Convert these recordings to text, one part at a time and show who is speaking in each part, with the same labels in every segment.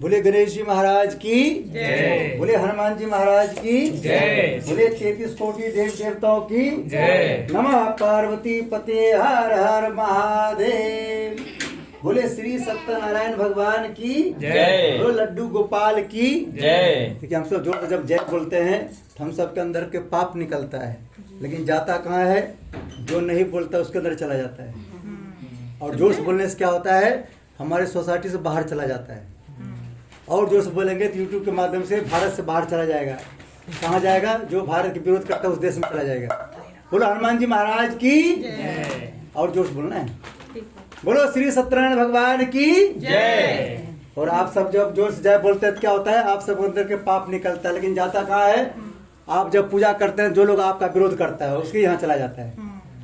Speaker 1: बोले गणेश जी महाराज की
Speaker 2: जय।
Speaker 1: बोले हनुमान जी महाराज की
Speaker 2: जय।
Speaker 1: बोले 33 कोटि देव देवताओं की
Speaker 2: जय।
Speaker 1: नमः पार्वती पते हर हर महादेव। बोले श्री सत्यनारायण भगवान की
Speaker 2: जय।
Speaker 1: बोलो लड्डू गोपाल की
Speaker 2: जय।
Speaker 1: देखिए हम सब जो जब जय बोलते हैं तो हम सब के अंदर के पाप निकलता है, लेकिन जाता कहाँ है? जो नहीं बोलता उसके अंदर चला जाता है। और जोर से बोलने से क्या होता है? हमारे सोसाइटी से बाहर चला जाता है। और जोर से बोलेंगे तो यूट्यूब के माध्यम से भारत से बाहर चला जाएगा। कहाँ जाएगा? जो भारत के विरोध करता है उस देश में चला जाएगा। बोलो हनुमान जी महाराज की
Speaker 2: जय।
Speaker 1: और जोर से बोलना है। बोलो श्री सत्यनारायण भगवान की
Speaker 2: जय।
Speaker 1: और आप सब जब जोर से जय बोलते हैं तो क्या होता है? आप सब अंदर के पाप निकलता है, लेकिन जाता कहाँ है? आप जब पूजा करते हैं जो लोग आपका विरोध करता है उसके यहाँ चला जाता है।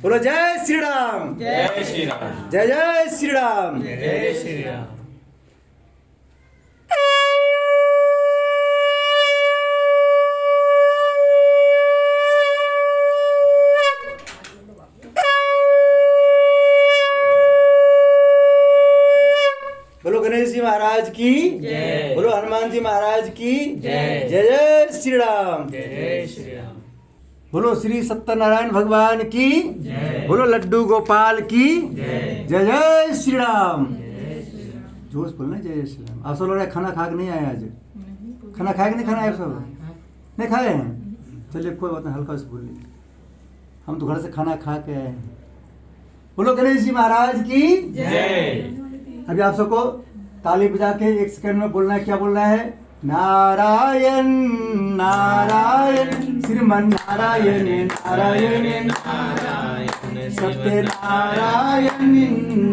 Speaker 1: बोलो जय श्री राम।
Speaker 2: जय श्री राम।
Speaker 1: जय जय श्री राम।
Speaker 2: जय श्री राम।
Speaker 1: बोलो गणेश जी महाराज की
Speaker 2: जय।
Speaker 1: बोलो हनुमान जी महाराज की
Speaker 2: जय।
Speaker 1: जय जय श्री राम।
Speaker 2: जय श्री राम।
Speaker 1: बोलो श्री सत्यनारायण भगवान की
Speaker 2: जय।
Speaker 1: बोलो लड्डू गोपाल की
Speaker 2: जय।
Speaker 1: जय जय श्री राम।
Speaker 2: जय श्री राम।
Speaker 1: जोश बोलना जय जय श्री राम। आप सब लोग खाना खा के नहीं आए आज? खाना खाए कि नहीं खाना है? सब नहीं खाए हैं? चलिए कोई बात नहीं, हल्का से बोल लीजिए। हम तो घर से खाना खा के आए हैं। बोलो गणेश जी महाराज की
Speaker 2: जय।
Speaker 1: अभी आप सबको ताली बजा के 1 सेकंड में बोलना है। क्या बोलना है? नारायण नारायण श्रीमन नारायण नारायण
Speaker 2: नारायण
Speaker 1: सत्य नारायण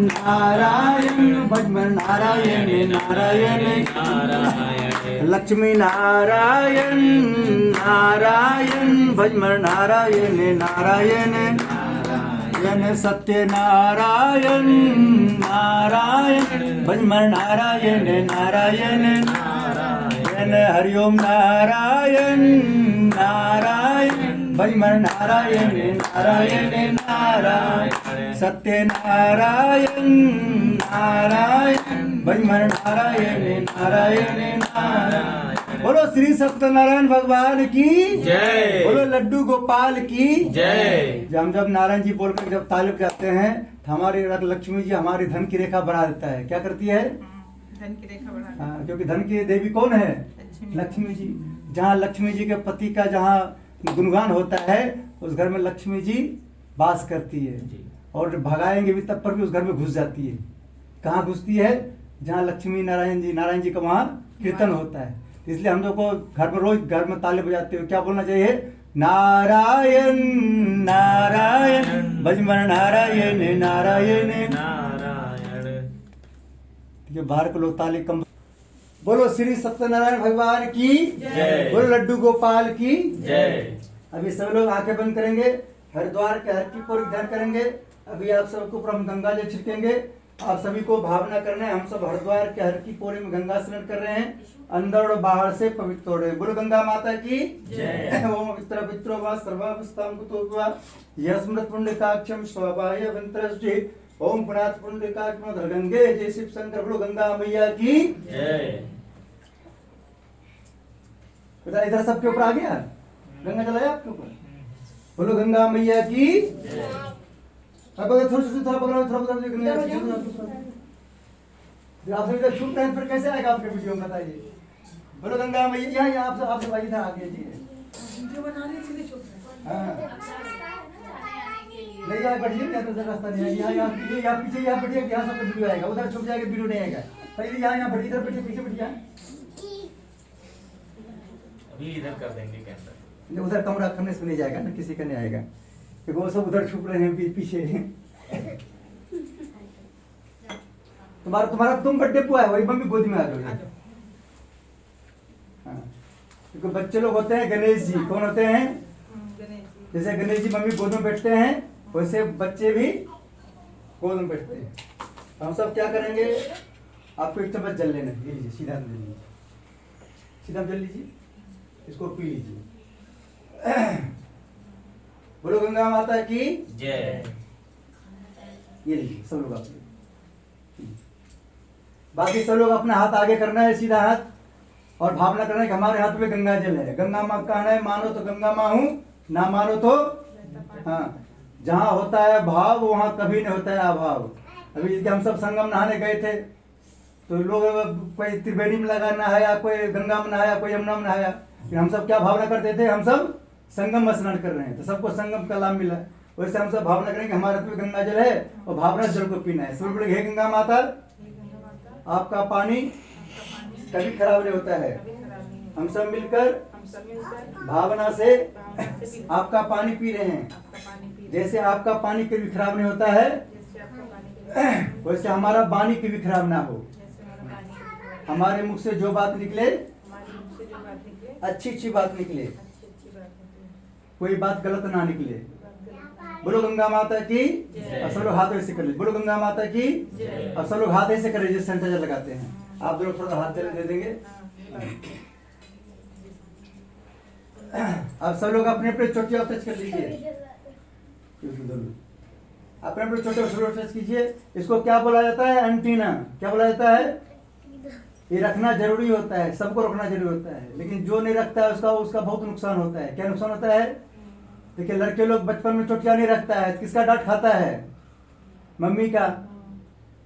Speaker 1: नारायण भजमन नारायण नारायण
Speaker 2: नारायण
Speaker 1: लक्ष्मी नारायण नारायण भजमन नारायण नारायण सत्य नारायण नारायण भजमन नारायण नारायण हरिओम नारायण नारायण भजमन नारायण नारायण नारायण सत्य नारायण नारायण भजमन नारायण नारायण नारायण। बोलो श्री सत्यनारायण भगवान की
Speaker 2: जय।
Speaker 1: बोलो लड्डू गोपाल की
Speaker 2: जय।
Speaker 1: जब नारायण जी बोलकर जब ताली बजाते हैं तो हमारी लक्ष्मी जी हमारी धन की रेखा बढ़ा देता है। क्या करती है?
Speaker 3: धन की रेखा बढ़ा।
Speaker 1: हाँ, क्योंकि धन की देवी कौन है? लक्ष्मी जी। जहाँ लक्ष्मी जी के पति का जहाँ गुणगान होता है उस घर में लक्ष्मी जी वास करती है, और भगाएंगे भी तब पर भी उस घर में घुस जाती है। कहाँ घुसती है? जहाँ लक्ष्मी नारायण जी का वहाँ कीर्तन होता है। इसलिए हम लोग को घर में रोज घर में ताले बजाते हुए क्या बोलना चाहिए? नारायण नारायण भजमन नारायण नारायण
Speaker 2: नारायण।
Speaker 1: ये बाहर के लोग ताली कम। बोलो श्री सत्यनारायण भगवान की
Speaker 2: जय।
Speaker 1: बोलो लड्डू गोपाल की
Speaker 2: जय।
Speaker 1: अभी सब लोग आंखें बंद करेंगे, हरिद्वार के हर की पूरी ध्यान करेंगे। अभी आप सबको ऊपर हम गंगा जल छिड़केंगे। आप सभी को भावना करना है हम सब हरिद्वार के हर की पौड़ी में गंगा स्नान कर रहे हैं, अंदर और बाहर से पवित्र हो रहे हैं। बोलो गंगा माता की
Speaker 2: जय।
Speaker 1: ओम पवित्र पित्रो वा सर्वावस्थां कुतो यस्मृत पुण्डिकाक्षम स्वभाय वंत्रस्ति ओम पुनाथ पुण्डिकाक्षम गंगे जय शिव शंकर। बोलो गंगा मैया की
Speaker 2: जय।
Speaker 1: इधर सबके ऊपर आ गया गंगा चलाया आपके ऊपर। बोलो गंगा मैया की अब अगर थोड़ा पकड़ो आप सब छूट रहे हैं फिर कैसे आएगा आपके वीडियो में? बताइए। बोलो गंगा मैया यहाँ आप सब आइए आगे जी।
Speaker 3: वीडियो बना रहे इसलिए चुप रहे।
Speaker 1: हाँ नहीं यहाँ बैठिए, क्या तो रास्ता नहीं है। यहाँ पीछे यहाँ बैठिए, यहाँ सबका वीडियो आएगा। उधर छुप जाएगा वीडियो नहीं आएगा। पहले यहाँ बैठिए, इधर बैठिए, पीछे बैठिए।
Speaker 2: अभी इधर कर देंगे कैमरा।
Speaker 1: उधर कमरा करने से नहीं जाएगा ना, किसी का नहीं आएगा क्योंकि वो सब उधर छुप रहे हैं पीछे। तुम्हारा तुम बर्थडे पुआ है वही मम्मी गोदी में आ जाओ। हाँ, क्योंकि बच्चे लोग होते हैं गणेश जी। कौन होते हैं?
Speaker 3: गणेश जी।
Speaker 1: जैसे गणेश जी मम्मी गोद में बैठते हैं वैसे बच्चे भी गोद में बैठते हैं। हम सब क्या करेंगे? आपको एक चम्मच जल लेना है, लीजिए सीधा जल लीजिए, सीधा जल लीजिए, इसको पी लीजिए। बोलो गंगा माता की
Speaker 2: जय।
Speaker 1: ये लीजिए सब लोग आप बाकी सब लोग अपना हाथ आगे करना है, सीधा हाथ, और भावना करना है कि हमारे हाथ में गंगा जल है। गंगा माँ का कहना है मानो तो गंगा माँ हूँ, ना मानो तो हाँ। जहाँ होता है भाव वहाँ कभी नहीं होता है अभाव। अभी जैसे हम सब संगम नहाने गए थे तो लोग कोई त्रिवेणी में लगा नहाया, कोई गंगा में नहाया, कोई यमुना में नहाया, फिर हम सब क्या भावना करते थे, हम सब संगम स्नान कर रहे हैं, तो सबको संगम का लाभ मिला। वैसे हम सब भावना करेंगे हमारे हाथ में गंगा जल है और भावना जल को पीना है। सब बोले हे गंगा माता आपका पानी कभी खराब नहीं होता है, हम सब मिलकर भावना से आपका पानी पी रहे हैं। जैसे आपका पानी कभी खराब नहीं होता है वैसे हमारा वाणी कभी खराब ना हो। हमारे मुख से जो बात निकले अच्छी अच्छी बात निकले, कोई बात गलत ना निकले। बोलो गंगा माता की। अब सब लोग हाथ ऐसे कर ले, बोलो गंगा माता की। अब सब लोग हाथ ऐसे कर रहे सैनिटाइजर लगाते हैं। आप लोग थोड़ा हाथ दे देंगे। अब सब लोग अपने अपने चोटियां टच कर लीजिए, अपने अपने छोटे टच कीजिए। इसको क्या बोला जाता है, एंटीना। क्या बोला जाता है, ये रखना जरूरी होता है, सबको रखना जरूरी होता है, लेकिन जो नहीं रखता है उसका बहुत नुकसान होता है। क्या नुकसान होता है, देखिए लड़के लोग बचपन में चोटियां नहीं रखता है, किसका डांट खाता है, मम्मी का।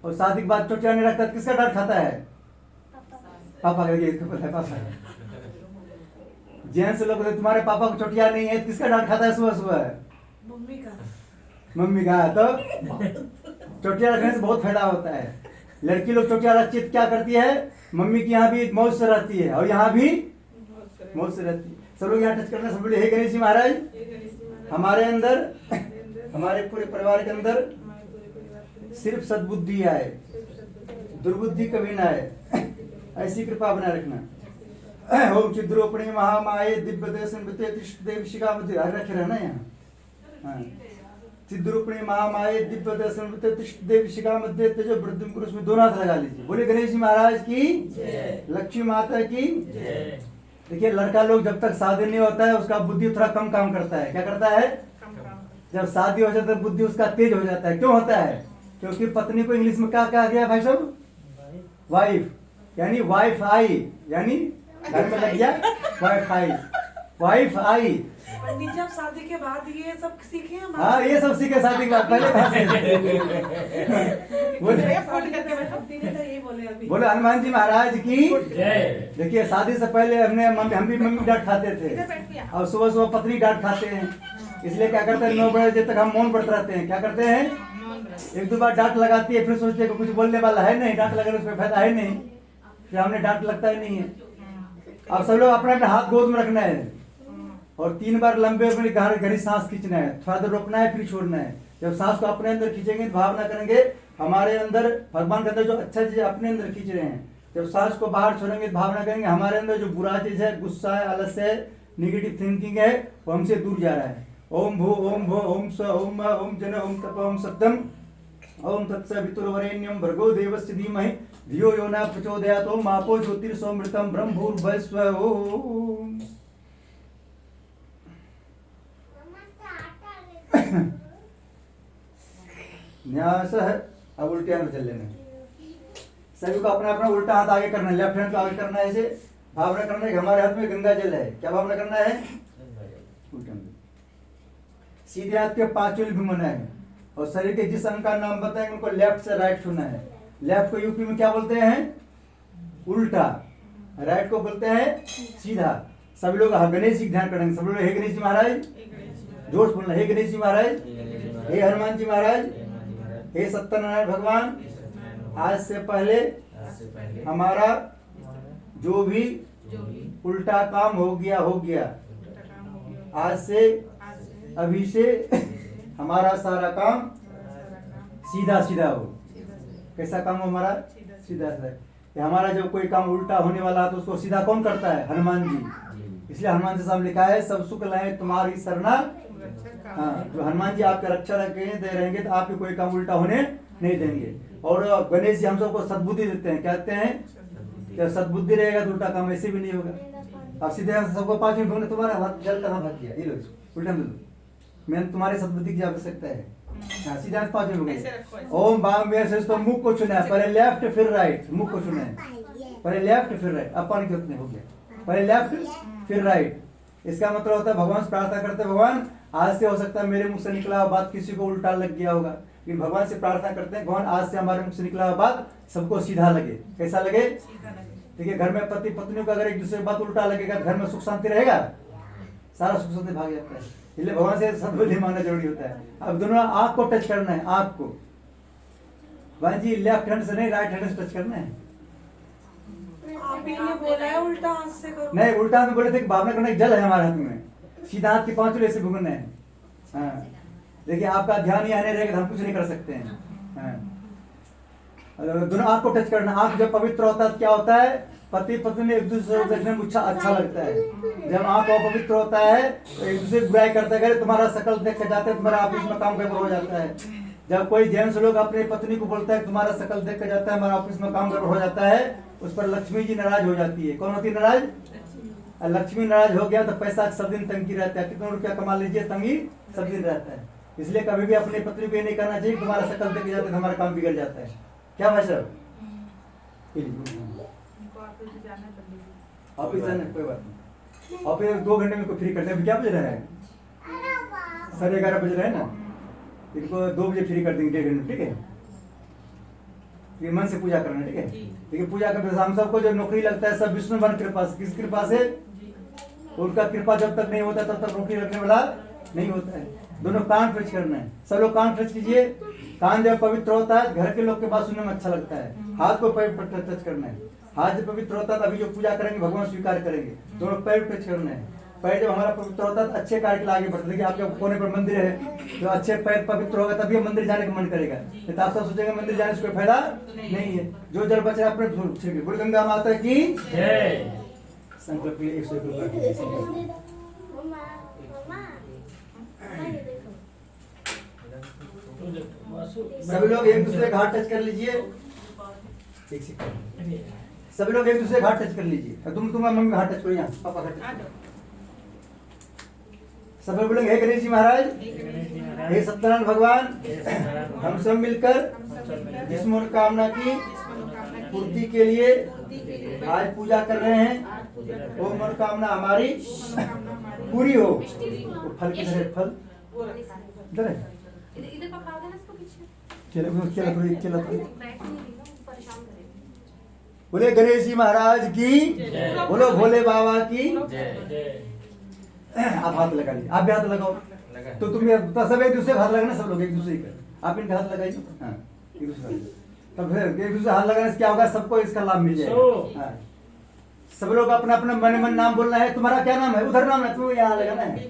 Speaker 1: और शादी के बाद चोटियां नहीं रखता है, किसका डांट खाता है, पापा का। पापा जेंट्स लोग तुम्हारे पापा को चोटियां नहीं है, किसका डांट खाता है सुबह सुबह, मम्मी का। तो चोटियां रखने से बहुत फायदा होता है। लड़की लोग चोटियां रखती है क्या करती है, मम्मी की यहाँ भी मौज से रहती है और यहाँ भी मौज से रहती है। सब लोग यहाँ टच करना, सब लोग हे गणेश जी महाराज हमारे अंदर, हमारे पूरे परिवार के अंदर सिर्फ सद्बुद्धि आए, दुर्बुद्धि कभी ना आए, ऐसी कृपा बनाए रखना। ओम चिद्रोपणी महामाये दिव्य दर्शन देव शिखा मध्य रखे रहना यहाँ। सिद्धरूपणी महामाये दिव्य दर्शन देव शिखा मध्य तेजो वृद्धि पुरुष में दोनों हाथ लगा लीजिए। बोले गणेश जी महाराज की, लक्ष्मी माता की। देखिए लड़का लोग जब तक शादी नहीं होता है उसका बुद्धि थोड़ा कम काम करता है। क्या करता है, जब शादी हो जाता है बुद्धि उसका तेज हो जाता है। क्यों होता है, क्योंकि पत्नी को इंग्लिश में क्या कहा गया भाई साहब, वाइफ, यानी वाइफ आई, यानी घर में लग गया वाइफ आई, वाइफ आई।
Speaker 3: पंडित जी आप शादी के बाद ये सब सीखे हैं?
Speaker 1: हाँ ये सब सीखे शादी के बाद, पहले कहाँ से? बोले हनुमान जी महाराज की जय। देखिए शादी से पहले हम भी मम्मी डांट खाते थे और सुबह सुबह पत्नी डांट खाते हैं। इसलिए क्या करते हैं, 9 बजे तक हम मौन व्रत रहते हैं। क्या करते हैं, एक दो बार डांट लगाती है, फिर सोचते हैं कुछ बोलने वाला है नहीं, डांट लगाने उसमें फायदा है नहीं, फिर हमने डांट लगता ही नहीं है। अब सब लोग अपना अपना हाथ गोद में रखना है और 3 बार लंबे अपने गहरी सांस खींचना है, थोड़ा देर रोकना है फिर छोड़ना है। जब सांस को अपने अंदर खींचेंगे तो भावना करेंगे हमारे अंदर भगवान के अंदर जो अच्छा चीज अपने अंदर खींच रहे हैं। जब सांस को बाहर छोड़ेंगे तो भावना करेंगे हमारे अंदर जो बुरा चीज है, गुस्सा है, आलस्य है, निगेटिव थिंकिंग है, वो हमसे दूर जा रहा है। ओम भू ओम भो ओम स ओम ओम जन ओम तप ओम सत्यम ओम तत्सवितुर्वरेण्यं भर्गो देवस्य धीमहि धियो यो न प्रचोदयात्। ओम आपो ज्योतिर्सोमृतं ब्रह्मभूर्भुवस्सुः। ओम न्यास है। अब उल्टे हाथ में चल लेना, सभी को अपना अपना उल्टा हाथ आगे करना है, लेफ्ट हैंड को आगे करना है। ऐसे भावना करना है कि हमारे हाथ में गंगा जल है। क्या भावना करना है, उल्टा में। सीधे हाथ के 5 उंगली घुमाना है और शरीर के जिस अंग का नाम बताएंगे उनको लेफ्ट से राइट छूना है। लेफ्ट को यूपी में क्या बोलते हैं, उल्टा, राइट को बोलते हैं सीधा। सब लोग गणेश जी ध्यान करेंगे। सब लोग हे गणेश जी महाराज, जोर से बोलना, हे गणेश जी महाराज, हे हनुमान जी महाराज, हे सत्यनारायण भगवान, आज से पहले हमारा जो भी उल्टा काम हो गया, आज से अभी से हमारा सारा काम सीधा सीधा हो। कैसा काम हो हमारा, सीधा सीधा। हमारा जब कोई काम उल्टा होने वाला है तो उसको सीधा कौन करता है, हनुमान जी। इसलिए हनुमान जी साहब लिखा है सब सुख लाए तुम्हारी सरना। हाँ, जो हनुमान जी आपका रक्षा रहेंगे तो आपके कोई काम उल्टा होने नहीं देंगे। और गणेश जी हम सबको सद्बुद्धि देते हैं। कहते हैं क्या, सद्बुद्धि रहेगा तो उल्टा काम ऐसे भी नहीं होगा। आप सीधे सबको 5 मिनट ढूंढने, तुम्हारा हाथ जल कहाँ भाग गया, ये लो उल्टा में, मैंने तुम्हारी सद्बुद्धि की आवश्यकता है। हाँ, सीधा हाथ पाँचों में
Speaker 3: ऐसे
Speaker 1: होंगे।
Speaker 3: रखो, ऐसे।
Speaker 1: ओम बाम में से तो मुख को चुना है, पहले लेफ्ट फिर राइट, मुख को चुना है, पहले लेफ्ट फिर राइट, अपन के उतने हो गया, पहले लेफ्ट फिर राइट। इसका मतलब होता है भगवान से प्रार्थना करते हैं, भगवान आज से हो सकता है मेरे मुख से निकला हुआ बात किसी को उल्टा लग गया होगा, लेकिन भगवान से प्रार्थना करते हैं भगवान आज से हमारे मुख से निकला हुआ बात सबको सीधा लगे। कैसा लगे? देखिए घर में पति पत्नी को अगर एक दूसरे की बात उल्टा लगेगा घर में सुख शांति रहेगा, सारा सुख शांति भाग जाता है। इसलिए भगवान से सद्बुद्धि मांगना जरूरी होता है। अब दोनों आंख को टच करना है, आंख को भाई जी लेफ्ट हैंड से नहीं राइट हैंड से टच करना है।
Speaker 3: आप ही ने बोला है उल्टा हाथ से करो।
Speaker 1: नहीं उल्टा में बोले थे कि भावना करना जल है हमारे हाथ में, सीधा हाथ की पांचों ऐसे भूगना है। हाँ देखिए आपका ध्यान ही आने रहेगा तो हम कुछ नहीं कर सकते हैं। हाँ दोनों आंख को टच करना। आंख जब पवित्र होता है क्या होता है, पति पत्नी एक दूसरे को देखने में अच्छा लगता है। जब आंख अपवित्र होता है तो एक दूसरे बुराई करते हैं, तुम्हारा शकल देख के जाते हैं, तुम्हारा ऑफिस में काम गड़बड़ हो जाता है। जब कोई जेंट्स लोग अपनी पत्नी को बोलता है तुम्हारा शकल देख के जाता है, हमारा ऑफिस में काम गड़बड़ हो जाता है, उस पर लक्ष्मी जी नाराज हो जाती है। कौन होती है नाराज? लक्ष्मी नाराज हो गया तो पैसा सब दिन तंगी रहता है, कितना रुपया कमा लीजिए तंगी सब दिन रहता है। इसलिए कभी भी अपनी पत्नी को ये नहीं कहना चाहिए तुम्हारा शकल देख के जाते हमारा काम बिगड़ जाता है। क्या भाई साहब? ऑफिस जाना कोई बात नहीं, ऑफिस 2 घंटे में फ्री करते हैं। क्या बज रहा है? 11:30 बज रहा है ना, इनको 2 बजे फ्री कर देंगे, 1.5 घंटे। ठीक है, ये मन से पूजा करना। ठीक है, देखिए पूजा करते हम सबको जो नौकरी लगता है सब विष्णु भगवान कृपा से। किस कृपा से? उनका कृपा जब तक नहीं होता तब तक नौकरी लगने वाला नहीं होता है। दोनों कान टच करना है, सब लोग कान टच कीजिए। कान जब पवित्र होता है घर के लोग के बात सुनने में अच्छा लगता है। हाथ को पैर टच करना है, हाथ जब पवित्र होता है अभी जो पूजा करेंगे भगवान स्वीकार करेंगे। दोनों पैर टच करना है। पैर जब हमारा पवित्र होता है तो अच्छे कार्य के लिए आगे बढ़ते। देखिए आप जब कोने पर मंदिर है तो अच्छे पैर पवित्र होगा तभी हम मंदिर जाने का मन करेगा, नहीं तो आप सब सोचेंगे मंदिर जाने से कोई फायदा नहीं है। जो जल बचे अपने बोल गंगा माता की
Speaker 2: जय।
Speaker 1: संकल्प के लिए 101 रुपया। सभी लोग एक दूसरे का हाथ टच कर लीजिए। एक सेकंड, सभी लोग एक दूसरे का हाथ टच कर लीजिए। तुम्हारा मम्मी का हाथ टच करो, यहाँ पापा का टच। सब लोग बोलेंगे हे गणेश जी महाराज, हे सत्यनारायण भगवान, हम सब मिलकर जिस मनोकामना की पूर्ति के लिए आज पूजा कर रहे हैं वो मनोकामना हमारी पूरी हो। वो फल किधर है? फल इधर है।
Speaker 4: इधर पकड़ा देना इसको पीछे।
Speaker 1: चलो चलो थोड़ी चलो थोड़ी।
Speaker 4: बैठ नहीं देगा, परेशान करेगा।
Speaker 1: बोले गणेश जी महाराज की, बोलो भोले बाबा की।
Speaker 2: जय।
Speaker 1: आप हाथ लगा लीजिए, आप भी हाथ लगाओ। तो तुम तो सब एक दूसरे का हाथ लगाना, सब लोग एक दूसरे का। आप इनका हाथ लगाइए, हाँ एक दूसरे का। तब फिर एक दूसरे हाथ लगाने से क्या होगा, सबको इसका लाभ मिल जाएगा। हाँ। सब लोग अपना अपना मन नाम बोलना है। तुम्हारा क्या नाम है? उधर नाम है, तुम्हें यहाँ लगाना है।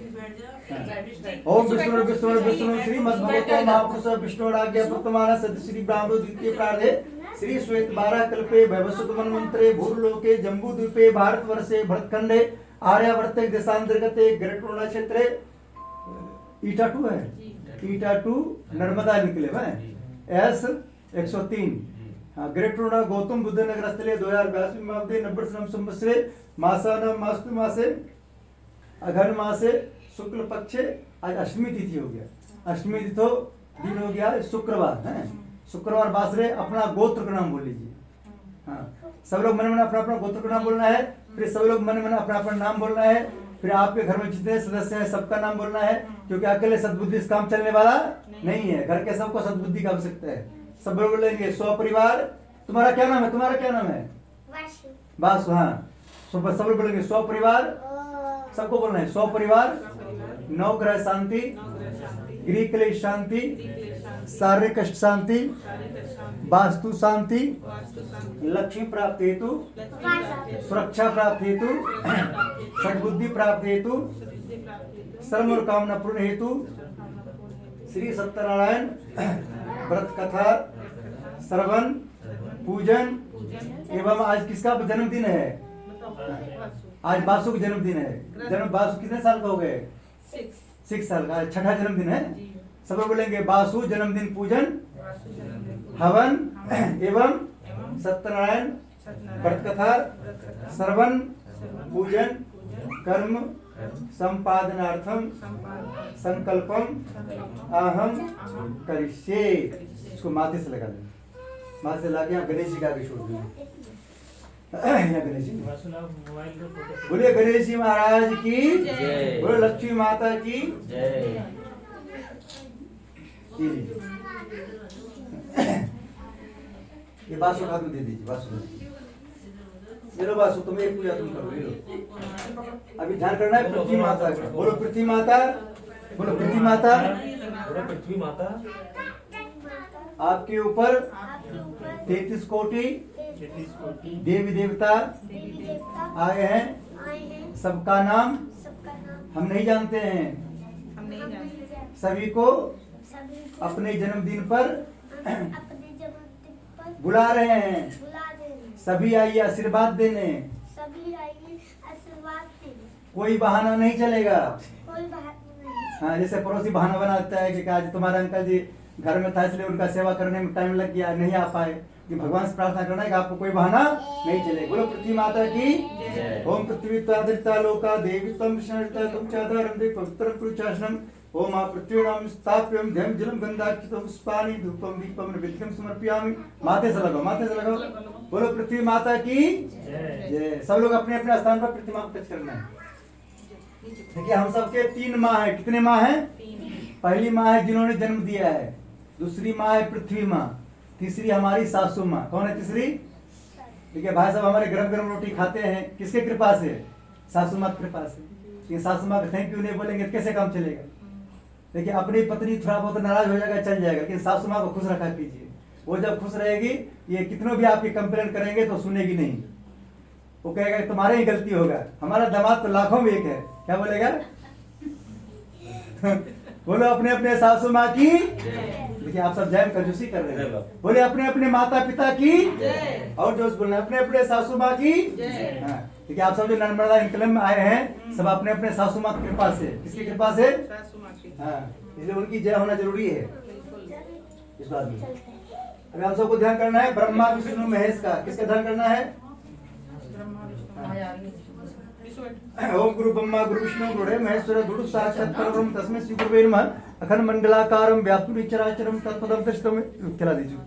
Speaker 1: ओम विष्णु विष्णु विष्णु श्री मद्भगवतो महापुरुष विष्णुराज्ञा प्रतमान सद्य श्री ब्राह्मणो द्वितीय प्रार्धे श्री श्वेत 12 कल्पे भैवस्वत मन्वंतरे भूर्लोके जम्बूद्वीपे भारतवर्षे भरतखंडे आर्यावर्ते देशांतर्गते ग्रेटर क्षेत्रे ईटाटू है, ईटाटू नर्मदा निकले भाई एस 103। हाँ ग्रेटर गौतम बुद्ध नगर स्थले 2082 में 90 संवत्सरे मासान मास्तु मासे अघन मासे शुक्ल पक्षे आज अष्टमी तिथि हो गया। अष्टमी तिथि तो दिन हो गया शुक्रवार है। शुक्रवार बासरे अपना गोत्र का नाम बोल लीजिए। हाँ सब लोग मन मन अपना अपना गोत्र का नाम बोलना है। फिर सब लोग मन मन अपना अपना नाम बोलना है। फिर आपके घर में जितने सदस्य हैं सबका नाम बोलना है, क्योंकि अकेले सद्बुद्धि इस काम चलने वाला नहीं है। घर के सबको सद्बुद्धि का आवश्यकता है। सब लोग बोलेंगे स्वपरिवार। तुम्हारा क्या नाम है? तुम्हारा क्या नाम है? वासु। हाँ सब लोग बोलेंगे स्वपरिवार। सबको बोलना है स्वपरिवार, नवग्रह शांति, गृह क्लेश शांति, शारीरिक कष्ट शांति, वास्तु शांति, लक्ष्मी प्राप्ति हेतु, सुरक्षा प्राप्ति हेतु, सद्बुद्धि प्राप्ति हेतु, सर्व मनोकामना पूर्ण हेतु श्री सत्यनारायण व्रत कथा श्रवण पूजन एवं आज किसका जन्मदिन है? आज बासु का जन्मदिन है। जन्म बासु कितने साल का हो गए? 6 साल का। 6ठा जन्मदिन है। सब लोग बोलेंगे बासु जन्मदिन पूजन हवन एवं सत्यनारायण व्रत कथा श्रवण पूजन कर्म संपादनार्थम संकल्पम अहम करिष्ये। इसको माथे से लगा दें, माथे से लगा यहाँ गणेश जी का आगे छोड़ दें। यहाँ गणेश जी बोलिए, गणेश जी महाराज की
Speaker 2: जय।
Speaker 1: बोलो, लक्ष्मी माता की
Speaker 2: जय।
Speaker 1: ये बासु हाथ में दे दीजिए, बासु ये लो बासु, तुम एक पूजा तुम करो, ये लो। अभी ध्यान करना है पृथ्वी माता का। बोलो पृथ्वी माता, बोलो पृथ्वी माता,
Speaker 2: बोलो पृथ्वी माता
Speaker 1: आपके ऊपर 33 कोटि देवी देवता आए हैं, सबका नाम हम नहीं जानते हैं, सभी को अपने जन्मदिन पर बुला रहे हैं, सभी आइए आशीर्वाद देने, कोई बहाना नहीं चलेगा। हाँ, जैसे पड़ोसी बहाना बनाता है कि आज तुम्हारे अंकल जी घर में था इसलिए उनका सेवा करने में टाइम लग गया, नहीं आ पाए। कि भगवान से प्रार्थना करना है कि आपको कोई बहाना नहीं चले। बोलो पृथ्वी माता की
Speaker 2: जय।
Speaker 1: ओम पृथ्वी त्वादिता लोका देवी त्वं विष्णुता तुम चादारं दे पवित्रं पुरुषासनम ओम आ पृथ्वी नाम स्थाप्यम धम जलम गंधाक्षितम पुष्पाणि धूपम दीपम नैवेद्यम समर्पयामि। माथे से लगाओ, माथे से लगाओ। बोलो पृथ्वी माता की जय। सब लोग अपने अपने स्थान पर पृथ्वी माँ को टच करना है। देखिए हम सबके 3 माँ है। कितने माँ है? पहली माँ है जिन्होंने जन्म दिया है, दूसरी माँ है पृथ्वी माँ, तीसरी हमारी सासू माँ। कौन है तीसरी? देखिए भाई साहब हमारे गरम गरम रोटी खाते हैं, किसके कृपा से? सासू माँ की कृपा से। लेकिन सासू माँ को थैंक यू नहीं बोलेंगे तो कैसे काम चलेगा? देखिए अपनी पत्नी थोड़ा बहुत नाराज हो जाएगा, चल जाएगा, लेकिन सासू माँ को खुश रखा कीजिए। वो जब खुश रहेगी, ये कितनों भी आपकी कंप्लेंट करेंगे तो सुनेगी नहीं, वो कहेगा तुम्हारे ही गलती होगा। हमारा दामाद तो लाखों में एक है, क्या बोलेगा? बोलो अपने अपने सासू माँ की। देखिए आप सब जैम कंजूसी कर रहे हैं। बोले अपने अपने माता पिता की और जो बोलना अपने अपने सासू माँ की। हाँ, देखिए आप सब जो नर्मदा इनकलम में आए हैं, सब अपने अपने सासू माँ की कृपा से। किसकी कृपा से? हाँ, इसलिए उनकी जय होना जरूरी है इस बात में। अभी हम सबको ध्यान करना है ब्रह्मा विष्णु महेश का। किसका ध्यान करना है? ओम गुरु ब्रह्मा गुरु विष्णु गुरुदेव महेश्वर गुरु साक्षात् परब्रह्म तस्मै श्री गुरुवे नमः। अखंड मंडलाकारं व्याप्तं चराचरं तत्पदं दर्शितम्। चला दीजिए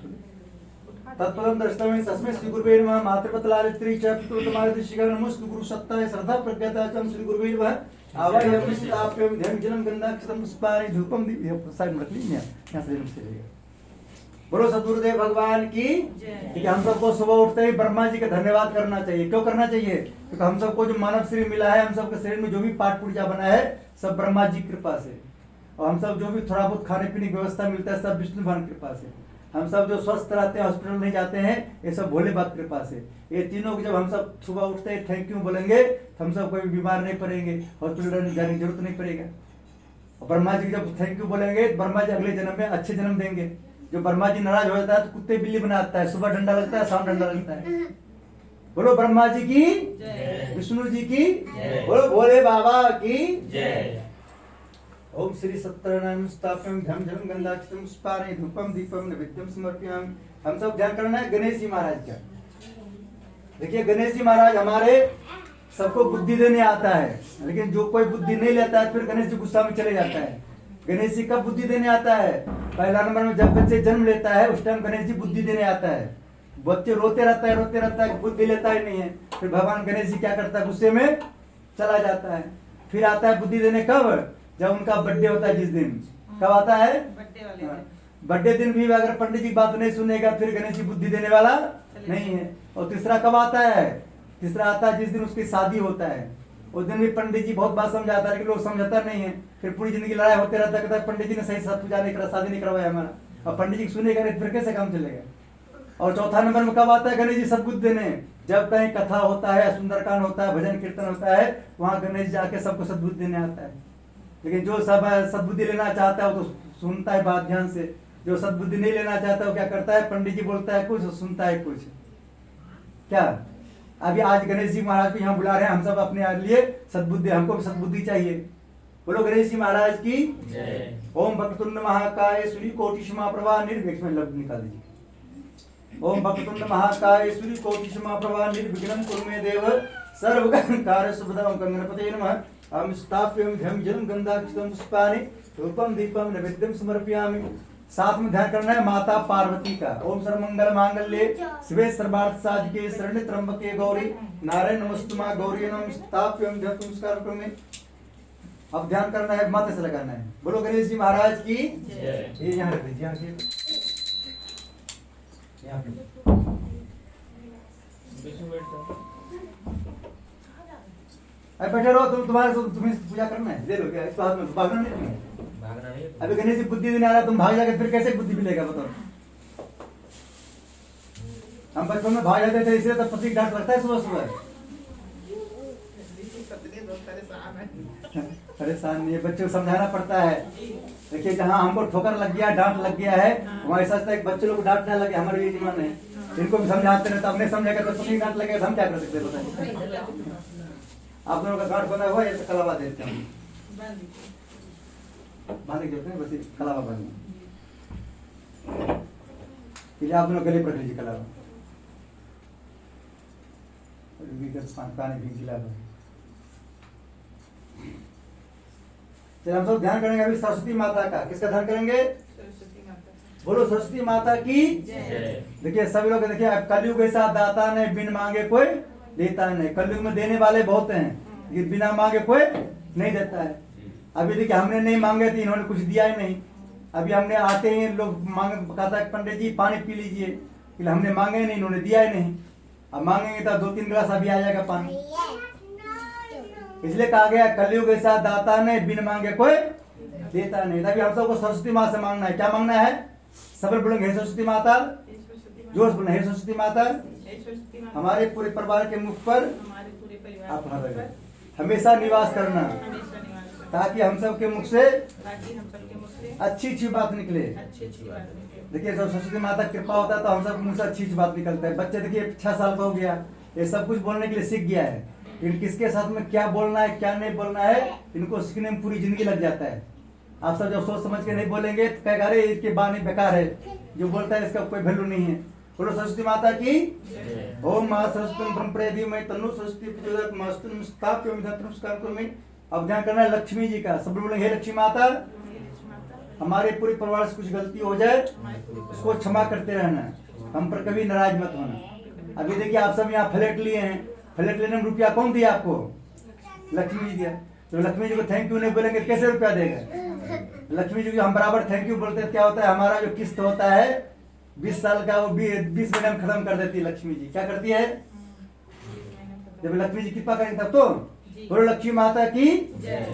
Speaker 1: तत्पदं दर्शितम् तस्मै श्री गुरुवे नमः। मातृपतलालित्री च पितृतमादिशिखा नमोस्तु गुरु सत्ताय श्रद्धा प्रज्ञाता च श्री गुरुवे नमः। आवाहयामि स्थाप्यं ध्यान जलं गंधाक्षतं पुष्पाणि धूपं दीपं। साइड में रख लीजिए, यहाँ से चलेगा। बोलो सद्गुरुदेव भगवान की। ठीक है, हम सबको सुबह उठते ही ब्रह्मा जी का धन्यवाद करना चाहिए। क्यों करना चाहिए? क्योंकि हम सबको जो मानव शरीर मिला है, हम सबके शरीर में जो भी पार्ट पुर्जा बना है, सब ब्रह्मा जी की कृपा से। और हम सब जो भी थोड़ा बहुत खाने पीने की व्यवस्था मिलता है, सब विष्णु भगवान की कृपा से। हम सब जो स्वस्थ रहते हैं, हॉस्पिटल नहीं जाते हैं, ये सब भोले बाबा की कृपा से। ये तीनों जब हम सब सुबह उठते हैं थैंक यू बोलेंगे, तो हम सब कोई बीमार नहीं पड़ेंगे, हॉस्पिटल जाने की जरूरत नहीं पड़ेगा। और ब्रह्मा जी जब थैंक यू बोलेंगे, ब्रह्मा जी अगले जन्म में अच्छे जन्म देंगे। जो ब्रह्मा जी नाराज हो जाता है तो कुत्ते बिल्ली बनाता है, सुबह डंडा लगता है, शाम डंडा लगता है। बोलो ब्रह्मा जी की, विष्णु जी की, बोलो भोले बाबा की जय। ओम श्री सत्यनारायण स्थापयं ध्यान जलं गंधाक्षतं पुष्पाणि धूपं दीपं नैवेद्यं समर्पयामि। हम सब ध्यान करना है गणेश जी महाराज का। देखिए गणेश जी महाराज हमारे सबको बुद्धि देने आता है, लेकिन जो कोई बुद्धि नहीं लेता है फिर गणेश जी गुस्सा में चले जाता है। गणेश जी कब बुद्धि देने आता है? पहला नंबर में जब बच्चे जन्म लेता है, उस टाइम गणेश जी बुद्धि देने आता है। बच्चे रोते रहता है, बुद्धि लेता ही नहीं है। फिर भगवान गणेश जी क्या करता है? गुस्से में चला जाता है। फिर आता है बुद्धि देने कब? जब उनका बर्थडे होता है, जिस दिन। कब आता है? बर्थडे दिन भी अगर पंडित जी बात नहीं सुनेगा, फिर गणेश जी बुद्धि देने वाला नहीं है। और तीसरा कब आता है? तीसरा आता है जिस दिन उसकी शादी होता है। उस दिन भी पंडित जी बहुत बात समझाता है, लेकिन लोग समझाता नहीं है। फिर पूरी जिंदगी लड़ाई होते रहता है, कहता है पंडित जी ने सही से पूजा नहीं करा, शादी नहीं करवाया हमारा। और पंडित जी सुनेगा नहीं, फिर कैसे काम चलेगा? और चौथा नंबर में कब आता है गणेश जी सद्बुद्धि देने? जब कहीं कथा होता है, सुंदरकांड होता है, भजन कीर्तन होता है, वहाँ गणेश जी आके सबको सद्बुद्धि देने आता है। लेकिन जो सब सद्बुद्धि लेना चाहता है वो तो सुनता है बात ध्यान से। जो सद्बुद्धि नहीं लेना चाहता है वो क्या करता है? पंडित जी बोलता है कुछ, सुनता है कुछ। क्या अभी आज गणेश जी महाराज को यहाँ बुला रहे हैं, हम सब अपने लिए सद्बुद्धि, हमको भी सद्बुद्धि चाहिए। बोलो गणेश जी महाराज की जय। ओम वक्रतुंड महाकाय सूर्यकोटि समप्रभा निर्विघ्नं लघु निकाल दीजिए। ओम वक्रतुंड महाकाय सूर्यकोटि समप्रभा निर्विघ्नं कुरु मे देव। सर्वकार्य सुभदां गणपतये नमः। अहं स्थाप्यामि ध्यं जलं गन्धाक्षतं पुष्पाणि धूपं दीपं नैवेद्यं समर्पयामि। साथ में ध्यान करना है माता पार्वती का। ओम सर्वमंगल मांगल्ये शिवे सर्वार्थ साधिके शरण्ये त्र्यंबके गौरी नारायण नमस्तुमा गौरी नमस्ताप्यं ध्यं नमस्कार करें। अब ध्यान करना है, माथे से लगाना है। बोलो गणेश जी महाराज की जय। ये यहाँ रख दीजिए, यहाँ पे। अरे बैठे रहो, तुम्हें पूजा करना है, ले लो क्या इस बात में भागना नहीं है।
Speaker 2: भागना नहीं है।
Speaker 1: अभी गणेश जी बुद्धि देने आ रहा, तुम भाग जाके फिर कैसे बुद्धि मिलेगा बताओ। हम बचपन में भाग जाते थे, इसलिए तो प्रतीक डांट लगता है सुबह सुबह। परेशान नहीं है, बच्चों को समझाना पड़ता है। देखिए जहाँ हमको ठोकर लग गया, डांट लग गया है, हमारे साथ एक बच्चे लोग को डांट ना लगे, हमारे ये जीवन है। इनको भी समझाते रहे, तो हमने समझेगा तो प्रतीक डांट लगेगा तो हम क्या कर सकते हैं बताइए। आप दोनों का गांठ बना हुआ है, तो कलावा देते हैं, बांधे देते हैं, बस कलावा बांधे। आप दोनों गले पर लीजिए कलावा, पानी भी गिला। चलिए हम सब ध्यान करेंगे अभी सरस्वती माता का। किसका ध्यान करेंगे? बोलो सरस्वती माता की जय। देखिए सभी लोग देखिए, कलयुग ऐसा दाता ने बिन मांगे कोई देता नहीं। कलयुग में देने वाले बहुत हैं, ये बिना मांगे कोई नहीं देता है। अभी देखिए हमने नहीं मांगे थे, इन्होंने कुछ दिया ही नहीं। अभी हमने आते ही लोग मांग कहता है पंडित जी पानी पी लीजिए, हमने मांगे ही नहीं, इन्होंने दिया ही नहीं। अब मांगेंगे तो 2-3 गिलास अभी आ जाएगा पानी। इसलिए कहा गया कलयुग ऐसा दाता ने बिन मांगे कोई देता नहीं। तभी हम सबको सरस्वती माँ से मांगना है। क्या मांगना है? सब बोलेंगे हे सरस्वती माता, जोर से बोले हे सरस्वती माता, हमारे पूरे परिवार के मुख पर आप हमेशा निवास करना, ताकि हम सब के मुख से अच्छी अच्छी बात निकले। देखिए जब सरस्वती माता कृपा होता है तो हम सब मुंह से अच्छी अच्छी बात निकलता है। बच्चे देखिए 6 साल का हो गया, ये सब कुछ बोलने के लिए सीख गया है। इन किसके साथ में क्या बोलना है क्या नहीं बोलना है, इनको सीखने में पूरी जिंदगी लग जाता है। आप सब जब सोच समझ के नहीं बोलेंगे तो कहेगा अरे इसके बानी बेकार है, जो बोलता है इसका कोई वैल्यू नहीं है। बोलो सरस्वती माता की ओम मां सरस्वती ब्रह्मप्रेदी मैं तन्नु सरस्वती प्रचोदयात् मास्तु नमस्ताप्य नमस्कार करो। अब ध्यान करना है लक्ष्मी जी का। सब बोलेंगे हे लक्ष्मी माता, हमारे पूरे परिवार से कुछ गलती हो जाए उसको क्षमा करते रहना, हम पर कभी नाराज मत होना। अभी देखिए आप सब यहाँ फ्लैट लिए हैं, फ्लैट लेने में रुपया कौन दिया आपको? लक्ष्मी जी दिया। तो लक्ष्मी जी को थैंक यू नहीं बोलेंगे कैसे रुपया देगा? लक्ष्मी जी को हम बराबर थैंक यू बोलते हैं। क्या होता है हमारा जो किस्त होता है 20 साल का, वो 20 महीने में खत्म कर देती है लक्ष्मी जी। क्या करती है? जब लक्ष्मी जी कृपा करेंगे तब तो। बोलो लक्ष्मी माता की जय।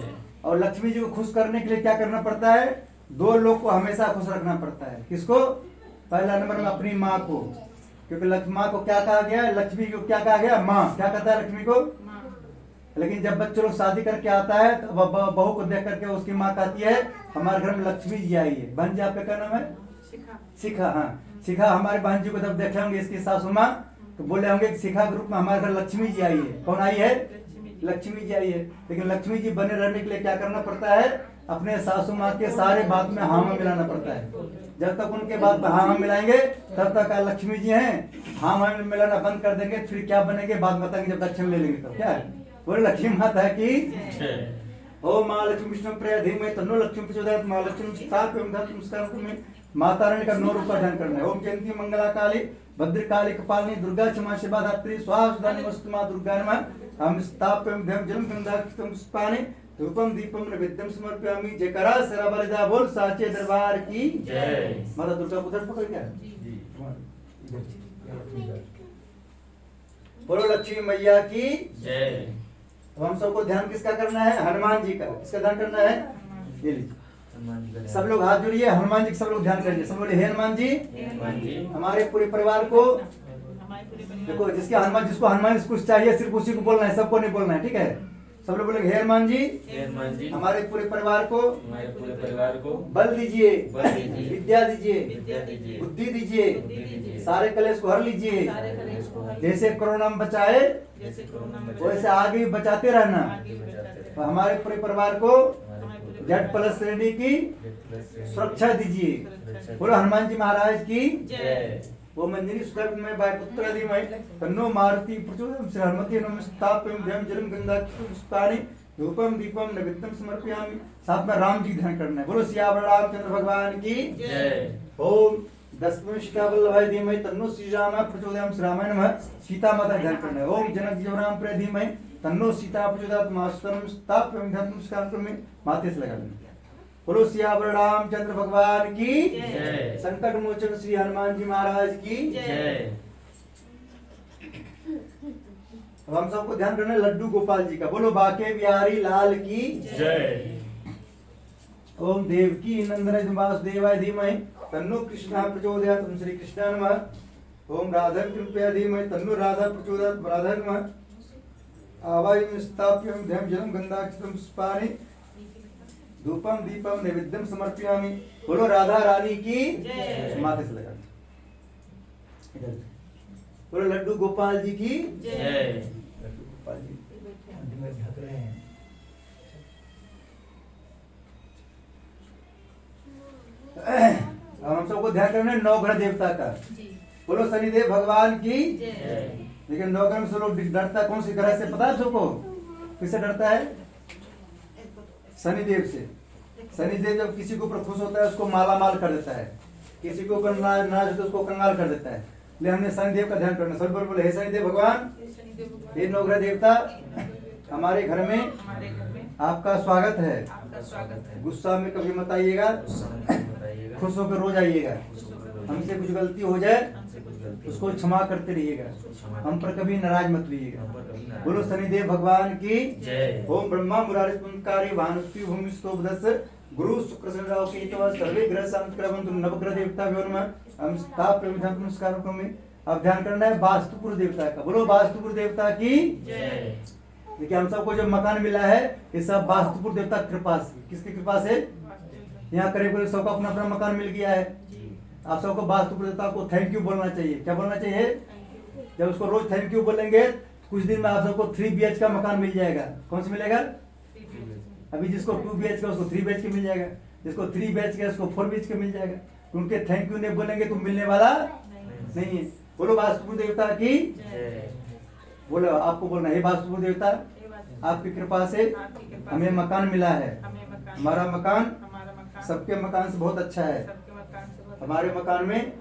Speaker 1: और लक्ष्मी जी को खुश करने के लिए क्या करना पड़ता है? 2 लोग को हमेशा खुश रखना पड़ता है। किसको? पहला नंबर में अपनी माँ को, क्योंकि लक्ष्मी माँ को क्या कहा गया? लक्ष्मी को क्या कहा गया? माँ। क्या कहता है लक्ष्मी को? लेकिन जब बच्चे लोग शादी करके आता है तो बहू को देख करके उसकी माँ कहती है हमारे घर में लक्ष्मी जी आई है। बहन जी आपका क्या नाम है? शिखा। हाँ शिखा। हमारे बहन जी को जब देखे होंगे इसकी सासू माँ तो बोले होंगे कि शिखा ग्रुप में हमारे घर लक्ष्मी जी आई है। कौन आई है? लक्ष्मी जी आई है। लेकिन लक्ष्मी जी बने रहने के लिए क्या करना पड़ता है? अपने सासू माँ के सारे बात में हाँ में मिलाना पड़ता है। जब तक उनके बात में हाँ मिलाएंगे तब तक लक्ष्मी जी हैं। हाँ में मिलाना बंद कर देंगे फिर क्या बनेंगे बात बताएंगे जब दक्षिण ले लेंगे तब। क्या है? बोले लक्ष्मी माता है कि ओ माँ लक्ष्मी विष्णु प्रिय में तन्नो लक्ष्मी प्रचोदयात् माँ लक्ष्मी नमस्कार। माता रानी का 9 रूप का ध्यान करना है। ओम जयंती मंगला काली भद्रकाली कपालिनी दुर्गा क्षमा शिवा धात्री स्वाहा सुधा नमस्तु माँ दुर्गा नमः। हम स्थाप्यं ध्यं जलं गंधाक्षतं पुष्पाणि धूपम दीपम नैवेद्यम समर्पयामि। जयकारा सरा बलिदा बोल साचे दरबार की जय। माता दुर्गा उधर पकड़ क्या? बोलो लक्ष्मी मैया की जय। तो हम सबको ध्यान किसका करना है? हनुमान जी का। किसका ध्यान करना है? ये लीजिए सब लोग हाथ जोड़िए, हनुमान जी सब लोग ध्यान करिए। सब बोले हे हनुमान जी हमारे पूरे परिवार को देखो, जिसको हनुमान जी कुछ चाहिए सिर्फ उसी को बोलना है, सबको नहीं बोलना है। ठीक है? सब लोग बोलेंगे हे हनुमान जी हमारे पूरे परिवार को बल दीजिए, विद्या दीजिए, बुद्धि दीजिए, सारे कलेश को हर लीजिए। जैसे कोरोना में बचाए वैसे आगे भी बचाते रहना। तो हमारे पूरे परिवार को Z+ श्रेणी की सुरक्षा दीजिए। बोलो हनुमान जी महाराज की जय। ओम अंजनी सुधामय वायुपुत्र धीमहि तन्नो मारुति प्रचोदयात् श्री हनुमते नमः स्थापयामि ध्यान जलम गंगाक्षतं पुष्पाणि धूपम दीपम नैवेद्यम समर्पयामि। साथ में राम जी ध्यान करना है। बोलो सियावर रामचंद्र भगवान की
Speaker 2: जय।
Speaker 1: ओम दशम शिखा वल्लभाय धीमहि तन्नो श्री राम प्रचोदयात् श्री रामाय नमः। सीता माता ध्यान करना है। ओम जनक जीव राम प्रिय धीमहि तन्नो सीता प्रचोदयात् मास्तरम स्थापयामि ध्यान नमस्कार करोमि। माथे से लगा लेना। बोलो सियावर रामचंद्र भगवान की
Speaker 2: जय।
Speaker 1: संकट मोचन श्री हनुमान जी महाराज की
Speaker 2: जय।
Speaker 1: अब हम सबको ध्यान करना है लड्डू गोपाल जी का। बोलो बाके बिहारी लाल की
Speaker 2: जय।
Speaker 1: ओम देवकी नंदन वासुदेवाय धीमहि तन्नो कृष्ण प्रचोदयात् श्री कृष्णाय नमः। ओम राधा कृपया धीमहि तन्नो राधा प्रचोदयात् राधाय नमः। आवाहयामि स्थापयामि ध्यान जलम गंगाक्षतं पुष्पाणि धूपम दीपम नैवेद्यम समर्पयामि। बोलो राधा रानी की
Speaker 3: जय।
Speaker 1: माथे से लगा इधर से। बोलो लड्डू गोपाल जी की
Speaker 2: जय।
Speaker 1: लड्डू गोपाल जी में ढक रहे हैं। अब हम सबको ध्यान करना है नवग्रह देवता का। बोलो शनिदेव भगवान की
Speaker 2: जय।
Speaker 1: लेकिन नवग्रह में से लोग डरता कौन सी ग्रह से पता है सबको? किससे डरता है? शनिदेव से। शनिदेव जब किसी के ऊपर खुश होता है उसको माला माल कर देता है, किसी के ऊपर नाराज होता है उसको कंगाल कर देता है। इसलिए हमने शनिदेव का ध्यान करना। सब बोले हे शनिदेव भगवान, हे नवग्रह देवता, हमारे घर में
Speaker 3: हमारे घर में
Speaker 1: आपका स्वागत है।
Speaker 3: आपका स्वागत है।
Speaker 1: गुस्सा में कभी मत आइएगा,
Speaker 2: बताइएगा।
Speaker 1: खुश होकर रोज आइएगा। हमसे कुछ गलती हो जाए
Speaker 2: हमसे कुछ गलती
Speaker 1: उसको
Speaker 2: हो
Speaker 1: क्षमा करते रहिएगा, हम पर कभी नाराज मत रहिएगा।
Speaker 2: हम पर कभी नाराज
Speaker 1: बोलो शनिदेव भगवान की
Speaker 2: जय।
Speaker 1: ओम ब्रह्मा मुरारी पुंकारी भानुष्टि भूमि स्तोभदस गुरु शुक्र शनि राहु केतु सर्वे ग्रह शांत करवन्तु नवग्रह देवता व्यो नमः। हम स्थापयामि ध्यान नमस्कार करोमि। अब ध्यान करना है वास्तुपुर देवता का। बोलो वास्तुपुर देवता की
Speaker 2: जय।
Speaker 1: देखिए हम सबको जो मकान मिला है ये सब वास्तुपुर देवता की कृपा से। किसकी कृपा से? यहाँ करीब करीब सबको अपना अपना मकान मिल गया है। आप सबको वास्तुपुर देवता को थैंक यू बोलना चाहिए। क्या बोलना चाहिए? जब उसको रोज थैंक यू बोलेंगे कुछ दिन में आप सबको 3 BH का मकान मिल जाएगा। कौन सा मिलेगा? अभी जिसको 2 BH का उसको 3 BH के मिल जाएगा, जिसको 3 BH का उसको 4 BH के मिल जाएगा। उनके थैंक यू नहीं बोलेंगे तो मिलने वाला नहीं है। बोलो वास्तुपुर देवता की
Speaker 2: जय।
Speaker 1: बोलो आपको बोलना है वास्तुपुर देवता आपकी कृपा से हमें मकान मिला है। हमारा मकान सबके मकान से बहुत अच्छा है। हमारे मकान में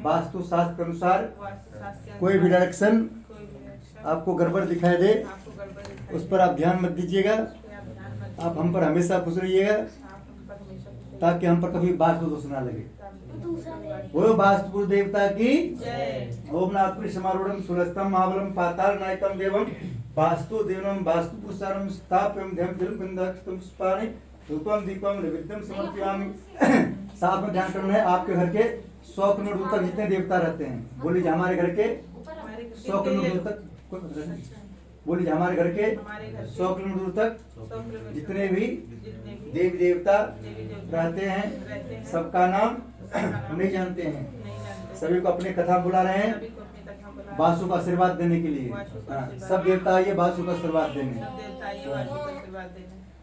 Speaker 1: वास्तु शास्त्र के अनुसार कोई भी डायरेक्शन आपको गड़बड़ दिखाई दे उस पर आप ध्यान मत दीजिएगा। आप हम पर हमेशा खुश रहिएगा ताकि हम पर कभी वास्तु दोष ना लगे। बोलो वास्तुपुर देवता की ओम नाथपुरी समारूढ़ सुलस्तम महाबलम पाताल नायकम देवम वास्तु देवम वास्तु पुष्पाणि स्थापयामि ध्यान जलम गंगाक्षतं पुष्पाणि धूपम दीपम नैवेद्यम समर्पयामि। साथ में ध्यान करना है आपके घर के 100 किलोमीटर दूर तक जितने देवता रहते हैं। बोलिए हमारे घर के 100 किलोमीटर दूर तक। बोलिए हमारे घर के 100 किलोमीटर दूर तक जितने भी देवी देवता रहते हैं सबका नाम नहीं जानते हैं। सभी को अपने कथा बुला रहे हैं वासु का आशीर्वाद देने के लिए। सब देवता आइए वासु का आशीर्वाद देने।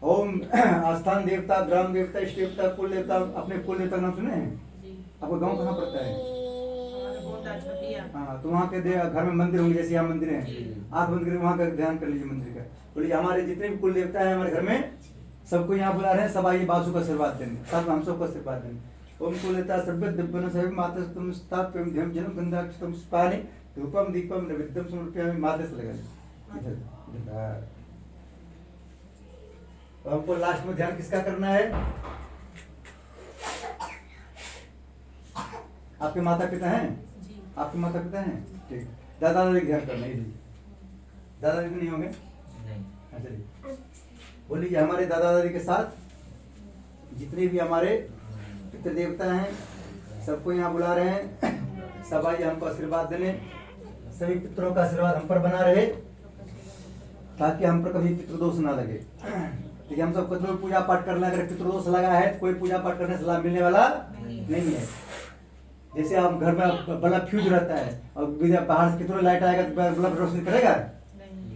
Speaker 1: ओम आस्थान देवता, ग्राम देवता, इष्ट देवता, कुल देवता। अपने कुल देवता का नाम सुने हैं? आपको गांव कहाँ पड़ता है? हाँ तो वहाँ के घर में मंदिर होंगे जैसे यहाँ मंदिर है। आप मंदिर वहाँ का ध्यान कर लीजिए मंदिर का। बोलिए हमारे जितने भी कुल देवता है हमारे घर में सबको यहाँ बुला रहे हैं। सब आइए वासु का आशीर्वाद देंगे, साथ में हम सबको आशीर्वाद देंगे। ओम कुल देवता सर्वे दिव्यन सर्वे माता तुम स्थापयामि ध्यान जलम गंगाक्षतं पुष्पाणि धूपम दीपम नैवेद्यम समर्पयामि। माथे से लगा इधर। तो हमको लास्ट में ध्यान किसका करना है? आपके माता पिता हैं? आपके माता पिता हैं? ठीक। दादा दादी ध्यान करना है। दादा दादी नहीं होंगे? अच्छा जी। बोलिए हमारे दादा दादी के साथ जितने भी हमारे पितृ देवता हैं सबको यहाँ बुला रहे हैं। सब आइए हमको आशीर्वाद देने। सभी पितरों का आशीर्वाद हम पर बना रहे ताकि हम पर कभी पितृदोष ना लगे। ठीक है, हम सब कभी पूजा पाठ करना अगर पितृदोष लगा है तो कोई पूजा पाठ करने से लाभ मिलने वाला नहीं है। जैसे आप घर में बल्ब फ्यूज रहता है और बाहर से कितने लाइट आएगा तो बल्ब रोशनी करेगा,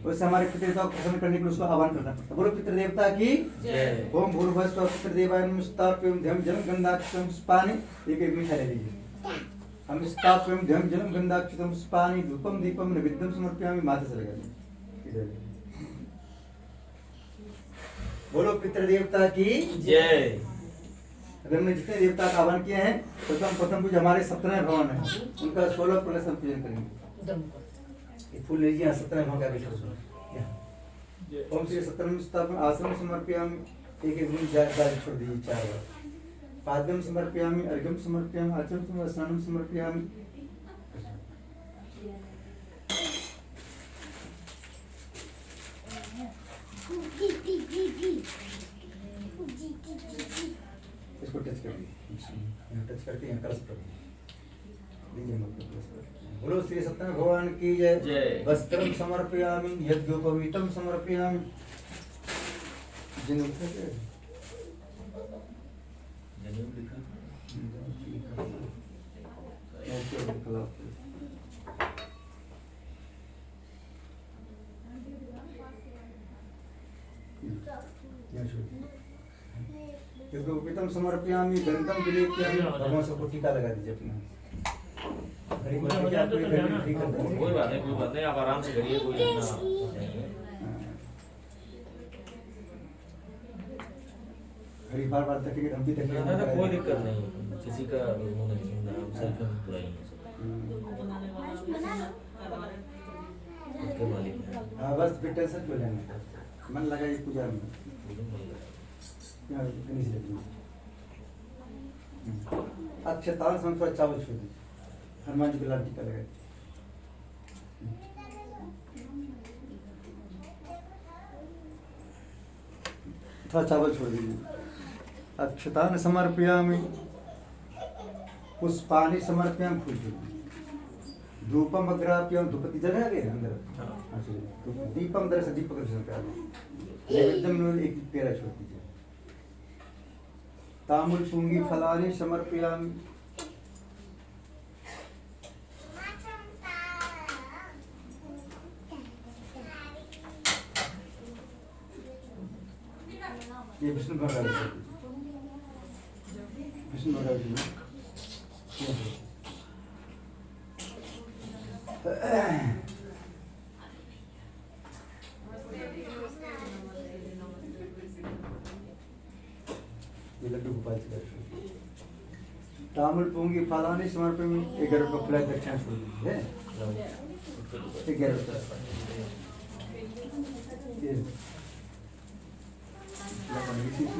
Speaker 1: वैसे हमारे पितृ देवता को प्रसन्न करने के लिए उसको आह्वान करना पड़ता है। बोलो पितृ देवता की
Speaker 2: जय।
Speaker 1: ओम भूर्भुवस्सुः पितृदेवाय नमः स्थापयामि ध्यान जलम गंगाक्षतं पुष्पाणि। एक एक मीठा ले लीजिए। हम स्थापयामि ध्यं जलं गन्धाक्षतं पुष्पाणि धूपं दीपं नैवेद्यं समर्पयामि। माता से लगा इधर। बोलो पितृदेवता की
Speaker 2: जय।
Speaker 1: अभी हमने जितने देवता का आह्वान किए हैं प्रथम पूजा हमारे 17 भगवान है, उनका 16 प्लस हम पूजन करेंगे। ये फूल लीजिए, 17 भगवान का बैठो सुनो। ओम श्री 17 स्थापन आश्रम समर्पयामि। एक दिन जारी छोड़ दीजिए 4 बार। पाद्यम समर्पयामि, अर्घ्यम समर्पयामि, अर्चन समर्पयामि, स्नानम समर्पयामि। इसको टच कर दीजिए, टच करके यहाँ कलश कर दीजिए। बोलो श्री सत्यनारायण भगवान की जय।
Speaker 2: जय।
Speaker 1: वस्त्रम समर्पयामि, यज्ञोपवीतम समर्पयामि। यज्ञोपवीतम समर्पयामि, गंधम विलेपयामि। भगवान सबको टीका लगा दीजिए अपना।
Speaker 2: कोई बात नहीं, आप आराम से करिए, कोई इतना
Speaker 1: हरी बार बार तक हम भी तकलीफ
Speaker 2: ना, कोई दिक्कत नहीं, किसी का वो नहीं सुनना, हम सेल्फ में पूरा ही है मालिक है।
Speaker 1: हाँ बस फिर टेंशन क्यों लेना, मन लगाइए पूजा में। अक्षतान समय थोड़ा चावल छोड़ दीजिए, हनुमान जी को लाल टीका लगाइए। थोड़ा चावल छोड़ दीजिए। अक्षतान समर्पयामि, पुष्पाणि समर्पयामि। फूल छोड़ दीजिए। धूपम अग्राप्यामि, धूप की जगह है अंदर। हाँ चलिए। दीपम दर से दीपक नैवेद्यम, एक पेड़ा छोड़ दीजिए। ताम्बूल पूंगी फलानि समर्पयामि। ये विष्णु भगवान विष्णु भगवान ये लड्डू गोपाल जी का। ताम्बूल पूंगी फलानि समर्पयामि। 11 रुपये फुला दक्षिणा छोड़ दीजिए। 11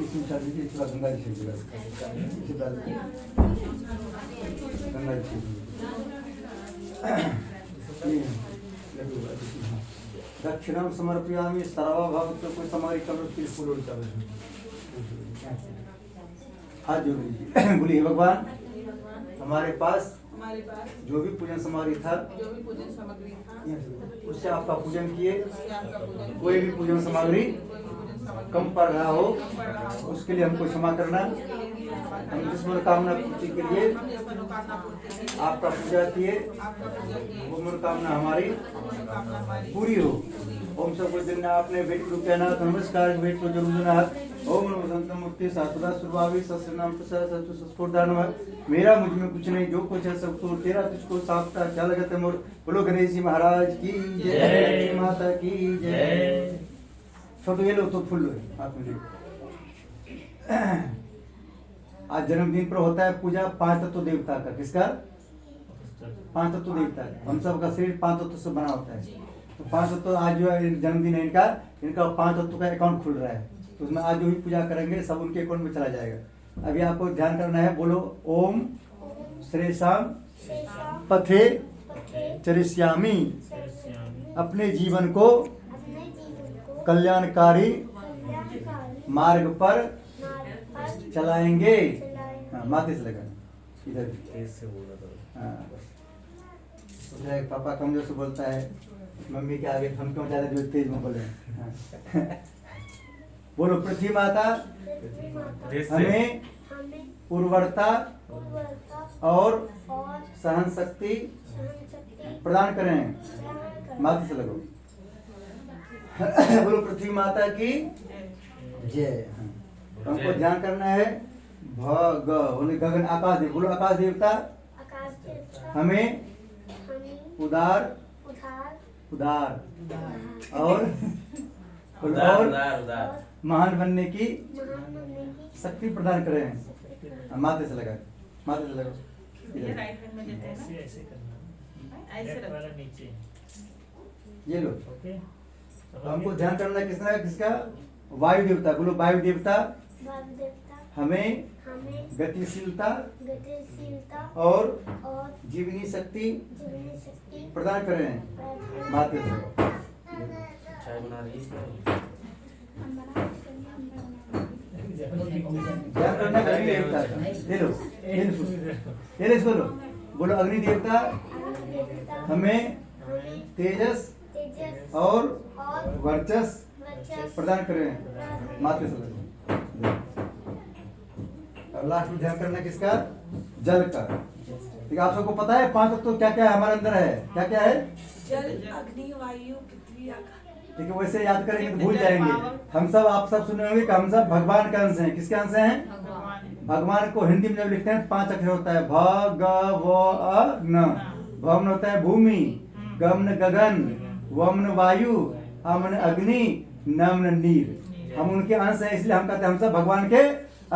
Speaker 1: इसमें चार दीजिए। इसके बाद गंगा जी से गंगा जी दक्षिणम समर्पयामि। सर्वभक्त कोई समारी कमर फूल हाथ जोड़ लीजिए। बोलिए भगवान, हमारे पास जो भी पूजन सामग्री था उससे आपका पूजन किए। कोई भी पूजन सामग्री कम पड़ रहा हो उसके लिए हमको क्षमा करना। हम जिस मनोकामना पूर्ति के लिए आपका पूजा किए वो मनोकामना हमारी पूरी हो। ओम सब दिन आपने भेट रूपया नाथ नमस्कार भेट को जरूर ओम नमो संत मूर्ति सातुदा सुरभावी सस्य नाम प्रसाद सतु सस्फोटान। मेरा मुझ में कुछ नहीं, जो कुछ है सब तो तेरा, तुझको साफता क्या लगता है मोर। बोलो गणेश जी महाराज की जय, माता की जय। छोटो ये लो तो फुल लो हाथ में। आज जन्मदिन पर होता है पूजा 5 तत्व देवता का। किसका? 5 तत्व देवता का। हम सब का शरीर 5 तत्व से बना होता है। तो 5 तत्व आज जो है जन्मदिन है इनका 5 तत्व का अकाउंट खुल रहा है। तो उसमें आज जो भी पूजा करेंगे सब उनके अकाउंट में चला जाएगा। अभी आपको ध्यान करना है। बोलो ओम श्रेषाम पथे चरिष्यामि। अपने जीवन को कल्याणकारी मार्ग पर चलाएंगे। हाँ, माथे से लगा इधर
Speaker 2: से बोला था।
Speaker 1: हाँ, बस पापा कमजोर से बोलता है, मम्मी के आगे हम क्यों ज्यादा जो तेज में बोले। हाँ। बोलो पृथ्वी माता हमें उर्वरता और सहन शक्ति प्रदान करें। माथे से लगो। बोलो पृथ्वी माता की जय। हमको ध्यान करना है। भग गगन आकाश देव। बोलो आकाश देवता हमें उदार उदार और
Speaker 2: उदार उदार उदार
Speaker 1: महान बनने की शक्ति प्रदान करें। माथे से लगा, माथे से लगा।
Speaker 5: ये राइट हैंड में देते हैं ना,
Speaker 6: ऐसे करना
Speaker 5: ऐसे
Speaker 6: लेफ्ट
Speaker 5: रख।
Speaker 6: वाला नीचे।
Speaker 1: ये लो।
Speaker 6: ओके
Speaker 1: तो हमको ध्यान करना किसका किसका? वायु देवता। बोलो वायु देवता हमें गतिशीलता और जीवनी शक्ति प्रदान करें। माथे से
Speaker 2: चाय बना रही है।
Speaker 1: ध्यान करना अग्नि देवता का। ले लो, ये ले इसको लो। बोलो अग्नि देवता हमें तेजस और वर्चस प्रदान करें। माथे से लगे। और लास्ट में ध्यान करना किसका? जल का। ठीक है, आप सबको पता है 5 तत्व क्या क्या है हमारे अंदर है? क्या क्या है?
Speaker 3: जल, अग्नि, वायु, पृथ्वी, आकाश।
Speaker 1: ठीक है, वैसे याद करेंगे तो भूल जाएंगे। हम सब आप सब सुने होंगे कि हम सब भगवान के अंश हैं। किसके अंश हैं? भगवान को हिंदी में जब लिखते हैं 5 अक्षर होता है। भ ग व अ न। भ में होता है भूमि, ग में गगन, व में वायु, अ में अग्नि, न में नीर। हम उनके अंश हैं, इसलिए हम कहते हैं हम सब भगवान के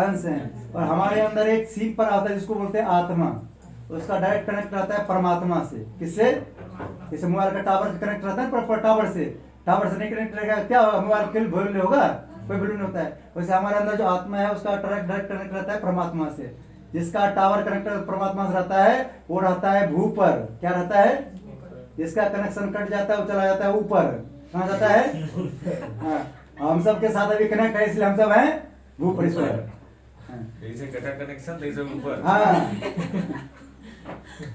Speaker 1: अंश हैं। और हमारे अंदर एक सीख पर आता है जिसको बोलते हैं आत्मा। उसका डायरेक्ट कनेक्ट रहता है परमात्मा से। किससे? जैसे मोबाइल का टावर कनेक्ट रहता है पर टावर से नहीं कनेक्ट रहेगा क्या होगा? मोबाइल के वैल्यू होगा? कोई वैल्यू नहीं होता है। वैसे हमारे अंदर जो आत्मा है उसका डायरेक्ट कनेक्ट रहता है परमात्मा से। जिसका टावर कनेक्ट परमात्मा से रहता है वो रहता है भू पर। क्या रहता है? जिसका कनेक्शन कट जाता है वो चला जाता है ऊपर। कहाँ जाता है? हाँ, हम सब के साथ अभी कनेक्ट है इसलिए हम सब हैं भू पर इस पर।
Speaker 2: जैसे कटा कनेक्शन तैसे ऊपर।
Speaker 1: हाँ,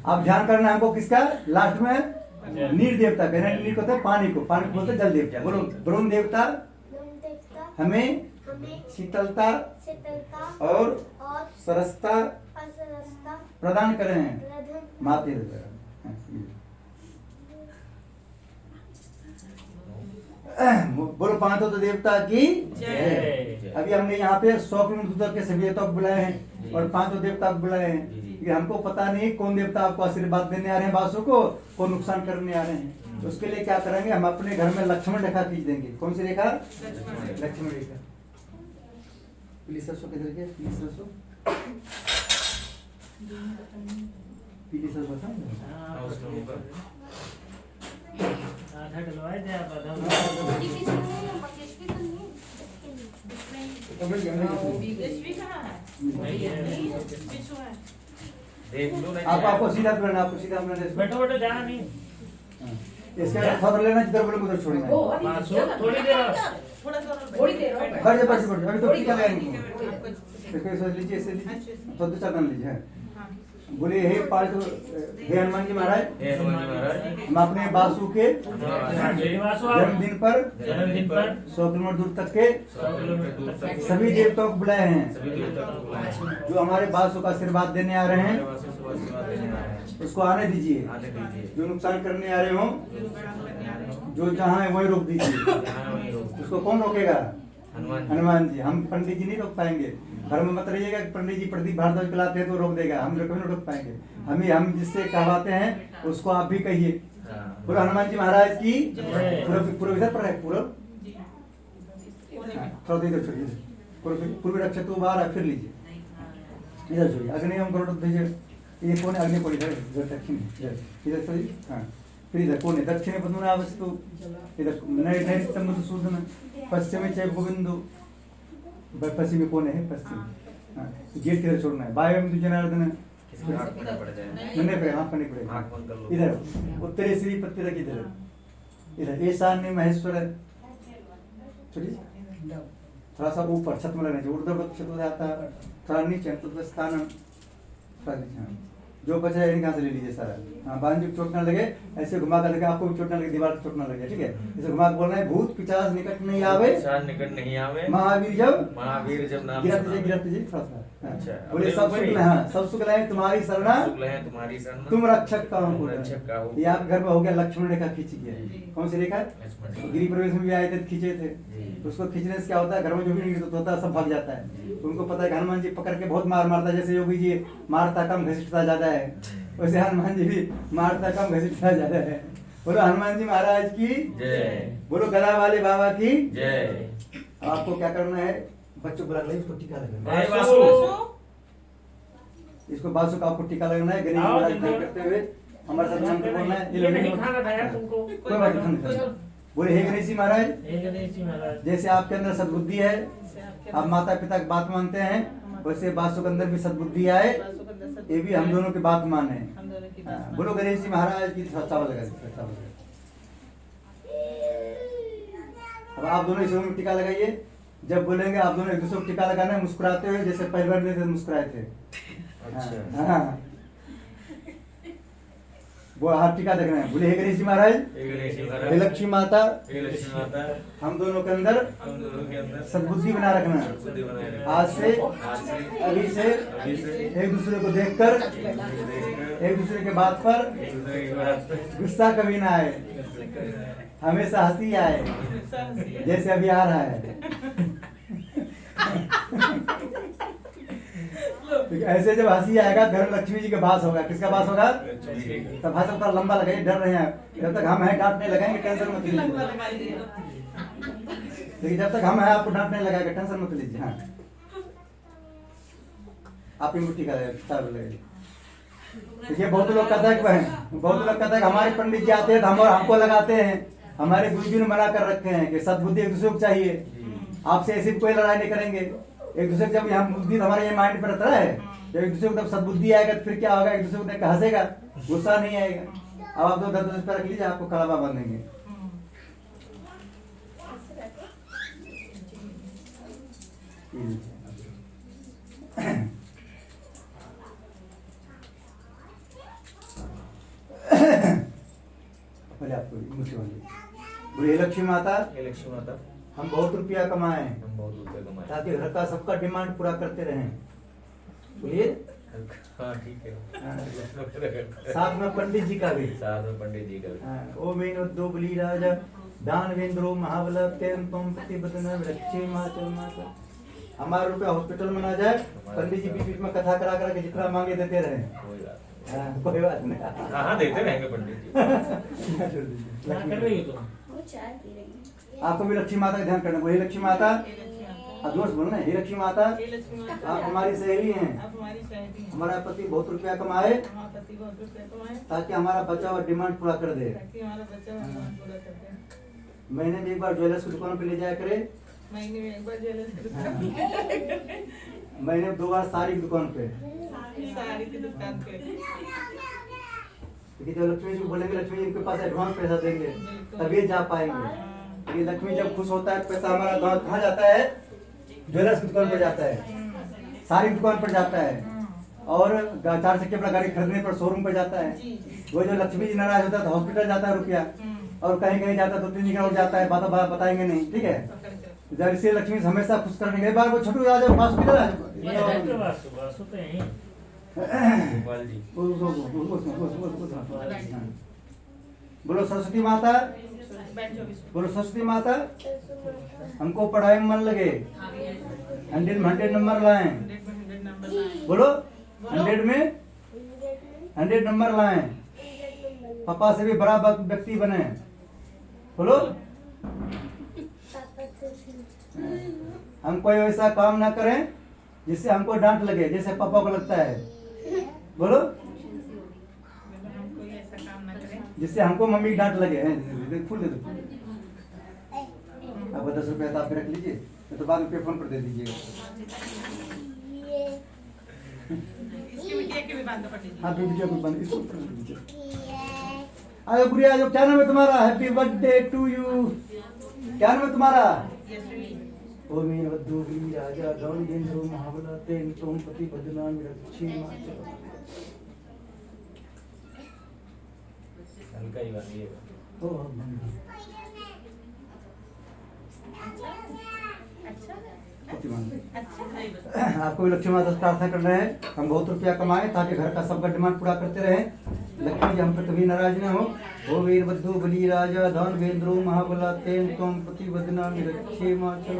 Speaker 1: अब ध्यान करना हमको किसका? लास्ट में नीर देवता का। नीर को होता है पानी को बोलते हैं जल देवता। बोलो वरुण देवता हमें शीतलता और सरसता प्रदान करें। माते बोलो 5 तो देवता की
Speaker 6: जय।
Speaker 1: अभी हमने यहाँ पे 100 किलोमीटर दूर के सभी देवता को बुलाए हैं और 5 देवता को बुलाए हैं। कि हमको पता नहीं कौन देवता आपको आशीर्वाद देने आ रहे हैं बासु को, कौन नुकसान करने आ रहे हैं। तो उसके लिए क्या करेंगे? हम अपने घर में लक्ष्मण रेखा खींच देंगे। कौन सी रेखा? लक्ष्मण रेखा। पीली सरसों किधर गया? पीली सरसों, पीली सरसों था।
Speaker 2: हाँ, उसमें ऊपर।
Speaker 6: आधा डलवाए थे आप, आधा
Speaker 4: ये किसी ने मकेश भी तो नहीं है
Speaker 1: तो मिल गया, मिल गया।
Speaker 5: विश्वी कहाँ है?
Speaker 6: नहीं है।
Speaker 5: विश्व है।
Speaker 2: देख लो नहीं।
Speaker 1: आपको सीधा करना, आपको सीधा करना है।
Speaker 6: बैठो बैठो, जाना नहीं।
Speaker 1: इसके थोड़ा लेना, जिधर बोले उधर छोड़ना है।
Speaker 6: हाँ, थोड़ी देर और।
Speaker 5: थोड़ा सा और
Speaker 3: थोड़ी देर और।
Speaker 1: बैठ जाओ, अभी तो टीका लगाएंगे।
Speaker 5: आपको-
Speaker 1: इसको ऐसे लीजिए, ऐसे लीजिए, तो दो चार लीजिए। हाँ।
Speaker 5: हाँ।
Speaker 1: बोले हे पार्थ, हे हनुमान जी महाराज,
Speaker 2: हे हनुमान जी महाराज,
Speaker 1: हम अपने बासु के
Speaker 6: श्रीनिवासो आप
Speaker 1: जन्मदिन पर
Speaker 6: जन्मदिन पर
Speaker 1: 100 किलोमीटर दूर तक के
Speaker 2: 100 किलोमीटर दूर तक
Speaker 1: सभी देवताओं को बुलाए हैं
Speaker 2: सभी देवता को बुलाए हैं।
Speaker 1: जो हमारे बासु का आशीर्वाद देने आ रहे
Speaker 2: हमारे
Speaker 1: हैं।
Speaker 2: वासी सुबह सेवा देने आ रहे हैं।
Speaker 1: उसको आने दीजिए।
Speaker 2: आने दीजिए।
Speaker 1: जो नुकसान करने आ रहे हो,
Speaker 5: जो बड़ा करने आ रहे हो।
Speaker 1: जो जहाँ है वही रोक दीजिए।
Speaker 2: यहाँ वहीं रोक।
Speaker 1: उसको कौन रोकेगा?
Speaker 2: हनुमान जी।
Speaker 1: हनुमान जी। हम पंडित जी नहीं रोक पाएंगे। घर में मत रहिएगा कि पंडित जी प्रदीप भारद्वाज पिलाते हैं तो रोक देगा। हम कभी नहीं रोक पाएंगे। हम जिससे कहवाते हैं उसको आप भी कहिए।
Speaker 2: हाँ।
Speaker 1: पूरा हनुमान जी महाराज की
Speaker 6: जय।
Speaker 1: पूर्व इधर पर है। पूर्व
Speaker 5: जी। कोने में।
Speaker 1: थोड़ा इधर छोड़िए। पूर्व रक्षा तो बाहर फिर लीजिए। इधर छोड़िए। अग्नि हम करोड़ भेजिए। ये कौन है? अग्नि कोण इधर, इधर दक्षिण, इधर छोड़िए। हाँ, फिर इधर कौन है? दक्षिण पद्मनाभस्तु, इधर नए नए स्तंभ सूर्धन, पश्चिम चैव गोविंदो, पश्चिम में कौन है? पश्चिम। हाँ, गेट इधर छोड़ना है। वायु में जनार्दन,
Speaker 2: किसी को आँख में ना पड़ जाए।
Speaker 1: नहीं पड़ेगा, हाथ पड़ने पड़ेगा।
Speaker 2: आँख बंद कर लो।
Speaker 1: इधर उत्तरी श्री पत्ती रखी इधर, इधर ईशान्य महेश्वर है। छोड़िए। थोड़ा सा ऊपर छत में लगना चाहिए। ऊर्ध्व छत में आता है, थोड़ा नीचे तो स्थान, थोड़ा नीचे। हाँ। जो बचा है इनका से ले लीजिए सारा। हाँ, बांझ को चोट ना लगे, ऐसे घुमा कर लगे, आपको भी चोट ना लगे, दीवार को चोट ना लगे। ठीक है, इसे घुमा के बोलना है भूत पिशाच निकट नहीं आवे,
Speaker 2: पिशाच निकट नहीं आवे,
Speaker 1: महावीर जब
Speaker 2: महावीर जब नाम
Speaker 1: गिरत
Speaker 2: सुनावे।
Speaker 1: जी थोड़ा सा। हाँ।
Speaker 2: अच्छा,
Speaker 1: बोले सब
Speaker 2: अपने
Speaker 1: सुख
Speaker 2: ऊपर ही।
Speaker 1: हाँ, सब सुख लाए तुम्हारी शरणा,
Speaker 2: शुक्ल है तुम्हारी शरण,
Speaker 1: तुम रक्षक का हो।
Speaker 2: रक्षक का हो।
Speaker 1: ये आपके घर में हो गया लक्ष्मण रेखा खींची गई। कौन सी रेखा?
Speaker 2: लक्ष्मण रेखा।
Speaker 1: गिरी प्रवेश में भी आए थे, खींचे थे।
Speaker 2: जी।
Speaker 1: उसको खींचने से क्या होता है? घर में जो भी नहीं होता है सब भाग जाता है। तो उनको पता है कि हनुमान जी पकड़ के बहुत मार मारता है। जैसे योगी जी मारता कम घसीटता ज्यादा है। वैसे हनुमान जी भी मारता कम घसीटता ज्यादा है। बोलो हनुमान जी महाराज की
Speaker 2: जय।
Speaker 1: बोलो गदा वाले बाबा की।
Speaker 2: जय।
Speaker 1: अब आपको क्या करना है, बच्चों को लगना है, इसको टीका लगाना है।
Speaker 2: जय वासु।
Speaker 1: इसको बासु का आपको टीका लगाना है। गणेश जी
Speaker 6: आओ,
Speaker 1: महाराज
Speaker 6: देखो।
Speaker 1: ध्यान करते हुए हमारे साथ मंत्र बोलना है।
Speaker 6: ये नहीं खाना था यार तुमको।
Speaker 1: कोई बात नहीं। बोले हे गणेश जी महाराज,
Speaker 6: हे गणेश जी महाराज,
Speaker 1: जैसे आपके अंदर सद्बुद्धि है, आप माता पिता की बात मानते हैं, वैसे बासु के अंदर भी सद्बुद्धि आए, ये भी हम दोनों की बात माने। हाँ, बोलो गणेश जी महाराज की। चावल लगा दीजिए, चावल लगा दीजिए। अब आप दोनों इस में टीका लगाइए। जब बोलेंगे आप दोनों एक दूसरे को टीका लगाना है मुस्कुराते हुए, जैसे पहली बार लेते मुस्कुराए थे।
Speaker 2: अच्छा।
Speaker 1: हाँ, वो हाथ टीका देखना है। बोले हे गणेश जी महाराज,
Speaker 2: हे गणेश जी महाराज,
Speaker 1: हे लक्ष्मी माता,
Speaker 2: हे लक्ष्मी माता,
Speaker 1: हम दोनों के अंदर
Speaker 2: हम दोनों के अंदर
Speaker 1: सद्बुद्धि बना रखना।
Speaker 2: सद्बुद्धि बनाए रखना।
Speaker 1: आज से
Speaker 2: आज से
Speaker 1: अभी से
Speaker 2: अभी से
Speaker 1: एक दूसरे को देखकर
Speaker 2: देखकर
Speaker 1: एक दूसरे के बात पर
Speaker 2: एक दूसरे की बात पे
Speaker 1: गुस्सा कभी ना आए, हमेशा हंसी आए, जैसे अभी आ रहा है। ऐसे जब हंसी आएगा घर में लक्ष्मी जी का वास होगा। किसका वास होगा?
Speaker 2: लक्ष्मी जी का।
Speaker 1: तब भाषा थोड़ा लंबा लगाइए, डर रहे हैं। जब तक हम हैं डांट नहीं लगाएंगे, टेंशन मत लीजिए। लेकिन जब तक हम हैं आपको डांट नहीं लगाएगा, टेंशन मत लीजिए। हाँ, आप ही मुट्ठी का लगाइए। देखिए बहुत लोग कहता है कि बहन, बहुत लोग कहता है कि हमारे पंडित जी आते हैं तो हमको लगाते हैं। हमारे गुरु जी ने मना कर रखे हैं कि सद्बुद्धि एक दूसरे को चाहिए। आपसे ऐसी कोई लड़ाई नहीं करेंगे। एक दूसरे जब यहाँ बुद्धि हमारे ये माइंड पर रहता है, जब एक दूसरे को तब सद्बुद्धि आएगा तो फिर क्या होगा, एक दूसरे को देख के हंसेगा, गुस्सा नहीं आएगा। अब आप 10 पे रख लीजिए, आपको कड़ावा बांधेंगे। पहले आपको मुझसे बोलिए। बोलिए लक्ष्मी माता,
Speaker 2: हे लक्ष्मी माता,
Speaker 1: हम बहुत रुपया कमाए
Speaker 2: हम बहुत रुपए कमाए
Speaker 1: ताकि घर का सबका डिमांड पूरा करते रहें। बोलिए।
Speaker 2: हाँ ठीक है।
Speaker 1: साथ में पंडित जी का भी।
Speaker 2: साथ में पंडित जी का भी।
Speaker 1: हाँ, ओ मेनो दो बली राजा दान वेंद्रो महाबला तेम तुम प्रतिबद्धना रक्षे माचल माचल। हमारा रुपया हॉस्पिटल में ना जाए, पंडित जी बीच बीच में कथा करा करा के जितना मांगे देते रहे।
Speaker 2: कोई बात
Speaker 1: हाँ, कोई बात नहीं।
Speaker 2: नहीं। हाँ देते रहेंगे पंडित जी।
Speaker 6: क्या कर रही हो तुम?
Speaker 4: वो चाय पी रही है।
Speaker 1: आपको भी लक्ष्मी माता का ध्यान करना। वही लक्ष्मी माता, आप जोर से बोलना है। हे लक्ष्मी माता, आप हमारी सहेली हैं। हमारा पति बहुत रुपया कमाए ताकि हमारा बचा हुआ डिमांड पूरा कर दे। महीने में एक बार ज्वेलर्स की दुकान पे ले जाया करे।
Speaker 5: महीने में एक बार
Speaker 1: महीने में 2 बार साड़ी की दुकान पे।
Speaker 5: साड़ी की दुकान पे।
Speaker 1: क्योंकि जब लक्ष्मी जी को बोलेंगे, लक्ष्मी जी के पास एडवांस पैसा देंगे तभी जा पाएंगे। ये लक्ष्मी जब खुश होता है, पैसा हमारा गाँव कहाँ जाता है? ज्वेलर्स की दुकान पर जाता है, साड़ी की दुकान पर जाता है, और 4 चक्के अपना गाड़ी खरीदने पर शोरूम पर जाता है। वो जो लक्ष्मी जी नाराज होता है तो हॉस्पिटल जाता है रुपया, और कहीं कहीं जाता है 2-3 जगह और जाता है। बात बताएंगे नहीं, ठीक है? जब इसलिए लक्ष्मी हमेशा खुश करने के बाद वो छोटू आ जाओ हॉस्पिटल आ
Speaker 6: ये है तो वासु, वासु तो यहीं।
Speaker 2: गोपाल जी।
Speaker 1: बोलो सरस्वती माता, बोलो सरस्वती माता, हमको पढ़ाई में मन लगे, 100 में 100 नंबर लाएं। बोलो 100 में 100 नंबर लाएं, पापा से भी बड़ा व्यक्ति बने। बोलो हम कोई वैसा काम ना करें जिससे हमको डांट लगे, जैसे पापा को लगता है। बोलो
Speaker 5: हम कोई ऐसा काम ना करें
Speaker 1: जिससे हमको मम्मी की डांट लगे। फूल दे दो। अब 10 रुपया तो आप रख लीजिए, तो बाद में पे फोन पर दे दीजिएगा।
Speaker 5: इसकी बिटिया के भी बांध दो पंडित जी।
Speaker 1: हाँ वीडियो को बंद, इसको कर दीजिए। आयो गुड़िया, जो क्या नाम है तुम्हारा? Happy birthday to you. क्या नाम है तुम्हारा? ओ मीन वद्धु गिरी राजा गौरी देंद्रो महाबला तेन तुम पति बदनाम रक्षे माचल।
Speaker 2: हल्का ही बांधिए।
Speaker 1: ओ आपको भी लक्ष्मी माता से प्रार्थना कर रहे हैं, हम बहुत रुपया कमाए ताकि घर का सबका डिमांड पूरा करते रहे। लक्ष्मी जी हम पर कभी नाराज न हो। ओ वीर बद्धु बली राजा धन वेंद्रो महाबला तेन तुम पति बदनाम रक्षे माचल।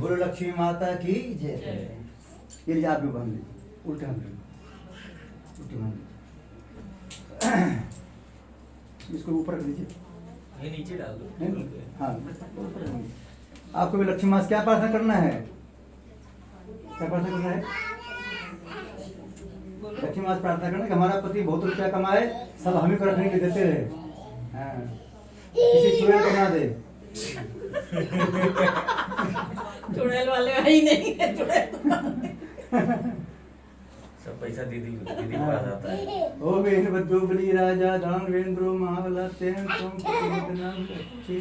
Speaker 1: बोलो लक्ष्मी माता की जय। ये लीजिए आप भी बांध लीजिए, उल्टे हाथ में, उल्टे बांध लीजिए। इसको ऊपर रख दीजिए,
Speaker 2: ये नीचे डाल दो।
Speaker 1: नहीं? हाँ, ऊपर रख दीजिए। आपको भी लक्ष्मी माता से क्या प्रार्थना करना है? क्या प्रार्थना करना है? लक्ष्मी माता से प्रार्थना करना कि हमारा पति बहुत रुपया कमाए, सब हमें को रखने के देते रहे, हाँ, किसी चुड़ैल को ना दे।
Speaker 3: चुड़ैल वाले ही नहीं है, चुड़ैल
Speaker 2: सब पैसा दीदी के पास आता है।
Speaker 1: ओ वेन बद्दो बली राजा दान वेंद्रो महावला तेन तुम नाम अच्छे।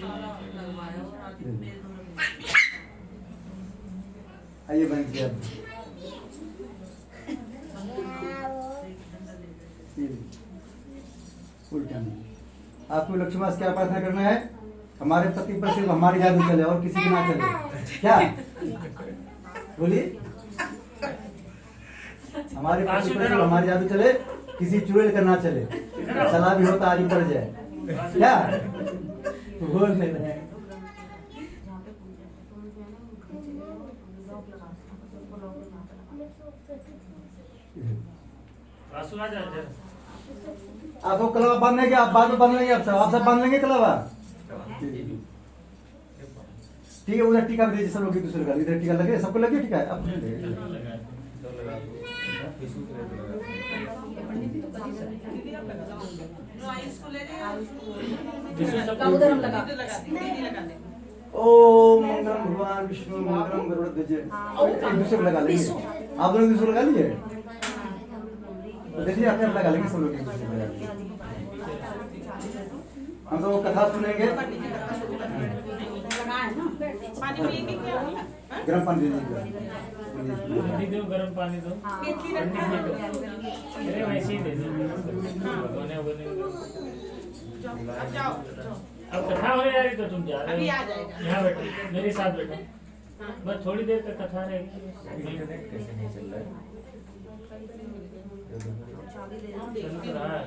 Speaker 1: आइए बन गया। उल्टा नहीं। आपको लक्ष्मी माता से क्या प्रार्थना करना है? हमारे पति पर सिर्फ हमारी जादू चले और किसी की ना चले। क्या बोलिए? हमारे पति पर सिर्फ हमारी जादू चले, किसी चुड़ैल का ना चले, चला भी होता आज ऊपर जाए। क्या बोल नहीं रहे? आपको कलवा बांधने के, आप बाद में बांध लेंगे, आप सब बांध लेंगे कलवा। ठीक है, उधर टीका भी दीजिए सब लोग एक दूसरे का। इधर टीका लगे, सबको लगे टीका? अब ओम मंगलम भगवान विष्णु मंगलम गरुड़ध्वज। एक दूसरे को लगा लेंगे, आप लोग एक दूसरे को लगा लीजिए। देखिए अपने लगा लेंगे सब लोग एक दूसरे को लगा लेंगे। हम तो कथा सुनेंगे। गर्म पानी दे दीजिए।
Speaker 6: गर्म पानी दो, अरे वैसे ही दे दो। अब कथा हो रही तो तुम जा रहे हो, यहाँ बैठो, मेरे साथ बैठो, बस थोड़ी देर तक कथा रहेगी।
Speaker 2: कैसे नहीं चल रहा है?
Speaker 6: चल तो रहा है।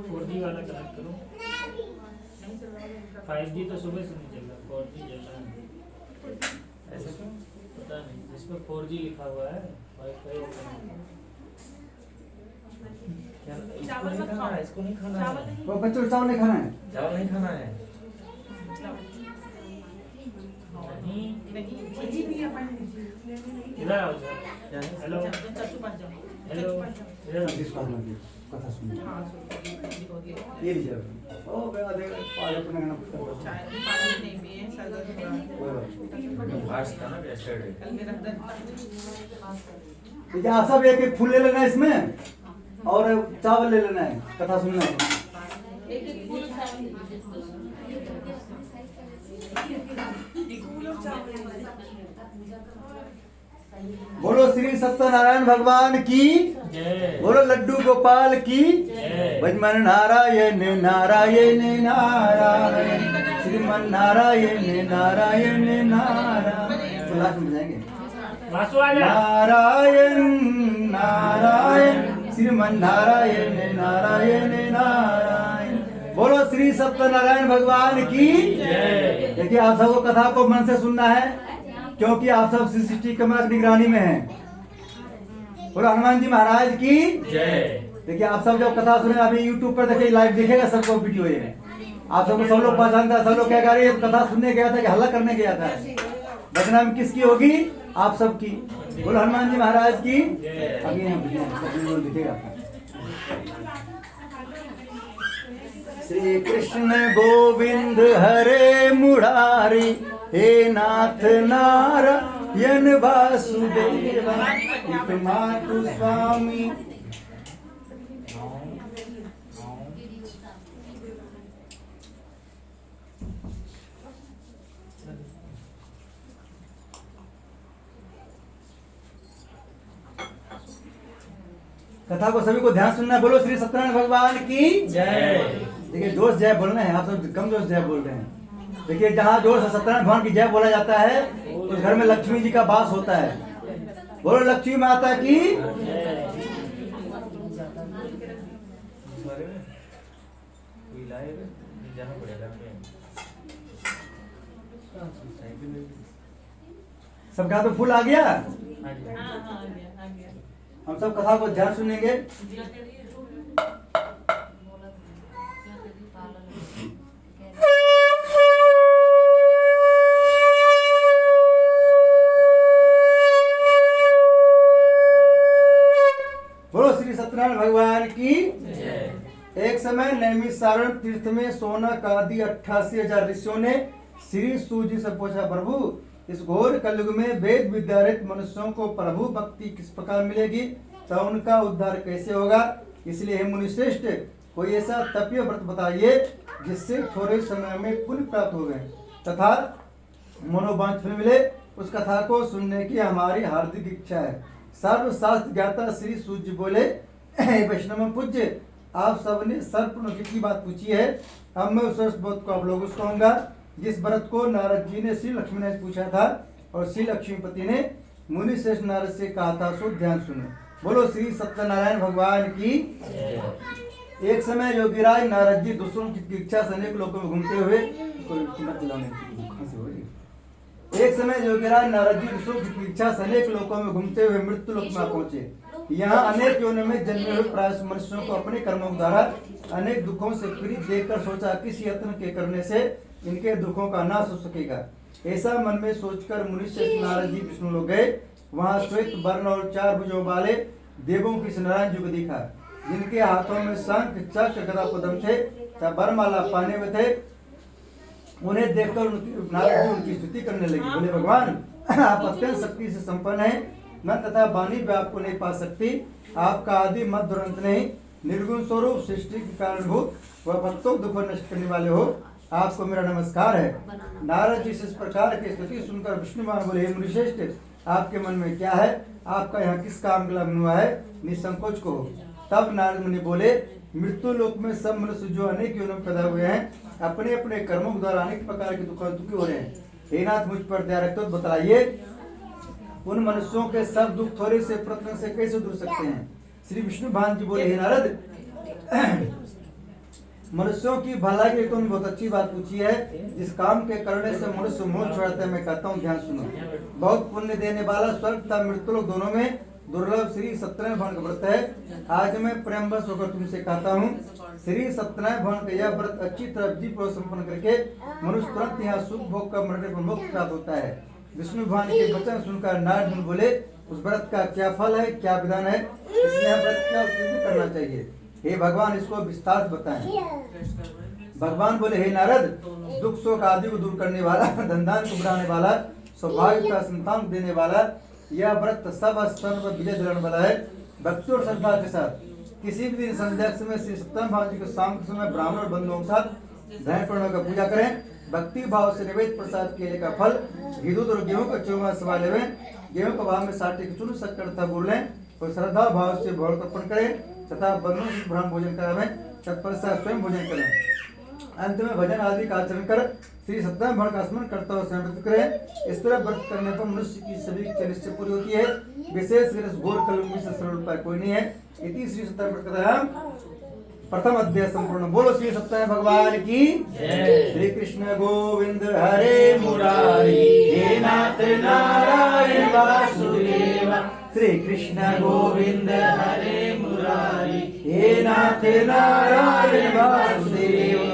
Speaker 6: फोर जी वाला कनेक्ट करो। 5G तो सुबह से नहीं चल रहा, 4G चल रहा है। ऐसा क्यों पता नहीं, जिसमें 4G लिखा हुआ है वाईफाई।
Speaker 2: इसको नहीं खाना है।
Speaker 1: वो बच्चों चावल नहीं खाना है?
Speaker 2: चावल नहीं खाना है।
Speaker 6: इधर आओ सर। हेलो हेलो,
Speaker 1: जिसको हम लोग कथा सुनिए। ये लीजिए। ओ बेटा देख पाले अपने ना पुस्तक।
Speaker 2: आज था ना yesterday।
Speaker 1: ठीक है, आप सब एक एक फूल ले लेना है इसमें और चावल ले लेना है, कथा सुनना है। बोलो श्री सत्यनारायण भगवान की
Speaker 6: जय।
Speaker 1: बोलो लड्डू गोपाल की
Speaker 6: जय।
Speaker 1: भजमन नारायण नारायण नारायण श्रीमन नारायण नारायण नारायण। तो लास्ट में जाएंगे।
Speaker 6: वासु आ जा।
Speaker 1: नारायण नारायण श्रीमन नारायण नारायण नारायण। बोलो श्री सत्यनारायण भगवान की
Speaker 6: जय।
Speaker 1: देखिए, आप सबको कथा को मन से सुनना है क्योंकि आप सब सीसीटीवी कैमरा की निगरानी में हैं। बोलो हनुमान जी महाराज की
Speaker 6: जय।
Speaker 1: देखिए, आप सब जब कथा सुने, अभी यूट्यूब पर देखिए लाइव देखेगा सबको वीडियो ये। आप सबको सब लोग पहचानता है, सब लोग क्या कह रहे हैं, कथा सुनने गया था कि हल्ला करने गया था। बदनाम किसकी होगी? आप सबकी। बोलो हनुमान जी महाराज की। अभी यहाँ दिखेगा। श्री कृष्ण गोविंद हरे मुरारी हे नाथ नारायण वासुदेव मातु स्वामी। कथा को सभी को ध्यान सुनना है। बोलो श्री सत्यनारायण भगवान की
Speaker 6: जय।
Speaker 1: देखिए, जोर से जय बोलना है, आप सब कम जोर से जय बोल रहे हैं। देखिए, जहाँ जोर से सत्यनारायण भगवान की जय बोला जाता है उस घर में लक्ष्मी जी का वास होता है। बोलो लक्ष्मी माता की।
Speaker 2: लाए जाना पड़ेगा हमें।
Speaker 1: सबका तो फूल आ गया।
Speaker 6: हाँ जी
Speaker 5: हाँ हाँ आ गया आ गया।
Speaker 1: हम सब कथा को ध्यान सुनेंगे। बोलो श्री सत्यनारायण भगवान की। एक समय नैमिषारण्य तीर्थ में सोनक आदि 88,000 ऋषियों ने श्री सूत जी से पूछा, प्रभु इस घोर कलयुग में वेद विद्यारहित मनुष्यों को प्रभु भक्ति किस प्रकार मिलेगी, तो उनका उद्धार कैसे होगा। इसलिए हे मुनिश्रेष्ठ, कोई ऐसा तपीय व्रत बताइए जिससे थोड़े समय में पुण्य प्राप्त हो गए तथा मनोवांछ फल मिले। उस कथा को सुनने की हमारी हार्दिक इच्छा है। सर्वशास्त्र ज्ञाता श्री सूत जी बोले, वैष्णव पूज्य, आप सबने सर्वपूर्ण की बात पूछी है। अब मैं उस बोध को आप लोगों को कहूंगा जिस व्रत को नारद जी ने श्री लक्ष्मी ने पूछा था और श्री लक्ष्मीपति ने मुनि श्रेष्ठ नारद से कहा था, सो ध्यान सुनो। बोलो श्री सत्यनारायण भगवान की। एक समय योगीराज नारद जी दूसरों की इच्छा से अनेक लोगों में घूमते हुए एक समय योगीराज नारद जी दूसरों की इच्छा से अनेक लोकों में घूमते हुए मृत्यु लोक में पहुंचे। यहाँ अनेक योनियों में जन्मे हुए प्रायः मनुष्यों को अपने कर्मों द्वारा अनेक दुखों से पीड़ित देखकर सोचा, किसी यत्न के करने से इनके दुखों का नाश हो सकेगा। ऐसा मन में सोचकर मुनि श्रेष्ठ नारद जी विष्णु लोग गए। वहाँ श्वेत वर्ण और 4 भुजों वाले देवों की नारायण जी को देखा, जिनके हाथों में शंख चक्र गदा पद्म थे तथा वरमाला पाने में थे। उन्हें देखकर नारद जी उनकी स्तुति करने लगे। बोले, भगवान आप अत्यंत शक्ति से संपन्न हैं, मन तथा वाणी भी आपको नहीं पा सकती। आपका आदि मध्य और अंत नहीं, निर्गुण स्वरूप सृष्टि के कारणभूत व भक्तों दुख नष्ट करने वाले हो, आपको मेरा नमस्कार है। नारद जी से इस प्रकार की स्तुति सुनकर विष्णु भगवान बोले, हे मुनिश्रेष्ठ, आपके मन में क्या है, आपका यहाँ किस काम के लिए हुआ है, निसंकोच को। तब नारद मुनि बोले, मृत्यु लोक में सब मनुष्य जो अनेक योनियों में पैदा हुए हैं, अपने अपने कर्मों के द्वारा अनेक प्रकार के दुखी हो रहे हैं। हे नाथ, मुझ पर दया रखते हो, बताइए उन मनुष्यों के सब दुख थोड़े से प्रयत्न से कैसे दूर सकते हैं। श्री विष्णु भगवान जी बोले, हे नारद, मनुष्यों की भलाई की तुमने बहुत अच्छी बात पूछी है। जिस काम के करने से मनुष्य मोह छोड़ता है, मैं कहता हूँ ध्यान सुनो। बहुत पुण्य देने वाला स्वर्ग तथा मृत्यु लोक दोनों में दुर्लभ श्री सत्यनारायण भगवान का व्रत है। आज मैं प्रेमवश होकर तुमसे कहता हूँ, श्री सत्यनारायण भगवान का यह व्रत अच्छी तरह विधि संपन्न करके मनुष्य तुरंत यहाँ सुख भोग का मरने पर मोक्ष प्राप्त होता है। विष्णु भगवान के वचन सुनकर नारद मुनि बोले, उस व्रत का क्या फल है, क्या विधान है, इसलिए व्रत क्या करना चाहिए। हे भगवान, इसको विस्तार से बताएं। भगवान बोले, हे नारद, दुख शोक आदि को दूर करने वाला, धनधान को बढ़ाने वाला, सौभाग्य का संतान देने वाला, यह व्रत सब सर्व विजय दिलाने वाला है। भक्ति और श्रद्धा के साथ किसी भी दिन संध्या के समय श्री सत्यनारायण भगवान जी को शाम के समय ब्राह्मण और बंधुओं के साथ ध्यान पूर्ण का पूजा करें। भक्ति भाव से निवेद प्रसाद केले का फल घी दूध और गेहूं का चूरमा सवा लेवें। गेहूं का भाव में 60 चूर्ण शक्कर तथा गुड़ लें और श्रद्धा भाव से भोग अर्पण करें तथा बंधुओं से ब्राह्मण भोजन करावें। तत्पश्चात स्वयं भोजन करें। अंत में भजन आदि का आचरण कर श्री सत्यनारायण भगवान का स्मरण करता हुआ समर्पित करें। इस तरह व्रत करने पर मनुष्य की सभी इच्छा निश्चय पूरी होती है। विशेष घोर कलयुग में से सरल उपाय कोई नहीं है। इति श्री सत्यनारायण व्रत प्रथम अध्याय संपूर्ण। बोलो श्री सत्यनारायण भगवान की जय। श्री कृष्ण गोविंद हरे मुरारी, हे नाथ नारायण वासुदेव। श्री कृष्ण गोविंद हरे मुरारी, हे नाथ नारायण वासुदेव।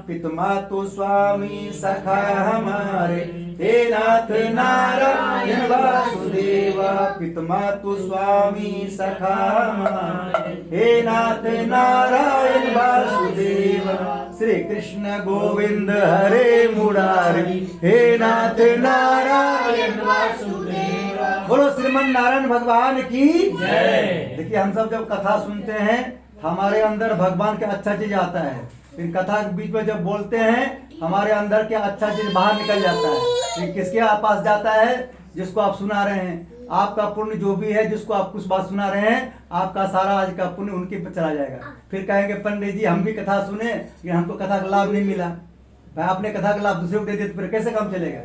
Speaker 1: पितुमातु स्वामी सखा हमारे, हे नाथ नारायण वासुदेव। पितुमातु स्वामी सखा हमारे, हे नाथ नारायण वासुदेव। श्री कृष्ण गोविंद हरे मुरारी, हे नाथ नारायण वासुदेव। बोलो श्रीमन नारायण भगवान की जय। देखिए, हम सब जब कथा सुनते हैं, हमारे अंदर भगवान का अच्छा चीज आता है। फिर कथा के बीच में जब बोलते हैं, हमारे अंदर क्या अच्छा चीज बाहर निकल जाता है। फिर किसके पास जाता है, जिसको आप सुना रहे हैं। आपका पुण्य जो भी है, जिसको आप कुछ बात सुना रहे हैं, आपका सारा आज का पुण्य उनके पे चला जाएगा। फिर कहेंगे, पंडित जी हम भी कथा सुने लेकिन हमको कथा का लाभ नहीं मिला। भाई, आपने कथा का लाभ दूसरे को दे दिया तो फिर कैसे काम चलेगा।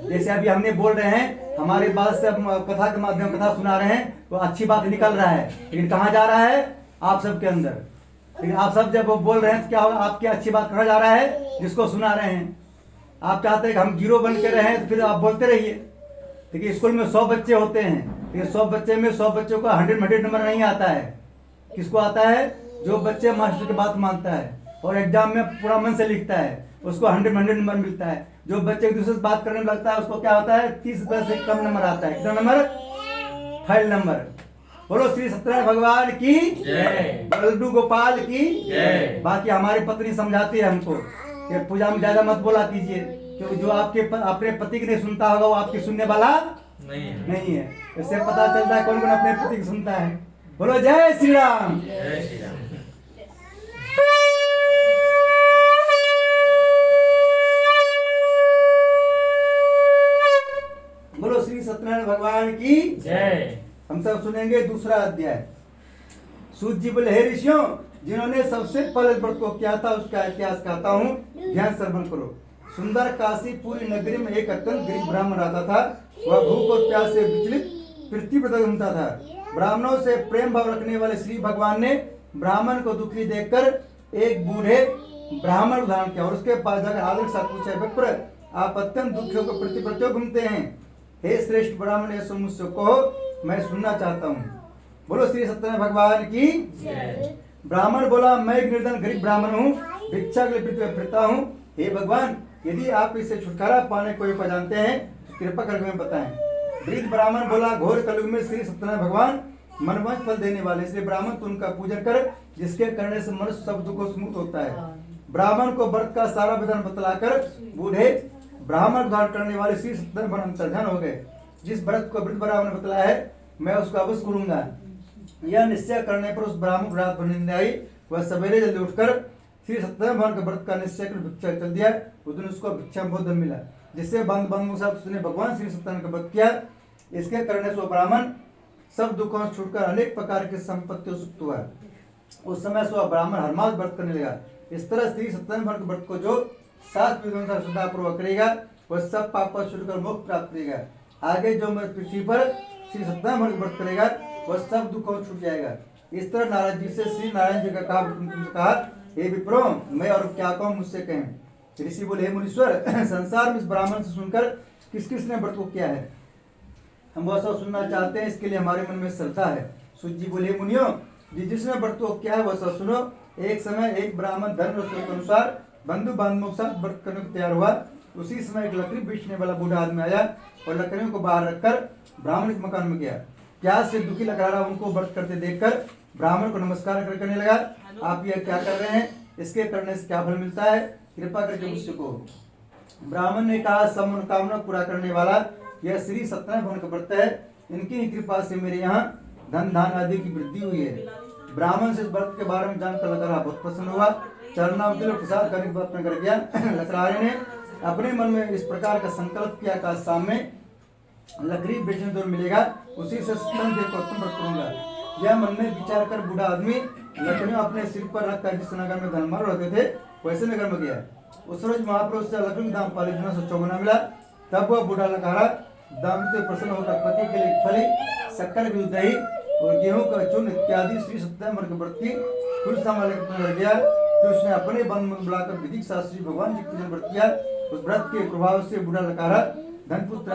Speaker 1: जैसे अभी हमने बोल रहे हैं, हमारे बात से कथा के माध्यम कथा सुना रहे हैं, तो अच्छी बात निकल रहा है, लेकिन कहाँ जा रहा है, आप सबके अंदर। लेकिन आप सब जब वो बोल रहे हैं तो क्या होगा, आपकी अच्छी बात कहा जा रहा है जिसको सुना रहे हैं। आप चाहते हैं कि हम जीरो बन के रहें तो फिर आप बोलते रहिए। देखिए स्कूल में 100 बच्चे होते हैं, ये 100 बच्चे में 100 बच्चों का 100 नंबर नहीं आता है। किसको आता है? जो बच्चे मास्टर की बात मानता है और एग्जाम में पूरा मन से लिखता है, उसको 100 नंबर मिलता है। जो बच्चे एक दूसरे से बात करने में लगता है उसको क्या होता है? 30 से कम नंबर आता है। कितना नंबर? File number. बोलो श्री सत्यनारायण भगवान की
Speaker 6: जय।
Speaker 1: बलडू गोपाल की
Speaker 6: जय।
Speaker 1: बाकी हमारी पत्नी समझाती है हमको कि पूजा में ज्यादा मत बोला कीजिए, क्योंकि जो आपके अपने पति की नहीं सुनता होगा वो आपकी सुनने वाला नहीं है। इससे पता चलता है कौन कौन अपने पति की सुनता है। बोलो जय श्री राम।
Speaker 6: जय श्री राम।
Speaker 1: बोलो श्री सत्यनारायण भगवान की
Speaker 6: जय।
Speaker 1: हम सब सुनेंगे दूसरा अध्याय। सूत जी बोले, हे ऋषियों, जिन्होंने सबसे पहले व्रत को किया था उसका इतिहास कहता हूँ, ध्यान श्रवण करो। सुंदर काशीपुरी नगरी में एक अत्यंत गरीब ब्राह्मण रहता था। वह भूख और प्यास से विचलित पृथ्वी पर घूमता था। ब्राह्मणों से प्रेम भाव रखने वाले श्री भगवान ने ब्राह्मण को दुखी देखकर एक बूढ़े ब्राह्मण धारण किया और उसके पास जाकर आदर के साथ पूछा, विप्र, आप अत्यंत दुखी होकर पृथ्वी पर क्यों घूमते हैं? हे श्रेष्ठ ब्राह्मण, यह मुझसे कहो, मैं सुनना चाहता हूँ। बोलो श्री सत्यनारायण भगवान की
Speaker 6: जय।
Speaker 1: ब्राह्मण बोला, मैं एक निर्धन गरीब ब्राह्मण हूँ, भिक्षा के लिए पृथ्वी पर फिरता हूँ। हे भगवान, यदि आप इससे छुटकारा पाने को उपाय जानते हैं तो कृपा करके हमें बताएं। वृद्ध ब्राह्मण बोला, घोर कलयुग में श्री सत्यनारायण भगवान मनवांछ फल देने वाले, इसलिए ब्राह्मण तो उनका पूजन कर, जिसके करने से मनुष्य सब दुखों से मुक्त होता है। ब्राह्मण को व्रत का सारा विधान बतलाकर बूढ़े ब्राह्मण धारण करने वाले श्री सत्यनारायण भगवान अंतर्ध्यान हो गए। जिस व्रत को वृद्ध ब्राह्मण ने बतलाया है मैं उसको अवश्य करूंगा। यह निश्चय करने पर उस ब्राह्मण रात भर नींद आई। वह सवेरे जल्दी उठकर श्री सत्यनारायण भगवान के व्रत का निश्चय कर भिक्षा चल दिया। उस दिन उसको भिक्षा में बहुत धन मिला, जिससे बंधु के साथ उसने भगवान श्री सत्यनारायण का व्रत किया। इसके करने से ब्राह्मण सब दुखों से छूटकर अनेक प्रकार की संपत्ति सुप्त हुआ। उस समय से वह ब्राह्मण हर मास व्रत करने लगा। इस तरह श्री सत्यनारायण भगवान के व्रत को जो 7 विधियों से श्रद्धापूर्वक करेगा वह सब पापों से छूटकर मोक्ष प्राप्त करेगा। आगे जो मैं पृथ्वी पर श्री सत्यनारायण भगवान का व्रत करेगा वह सब दुखों से छूट जाएगा। इस तरह नारायण जी से श्री नारायण जी का कहा, हे विप्रो, मैं और क्या कहूँ, मुझसे कहें। ऋषि बोले, हे मुनीश्वर, संसार में इस ब्राह्मण से सुनकर किस किस ने व्रत को किया है, हम वह सब सुनना चाहते हैं, इसके लिए हमारे मन में श्रद्धा है। सूत जी बोले, मुनियो, जिसने व्रत को किया है वह सब सुनो। एक समय एक ब्राह्मण धर्म रसों के अनुसार बंधु बांधवों के साथ व्रत करने को तैयार हुआ। उसी समय एक लकड़ी बेचने वाला बूढ़ा आदमी आया और लकड़ियों को बाहर रखकर ब्राह्मण के मकान में गया। प्यास से दुखी लग रहा उनको व्रत करते देखकर ब्राह्मण को नमस्कार करने लगा। आप यह क्या कर रहे हैं? इसके करने से क्या फल मिलता है? कृपा करके मुझसे को। ब्राह्मण ने कहा, सब मनोकामना पूरा करने वाला यह श्री सत्यनारायण भगवान का व्रत है। इनकी ही कृपा से मेरे यहाँ धन धान आदि की वृद्धि हुई है। ब्राह्मण से इस व्रत के बारे में जानकर लकड़ा बहुत प्रसन्न हुआ। चरणावती प्रसाद करने की बात कर गया। लकड़हारे ने अपने मन में इस प्रकार का संकल्प किया कि शाम में लकड़ी बेचने जो मिलेगा उसी से स्तन देकर उत्तम व्रत करूंगा। यह मन में विचार कर बूढ़ा आदमी लकड़ियों अपने सिर पर रखकर जिस नगर में धनमार रहते थे वैसे नगर में गया। उस रोज महापुरुष से लकड़ी के दाम 5 मिला। तब वह बूढ़ा लकड़ा दाम से प्रसन्न होकर पति के लिए फली, शक्कर की दही और गेहूं का चूर्ण इत्यादि श्री सत्यनारायण के व्रत की कुछ सामान लेकर गया। फिर उसने अपने बंधु बुलाकर विधिक शास्त्री भगवान जी पूजन व्रत किया। उस व्रत के प्रभाव से बूढ़ा लकारा धन पुत्र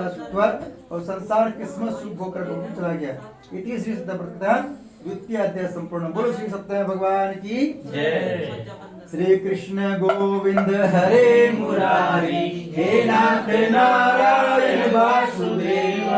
Speaker 1: और संसार के समस्त सुख होकर चला गया। इति श्री सत्यनारायण द्वितीय अध्याय संपूर्ण। बोलो श्री सत्यनारायण भगवान की
Speaker 6: जय।
Speaker 1: श्री कृष्ण गोविंद हरे मुरारी, हे नाथ नारायण वासुदेव।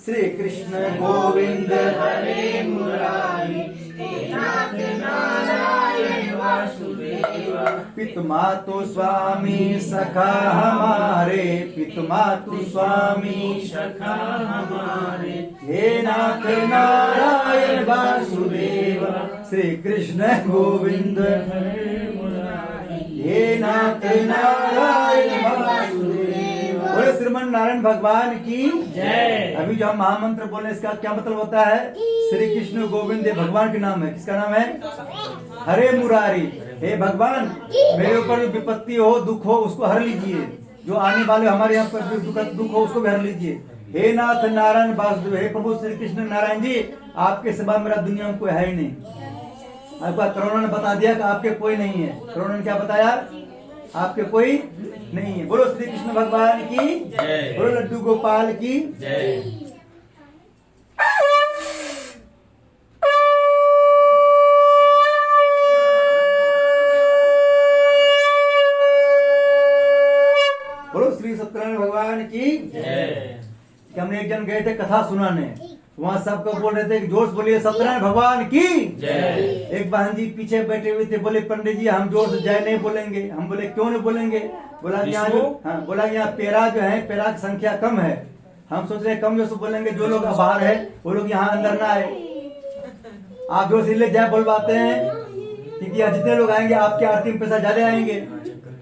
Speaker 1: श्री कृष्ण गोविंद हरे मुरारी, हे नाथ नारायण वासुदेव। पितुमातु स्वामी सखा हमारे, पितुमातु स्वामी
Speaker 6: सखा हमारे,
Speaker 1: हे नाथ नारायण वासुदेव। श्री कृष्ण गोविंद हे नाथ नारायण वासुदेव। बोले श्रीमन नारायण भगवान की
Speaker 6: जय।
Speaker 1: अभी जो हम महामंत्र बोले इसका क्या मतलब होता है? श्री कृष्ण गोविंद भगवान के नाम है। किसका नाम है? हरे मुरारी, हे भगवान मेरे ऊपर जो विपत्ति हो दुख हो उसको हर लीजिए। जो आने वाले हमारे यहाँ पर दुख हो उसको भी हर लीजिए। हे नाथ नारायण वासुदेव, हे प्रभु श्री कृष्ण नारायण जी, आपके सिवा मेरा दुनिया में कोई है ही नहीं। आपका करुणा ने बता दिया कि आपके कोई नहीं है। करुणा ने क्या बताया? आपके कोई नहीं है। बोलो श्री कृष्ण भगवान की
Speaker 2: जय।
Speaker 1: बोलो लड्डू गोपाल की
Speaker 2: जय।
Speaker 1: बोलो श्री सत्यनारायण भगवान की
Speaker 6: जय।
Speaker 1: कि हमने एक जन गए थे कथा सुनाने, वहाँ सबको बोल रहे थे कि जोर से बोलिए सत्यनारायण भगवान की
Speaker 2: जय।
Speaker 1: एक बहन जी पीछे बैठे हुए थे, बोले पंडित जी हम जोर से जय नहीं बोलेंगे। हम बोले क्यों नहीं बोलेंगे? बोला कि यहाँ बोला कि यहाँ पेरा जो है, पेरा की संख्या कम है। हम सोच रहे कम जो से बोलेंगे, जो लोग बाहर है वो लोग यहाँ अंदर ना आए। आप जोर से इसलिए जय बोलवाते हैं क्योंकि यहाँ जितने लोग आएंगे आपकी आरती में पैसा ज्यादा आएंगे,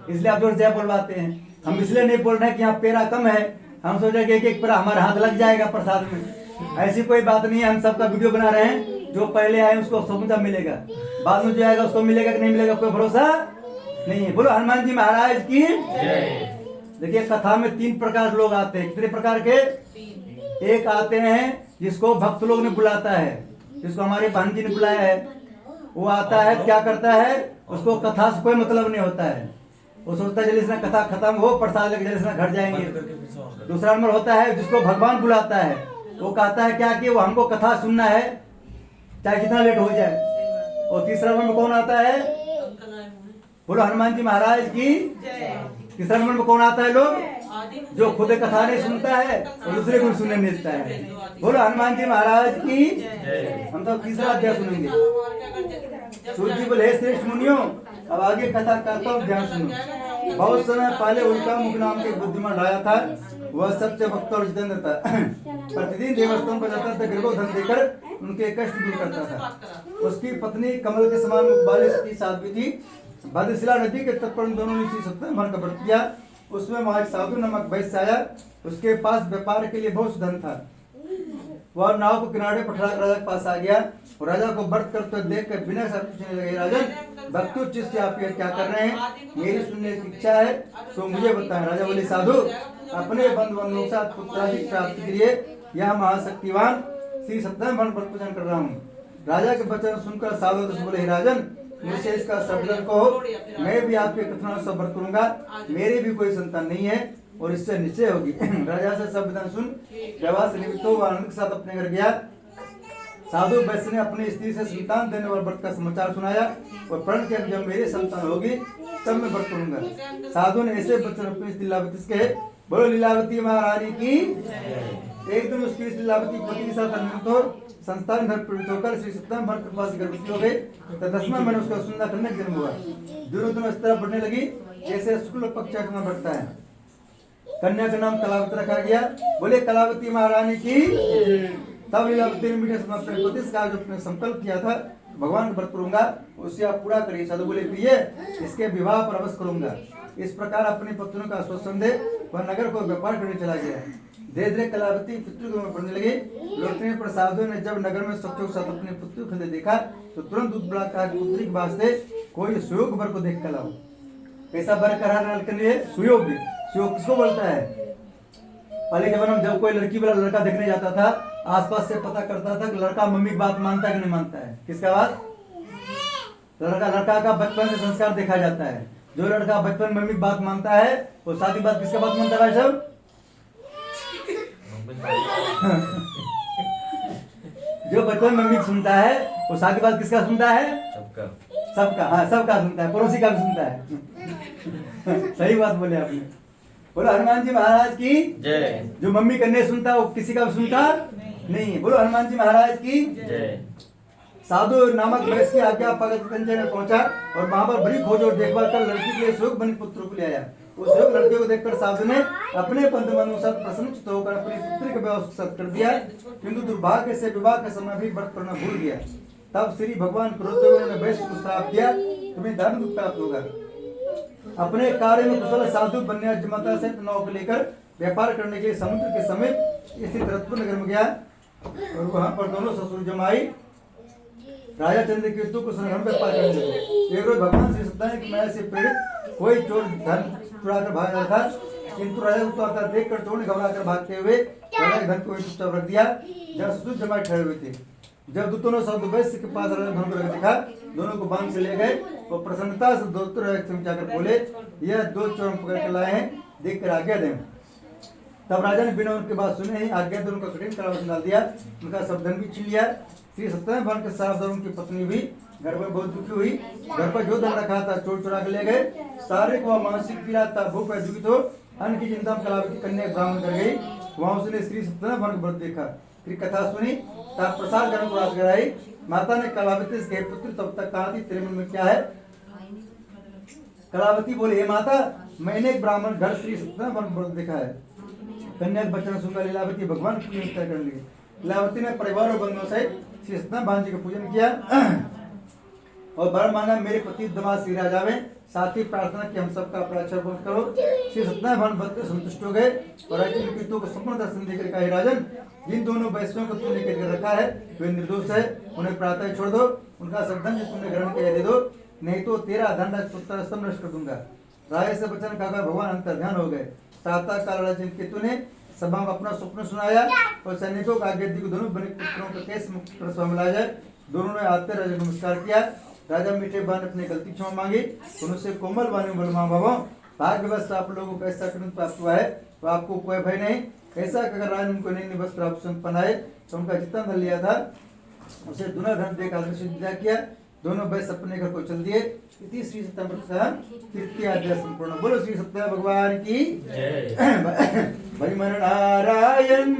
Speaker 1: इसलिए आप जोर से जय बोलवाते हैं। हम इसलिए नहीं बोल रहे हैं कि यहाँ पेरा कम है, हम सोच रहे कि एक पेरा हमारे हाथ लग जाएगा प्रसाद में। ऐसी कोई बात नहीं है। हम सबका वीडियो बना रहे हैं, जो पहले आए उसको समझा मिलेगा, बाद में जो आएगा उसको मिलेगा कि नहीं मिलेगा कोई भरोसा नहीं है। बोलो हनुमान जी महाराज की
Speaker 2: जय।
Speaker 1: देखिए कथा में 3 प्रकार लोग आते हैं। कितने प्रकार के? एक आते हैं जिसको भक्त लोग ने बुलाता है, जिसको हमारे बहन जी ने बुलाया है। वो आता है, क्या करता है, उसको कथा से कोई मतलब नहीं होता है। वो सोचता है जल्दी से कथा खत्म हो, प्रसाद लेकर जल्दी से घर जाएंगे। दूसरा नंबर होता है जिसको भगवान बुलाता है, वो कहता है क्या कि वो हमको कथा सुनना है चाहे कितना लेट हो जाए। और तीसरा नंबर में कौन आता है? बोलो हनुमान जी महाराज की। तीसरा नंबर में कौन आता है? लोग जो खुद कथा नहीं सुनता है और दूसरे को सुनने नहीं देता है। बोलो हनुमान जी महाराज की। हम तो तीसरा अध्याय सुनेंगे। सूर्य जी बोले हे श्रेष्ठ मुनियों, अब आगे कथा करता हूँ, ध्यान सुनो। बहुत समय पहले उनका मुख नाम के बुद्धिमान राजा था। वह सत्य भक्त और जितेंद्र था। प्रतिदिन देवस्थान पर जाता था, गरीबों धन देकर उनके कष्ट दूर करता था। उसकी पत्नी कमल के समान मुख वाली सती साध्वी थी। भद्रशिला नदी के तट पर दोनों ने श्री सत्यनारायण का व्रत किया। उसमें वहां एक साधु नामक वैश्य आया। उसके पास व्यापार के लिए बहुत धन था। वह नाव को किनारे पर ठहरा राजा के पास आ गया और राजा को व्रत करते देख कर बिना शर्त पूछने लगे, राजन भक्ति उच्च से आप क्या कर रहे हैं? मेरी सुनने की इच्छा है तो मुझे बताएं। राजा बोले साधु, अपने बंधुओं के साथ पुत्रादि प्राप्ति के लिए यह महाशक्तिवान श्री सत्यनारायण व्रत पूजन कर रहा हूँ। राजा के वचन सुनकर साधु बोले, राजन मुझसे इसका सर्वजन कहो, मैं भी आपके कथनानुसार व्रत करूंगा। मेरी भी कोई संतान नहीं है और इससे निश्चय होगी। राजा से सब विधान सुन व्यवहार से निमित्त हो आनंद के साथ अपने घर गया। साधु वैश्य ने अपनी स्त्री से संतान देने वाले व्रत का समाचार सुनाया और प्रण किया जब मेरी संतान होगी तब मैं व्रत करूंगा। साधु ने ऐसे वचन अपनी स्त्री लीलावती से कहे। बोलो लीलावती महारानी की। एक दिन उसकी लीलावती पति के साथ अनंत हो संस्थान घर प्रवृत्त होकर श्री सत्यनारायण कृपा से गर्भवती हो गई। तो 10वां महीने उसका सुंदर कन्या जन्म हुआ। दिनों दिन इस तरह बढ़ने लगी जैसे शुक्ल पक्ष का बढ़ता है। कन्या का नाम कलावती रखा गया। बोले कलावती महारानी की। तब लीलावती ने मीठे समय अपने पति से कहा, जो अपने संकल्प किया था भगवान का व्रत करूंगा उससे आप पूरा करिए। साधु बोले प्रिय, इसके विवाह पर अवश्य करूंगा। इस प्रकार अपनी पत्नियों का आश्वासन दे वह नगर को व्यापार करने चला गया। धीरे धीरे कलावती पुत्री में पढ़ने लगी। लौटने पर साधु ने जब नगर में सबके साथ अपनी पुत्री को देखा तो तुरंत दूध बुला कहा, पुत्री के वास्ते कोई सुयोग वर को देख कर लाओ। कैसा वर कराने के लिए? सुयोग। सुयोग किसको बोलता है? पहले के जमाने में जब कोई लड़की वाला लड़का देखने जाता था, आसपास से पता करता था कि लड़का मम्मी की बात मानता है कि नहीं मानता है। किसका बात? लड़का का बचपन से संस्कार देखा जाता है। जो लड़का बचपन मम्मी की बात मानता है वो शादी बात किसका बात मानता है भाई साहब? जो बचपन मम्मी सुनता है वो शादी बात किसका सुनता है? सबका। हाँ, सबका सुनता है, पड़ोसी का भी सुनता है। सही बात बोले आपने। बोलो हनुमान जी महाराज की
Speaker 2: जय।
Speaker 1: जो मम्मी का नहीं सुनता वो किसी का भी सुनता नहीं। बोलो हनुमान जी महाराज की
Speaker 2: जय।
Speaker 1: साधु नामक वैश्य की आज्ञा भगत कंचन में पहुंचा और वहां पर बड़ी खोज और देखभाल कर लड़की के लिए सुयोग बनी पुत्र को ले आया। उस सुयोग लड़के को देखकर साधु ने अपने बंधु अनुसार प्रसन्नचित्त होकर अपनी पुत्री का विवाह उसके साथ कर दिया। किंतु दुर्भाग्य से विवाह के समय भी व्रत करना भूल गया। तब श्री भगवान क्रोध में उन्होंने वैश्य को श्राप दिया, तुम्हें धर्म दुख प्राप्त होगा। अपने कार्य में कुशल साधु बन्या जमाता से नाव को लेकर व्यापार करने के लिए समुद्र के समीप स्थित रत्नपुर नगर में गया और वहां पर दोनों ससुर जमाई राजा चंद्रकेतु को संग्राम व्यापार करने लगे। एक रोज भगवान श्री सत्यनारायण की माया से प्रेरित कोई चोर धन चुराकर भाग रहा था, किंतु राजा को आता देखकर चोर ने घबरा कर भागते हुए राजा धन को चुपचाप रख दिया जहाँ ससुर जमाई ठहरे हुए थे। जब दोनों साधु वैश्य के पास राजा धन को रख देखा, दोनों को बांध से ले गए और प्रसन्नता से दोस्तों जाकर बोले, यह 2 चोर पकड़ के लाए हैं, देख कर आज्ञा दें। तब राजा ने बिना उनकी बात सुने ही आज्ञा दोनों का कठिन कारावास डाल दिया, उनका सब धन भी छीन लिया। श्री सत्यनारायण भगवान के साथ उनकी पत्नी भी घर पर बहुत दुखी हुई। घर पर जो धन रखा था चोर चुरा के ले गए। सारे को मानसिक पीड़ा था, भूख पर दुखित हो अन्न की चिंता में कलावती कन्या ब्राह्मण कर गई। वहां उसने श्री सत्यनारायण भगवान को व्रत देखा, फिर कथा सुनी, तब प्रसाद ग्रहण को रात कराई। माता ने कलावती से पुत्र तब तक कहा थी, तेरे मन में क्या है? कलावती बोली, हे माता, मैंने एक ब्राह्मण घर श्री सत्यनारायण भगवान को व्रत देखा है। कन्या के बचन सुनकर लीलावती भगवान की निष्ठा कर ली। लीलावती ने परिवार और बंधुओं से श्री सत्यनारायण भगवान जी का पूजन किया और वर मांगा, मेरे पति दमाद श्री राजा में, साथ ही प्रार्थना की हम सबका अपराध बंद करो। श्री सत्यनारायण भगवान भक्त संतुष्ट हो गए और राज्य पितरों को संपूर्ण दर्शन देकर कहा, राजन, जिन दोनों वैश्यों को तुमने लेकर रखा है वे निर्दोष है, उन्हें प्रातः छोड़ दो, उनका सब धन तुमने ग्रहण किया दे दो, नहीं तो तेरा धन सब नष्ट कर दूंगा। राजा से वचन कहकर भगवान अंतर ध्यान हो गए। प्रातः काल राजा केतु ने सभा में अपना स्वप्न सुनाया और सैनिकों का आज्ञा दी, दोनों बने पुत्रों को कैसे मुक्त कर सभा में लाया जाए। दोनों ने आते राजा को नमस्कार किया। राजा मीठे बान अपनी गलती क्षमा मांगी, उनसे कोमल वाणी बलमा भावों, भाग्यवश आप लोगों को ऐसा कृत प्राप्त हुआ है तो आपको कोई भय नहीं। ऐसा अगर राजा उनको नई वस्त्र आभूषण पहनाए तो उनका जितना धन लिया था उसे दुना धन देकर आशीर्वाद किया। दोनों वैश्य अपने घर को चल दिए। इति श्री सत्यनारायण तृतीय अध्याय संपूर्ण। बोलो श्री सत्यनारायण भगवान की भजमन नारायण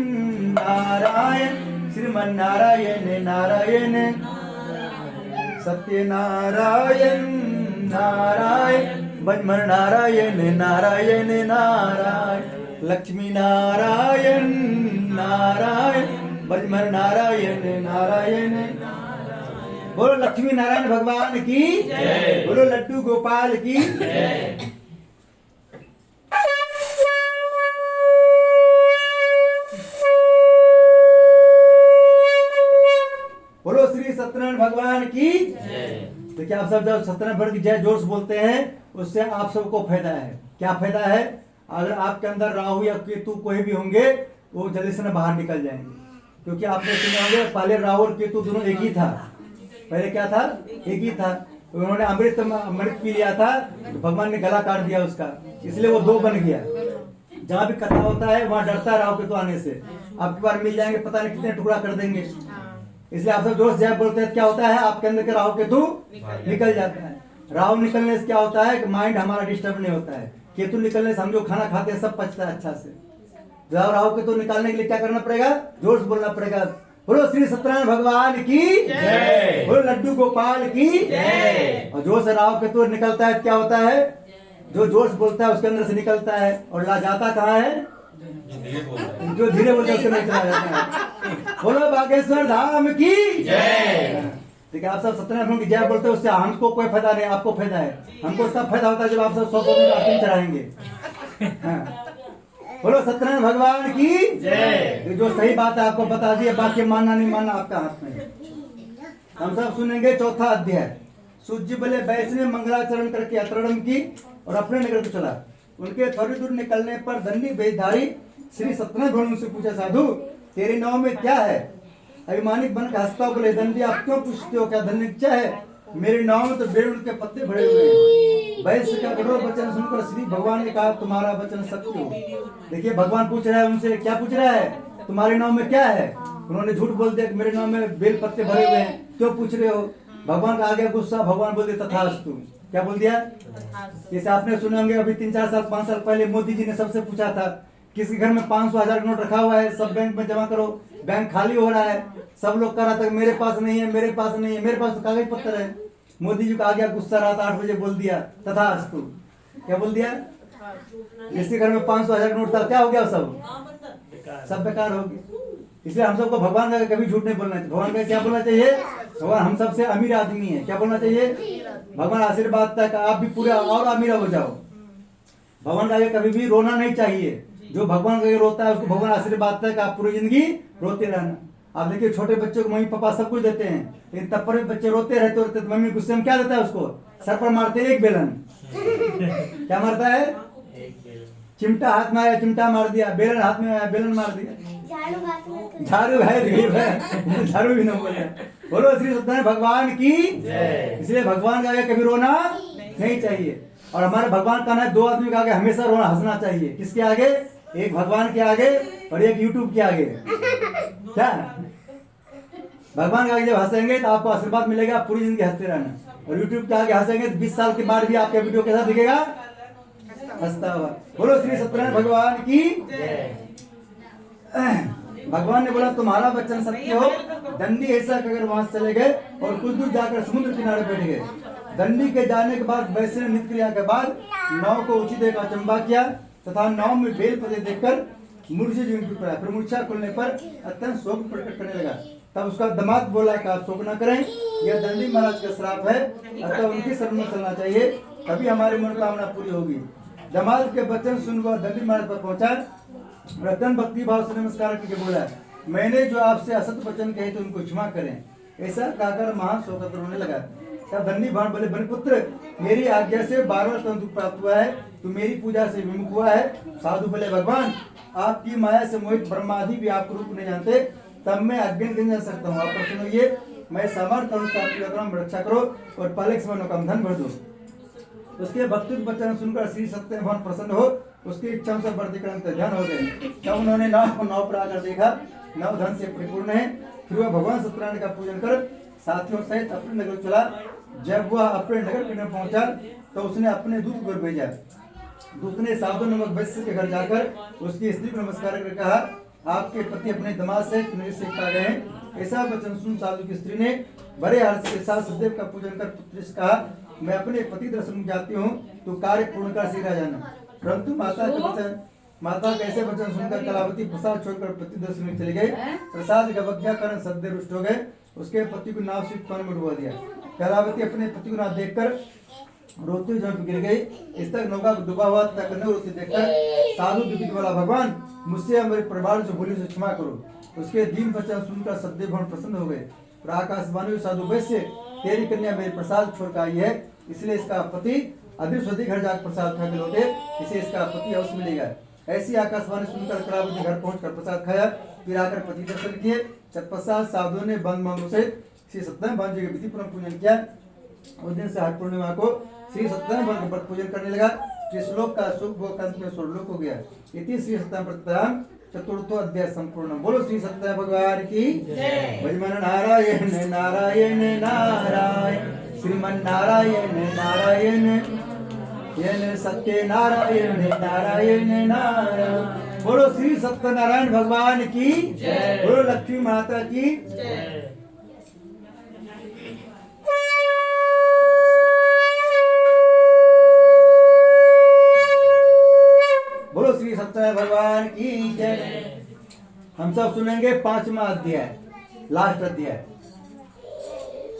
Speaker 1: नारायण श्रीमन नारायण नारायण सत्य नारायण नारायण भजमन नारायण नारायण नारायण लक्ष्मी नारायण नारायण भजमन नारायण नारायण। बोलो लक्ष्मी नारायण भगवान की जय। बोलो लड्डू गोपाल की जय। बोलो श्री सत्यनारायण भगवान की जय। तो क्या आप सब जब सत्यनारायण भगवान की जय जोर से बोलते हैं उससे आप सबको फायदा है। क्या फायदा है? अगर आपके अंदर राहु या केतु कोई भी होंगे वो जल्दी से बाहर निकल जाएंगे, क्योंकि आपने सुने होंगे पहले राहु और केतु दोनों एक ही था। पहले क्या था? एक ही था। उन्होंने अमृत पी लिया था तो भगवान ने गला काट दिया उसका, इसलिए वो 2 बन गया। जहाँ भी कथा होता है वहाँ डरता है राहु केतु आने से, आपके बार मिल जाएंगे पता नहीं कितने टुकड़ा कर देंगे। इसलिए आप सब जोश जय बोलते हैं, क्या होता है आपके अंदर के राहु केतु निकल जाता है। राहु निकलने से क्या होता है कि माइंड हमारा डिस्टर्ब नहीं होता है। केतु निकलने से हम जो खाना खाते हैं सब पचता है अच्छा से। राहु केतु निकालने के लिए क्या करना पड़ेगा? जोर से बोलना पड़ेगा। बोलो श्री सत्यनारायण भगवान की जय। बोलो लड्डू गोपाल की जय। और जोर से राहु केतु निकलता है क्या होता है? जो जोश बोलता है उसके अंदर से निकलता है और ला जाता कहाँ है? जो धीरे बोलता है उसके अंदर चला जाता है। बोलो बागेश्वर धाम की जय। ठीक है, आप सब सत्यनारायण भगवान की जय बोलते हैं, उससे हमको कोई फायदा नहीं, आपको फायदा है। हमको तब फायदा होता है जब आप सब 100 आरती चढ़ाएंगे। बोलो सत्यनारायण भगवान की जय। जो सही बात है आपको बता दिए, बाकी मानना नहीं मानना आपका हाथ में। हम सब सुनेंगे 4था अध्याय। सूर्य बले वैष्णव मंगलाचरण करके अतरण की और अपने नगर को चला। उनके थोड़ी दूर निकलने पर दंडी वेशधारी श्री सत्यनारायण भगवान से पूछा, साधु तेरे नाव में क्या है? अभिमानिक बन हंसता बोले, दंडी आप क्यों पूछते हो, क्या धन क्या है? मेरे नाव में तो बेरुल के पत्ते भरे हुए हैं। वैश्य का कठोर वचन सुनकर श्री भगवान ने कहा, तुम्हारा वचन सत्य हो। देखिए भगवान पूछ रहा है उनसे, क्या पूछ रहा है? तुम्हारे नाव में क्या है? उन्होंने झूठ बोल दिया, मेरे नाव में बेल पत्ते भरे हुए हैं, क्यों पूछ रहे हो? भगवान का आ गया गुस्सा, भगवान बोल दिया तथास्तु। क्या बोल दिया? जैसे आपने सुने होंगे अभी 3-4 साल 5 साल पहले मोदी जी ने सबसे पूछा था, किसी घर में 500,000 का नोट रखा हुआ है, सब बैंक में जमा करो, बैंक खाली हो रहा है। सब लोग कह रहा था मेरे पास नहीं है, मेरे पास नहीं है, मेरे पास तो कागज पत्तर है। मोदी जी का आ गया गुस्सा, रात 8 बजे बोल दिया तथास्तु। क्या बोल दिया? जिसके घर में 500,000 का नोट था क्या हो गया? सब बेकार हो गया। इसलिए हम सबको भगवान का कभी झूठ नहीं बोलना चाहिए। भगवान का क्या बोलना चाहिए? भगवान हम सबसे अमीर आदमी है, क्या बोलना चाहिए? भगवान आशीर्वाद तक आप भी पूरे और अमीर हो जाओ। भगवान का कभी भी रोना नहीं चाहिए। जो भगवान का रोता है उसको भगवान आशीर्वाद तक आप पूरी जिंदगी रोते रहना। आप देखिए छोटे बच्चों को मम्मी पापा सब कुछ देते हैं, लेकिन तब पर बच्चे रोते रहते तो मम्मी गुस्से में क्या देता है उसको? सर पर मारते एक बेलन। क्या मारता है?
Speaker 6: एक बेलन।
Speaker 1: चिमटा हाथ में आया चिमटा मार दिया, बेलन हाथ में आया बेलन मार दिया।
Speaker 4: झाड़ू हाथ में
Speaker 1: झाड़ू है गरीब है, झाड़ू भी न बोले। बोलो श्री सत्यनारायण भगवान की
Speaker 6: जय।
Speaker 1: इसलिए भगवान के आगे कभी रोना नहीं चाहिए। और हमारे भगवान का ना दो आदमी के आगे हमेशा रोना हंसना चाहिए। किसके आगे? एक भगवान के आगे और एक यूट्यूब के आगे। क्या भगवान के आगे जब हंसेंगे तो आपको आशीर्वाद मिलेगा, पूरी जिंदगी हंसते रहना। और यूट्यूब के आगे हंसेंगे तो 20 साल के बाद भी आपके वीडियो कैसा दिखेगा? हंसता हुआ। बोलो श्री सत्यनारायण भगवान की
Speaker 6: जय।
Speaker 1: भगवान ने बोला तुम्हारा वचन सत्य हो। दंडी ऐसा अगर वहां से चले गए और कुछ दूर जाकर समुद्र किनारे बैठ गए। दंडी के जाने के बाद वैसे नित्य क्रिया के बाद नाव को उचित एक अचंबा किया तथा नाव में बेल पत्ते देखकर मूर्छा जीवन की पड़ा। फिर मूर्छा खुलने पर अत्यंत शोक प्रकट करने लगा। तब उसका दामाद बोला कि आप शोक न करें, यह दंडी महाराज का श्राप है, अतः उनकी शरण में चलना चाहिए, तभी हमारी मनोकामना पूरी होगी। दामाद के वचन सुनकर दंडी महाराज पर पहुंचा और अत्यंत भक्ति भाव से नमस्कार करके बोला, मैंने जो आपसे असत्य वचन कहे तो उनको क्षमा करें। ऐसा कहकर महान शोक रोने लगा। तब दंडी महाराज बोले, बलिपुत्र मेरी आज्ञा से 12 स्तन दुख प्राप्त हुआ है, तू मेरी पूजा से विमुख हुआ है। साधु बोले, भगवान आपकी माया से मोहित ब्रह्मादि भी आपको रूप नहीं जानते, तब मैं अज्ञान नहीं जान सकता हूँ। आप प्रसन्न होइए, मैं सामर्थ्य अनुसार रक्षा करो और पहले के समय कम धन भर दो। उसके भक्ति वचन सुनकर श्री सत्यनारायण भगवान प्रसन्न हो, उसकी इच्छा से वर्धिकरण ध्यान हो गए। तब उन्होंने नाव पर आकर देखा, नाव धन से परिपूर्ण है। फिर वह भगवान सत्यनारायण का पूजन कर साथियों सहित अपने नगर चला। जब वह अपने नगर के पहुंचा तो उसने अपने दूत को भेजा। दूत ने साधु नामक वैश्य के घर जाकर उसकी स्त्री को नमस्कार कर कहा, आपके पति अपने दामाद से मेरे से आ गए हैं। ऐसा वचन सुन साधु की स्त्री ने बड़े हर्ष के साथ सदैव का पूजन कर पुत्र से कहा, मैं अपने पति दर्शन जाती हूँ, तो कार्य पूर्ण कर सीधा जाना। परंतु माता कैसे वचन सुनकर कलावती प्रसाद छोड़कर पति दर्शन में चले गए। प्रसाद का अवज्ञा कारण सद्य रुष्ट हो गए। उसके पति को नाव से पानी में डुबा दिया। कलावती अपने पति को नाव देखकर रोती जब गिर गई। इस तक नौका डूबा हुआ तक न रोती देखकर साधु दुखी बोला, भगवान मुझसे और मेरे परिवार से भूली से क्षमा करो। उसके दीन वचन सुनकर सदैव भगवान प्रसन्न हो गए। आकाशवाणी साधु वैश्य, तेरी कन्या मेरे प्रसाद छोड़ कर आई है, इसलिए इसका पति अधिक से अधिक घर जाकर प्रसाद खा के लौटे, इसे इसका पति अवश्य मिलेगा। ऐसी आकाशवाणी सुनकर कलावती घर पहुंचकर प्रसाद खाया, फिर आकर पति दर्शन किए। तत्पश्चात साधु ने बंद मांगों से श्री सत्यनारायण भगवान जी के विधि पूर्वक पूजन किया। उस दिन से हर पूर्णिमा को श्री सत्यनारायण भगवान का पूजन करने लगा। श्लोक का शुभ भोग अंत में स्वर्लोक हो गया। इति श्री सत्यनारायण प्रतिपदाम चतुर्थो अध्याय संपूर्ण। बोलो श्री सत्यनारायण भगवान की जय। भजमन नारायण नारायण नारायण श्रीमन नारायण नारायण येन सत्य नारायण नारायण नारायण। बोलो श्री सत्यनारायण भगवान की जय। बोलो लक्ष्मी माता की
Speaker 6: जय।
Speaker 1: बोलो श्री सत्यनारायण भगवान की जय। हम सब सुनेंगे 5वां अध्याय, लास्ट अध्याय।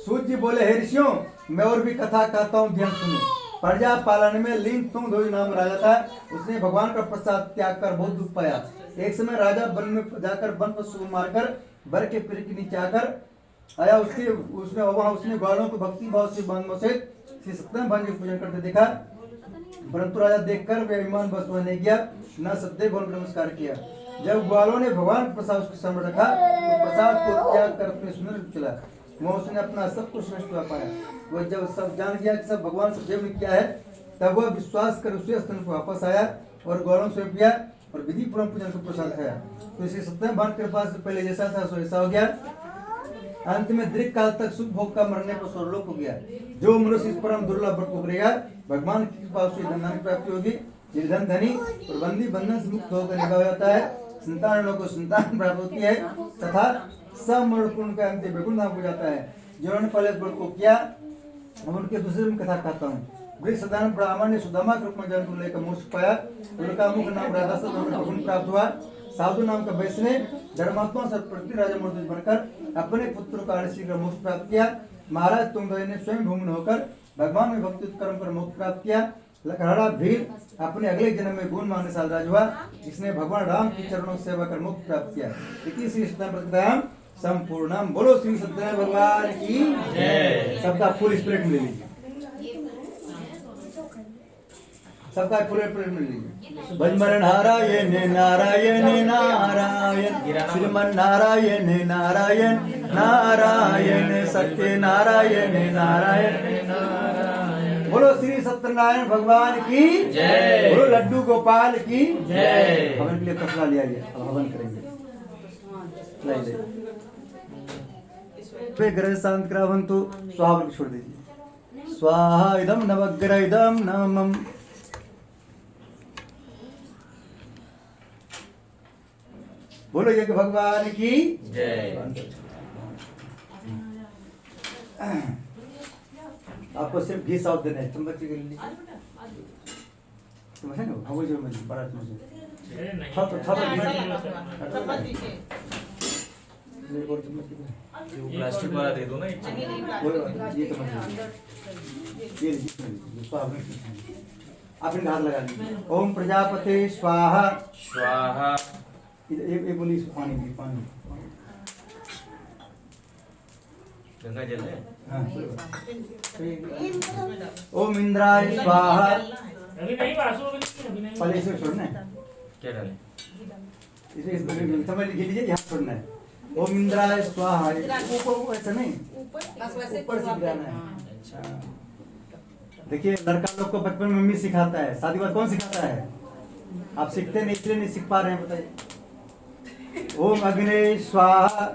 Speaker 1: सूत जी बोले, हे ऋषियों मैं और भी कथा कहता हूँ, ध्यान सुनो। प्रजा पालन में लिंग तुंग नाम राजा था। उसने भगवान का प्रसाद त्याग कर बहुत दुख पाया। एक समय राजा वन में जाकर वन पशु मारकर बर के पेड़ के नीचे आकर आया। उसने ग्वालों को भक्ति भाव से बांधों से श्री सत्यनारायण भगवान जी पूजन करते देखा, परंतु राजा देखकर वे अभिमान बस नहीं गया, न सदैव भगवान को नमस्कार किया। जब ग्वालों ने भगवान का प्रसाद उसके सामने रखा तो प्रसाद को त्याग कर अपने सुंदर चला। वह उसने अपना सब कुछ नष्ट कर पाया। वह जब सब जान गया कि सब भगवान सदैव ने किया है, तब वह विश्वास कर उसी स्थान पर वापस आया और ग्वालों से पिया और विधि पूर्वक पूजन को प्रसाद खाया। तो इसी सत्यनारायण भगवान के पास पहले जैसा था सो ऐसा हो गया। अंत में दीर्घ काल तक सुख भोग का मरने पर स्वर्लोक हो गया। जो मनुष्य इस परम दुर्लभ व्रत को करेगा, भगवान की कृपा से धन की प्राप्ति होगी। निर्धन धनी और बंदी बंधन से मुक्त होकर निभा हो जाता है। संतान को संतान प्राप्त होती है तथा सब मरण का अंत वैकुंठ धाम हो जाता है। जिन्होंने पहले व्रत को किया, हम उनके दूसरे में कथा कहता हूँ। वृषधारण ब्राह्मण ने सुदामा के रूप में जन्म लेकर मोक्ष पाया। उनका मुख नाम राधा से प्राप्त हुआ। साधु नाम का वैश्य ने धर्मात्मा से प्रति राजा मूर्ति बनकर अपने पुत्र का शीघ्र मोक्ष प्राप्त किया। महाराज तुंगदेव ने स्वयं भूमि होकर भगवान में भक्ति कर्म कर मोक्ष प्राप्त किया। लकड़हारा भील अपने अगले जन्म में गुण मानने साल राज हुआ, जिसने भगवान राम की चरणों से सेवा कर मोक्ष प्राप्त किया। इति श्री सत्यनारायण संपूर्णम। बोलो श्री सत्यनारायण भगवान की जय। सबका फुल स्पिरिट ले लीजिए। सबका पूरे पूरे मिल लीजिए। भजमन नारायण नारायण नारायण श्रीमन नारायण नारायण नारायण सत्य नारायण नारायण नारायण। बोलो श्री सत्यनारायण भगवान की जय। बोलो लड्डू गोपाल की जय। हवन के लिए कसला ले आइए, अब हवन करेंगे। ग्रह शांत करावंतु स्वाहा बोल के छोड़ दीजिए। स्वाहा इदम नवग्रह इदम नमम। बोलो यज्ञ भगवान की
Speaker 2: जय।
Speaker 1: आपको सिर्फ घी साफ देना है, चम्मच के लिए चम्मच है ना, वो जो बड़ा चम्मच
Speaker 6: अरे नहीं
Speaker 1: था तो
Speaker 6: ये
Speaker 1: और चम्मच के लिए
Speaker 2: वो प्लास्टिक वाला दे दो ना एक चम्मच।
Speaker 1: ये चम्मच ये स्वाहा आपने हाथ लगा लीजिए। ओम प्रजापते स्वाहा
Speaker 2: स्वाहा।
Speaker 1: एक बोली पानी भी पानी।
Speaker 2: गंगा जल है।
Speaker 1: हाँ। ओम इंद्राय स्वाहा।
Speaker 6: अभी नहीं वासु अभी नहीं।
Speaker 1: पहले इसे छोड़ना है,
Speaker 2: क्या डाले?
Speaker 1: इसे समझ लीजिए, यहाँ छोड़ना है। ओम इंद्राय स्वाहा। ऊपर ऐसा नहीं, ऊपर से गिराना है। अच्छा देखिए, लड़का लोग को बचपन में मम्मी सिखाता है, शादी के बाद कौन सिखाता है? आप सीखते नहीं, इसलिए नहीं सीख पा रहे हैं, बताइए। ओम अग्नि स्वाहा।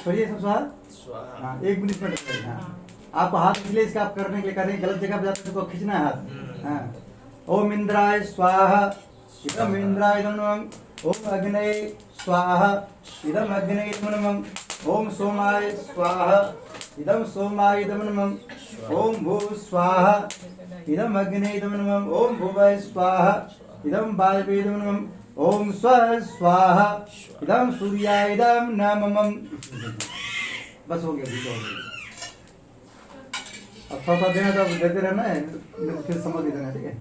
Speaker 1: छोड़िए सब स्वाहा।
Speaker 2: स्वाहा।
Speaker 1: हाँ, एक मिनट में रखिए। हाँ, आपको हाथ इसलिए इसका आप करने के लिए कर रहे हैं, गलत जगह पे जाते हैं तो खींचना है हाथ। हाँ। ओम इंद्राय स्वाहा। इदम इंद्राय नमः। ओम अग्नये स्वाहा। इदम अग्नये नमः। ओम सोमाय स्वाहा। इदम सोमाय नमः। ओम भू स्वाहा। इदम अग्नये नमः। ओम भुवः स्वाहा। इदम वायवे नमः। ओम स्वः स्वाहा। इदम सूर्याय नमः। बस हो गया, ठीक हो गया। अब थोड़ा देना तो देते रहना है, फिर समझ देना, ठीक है।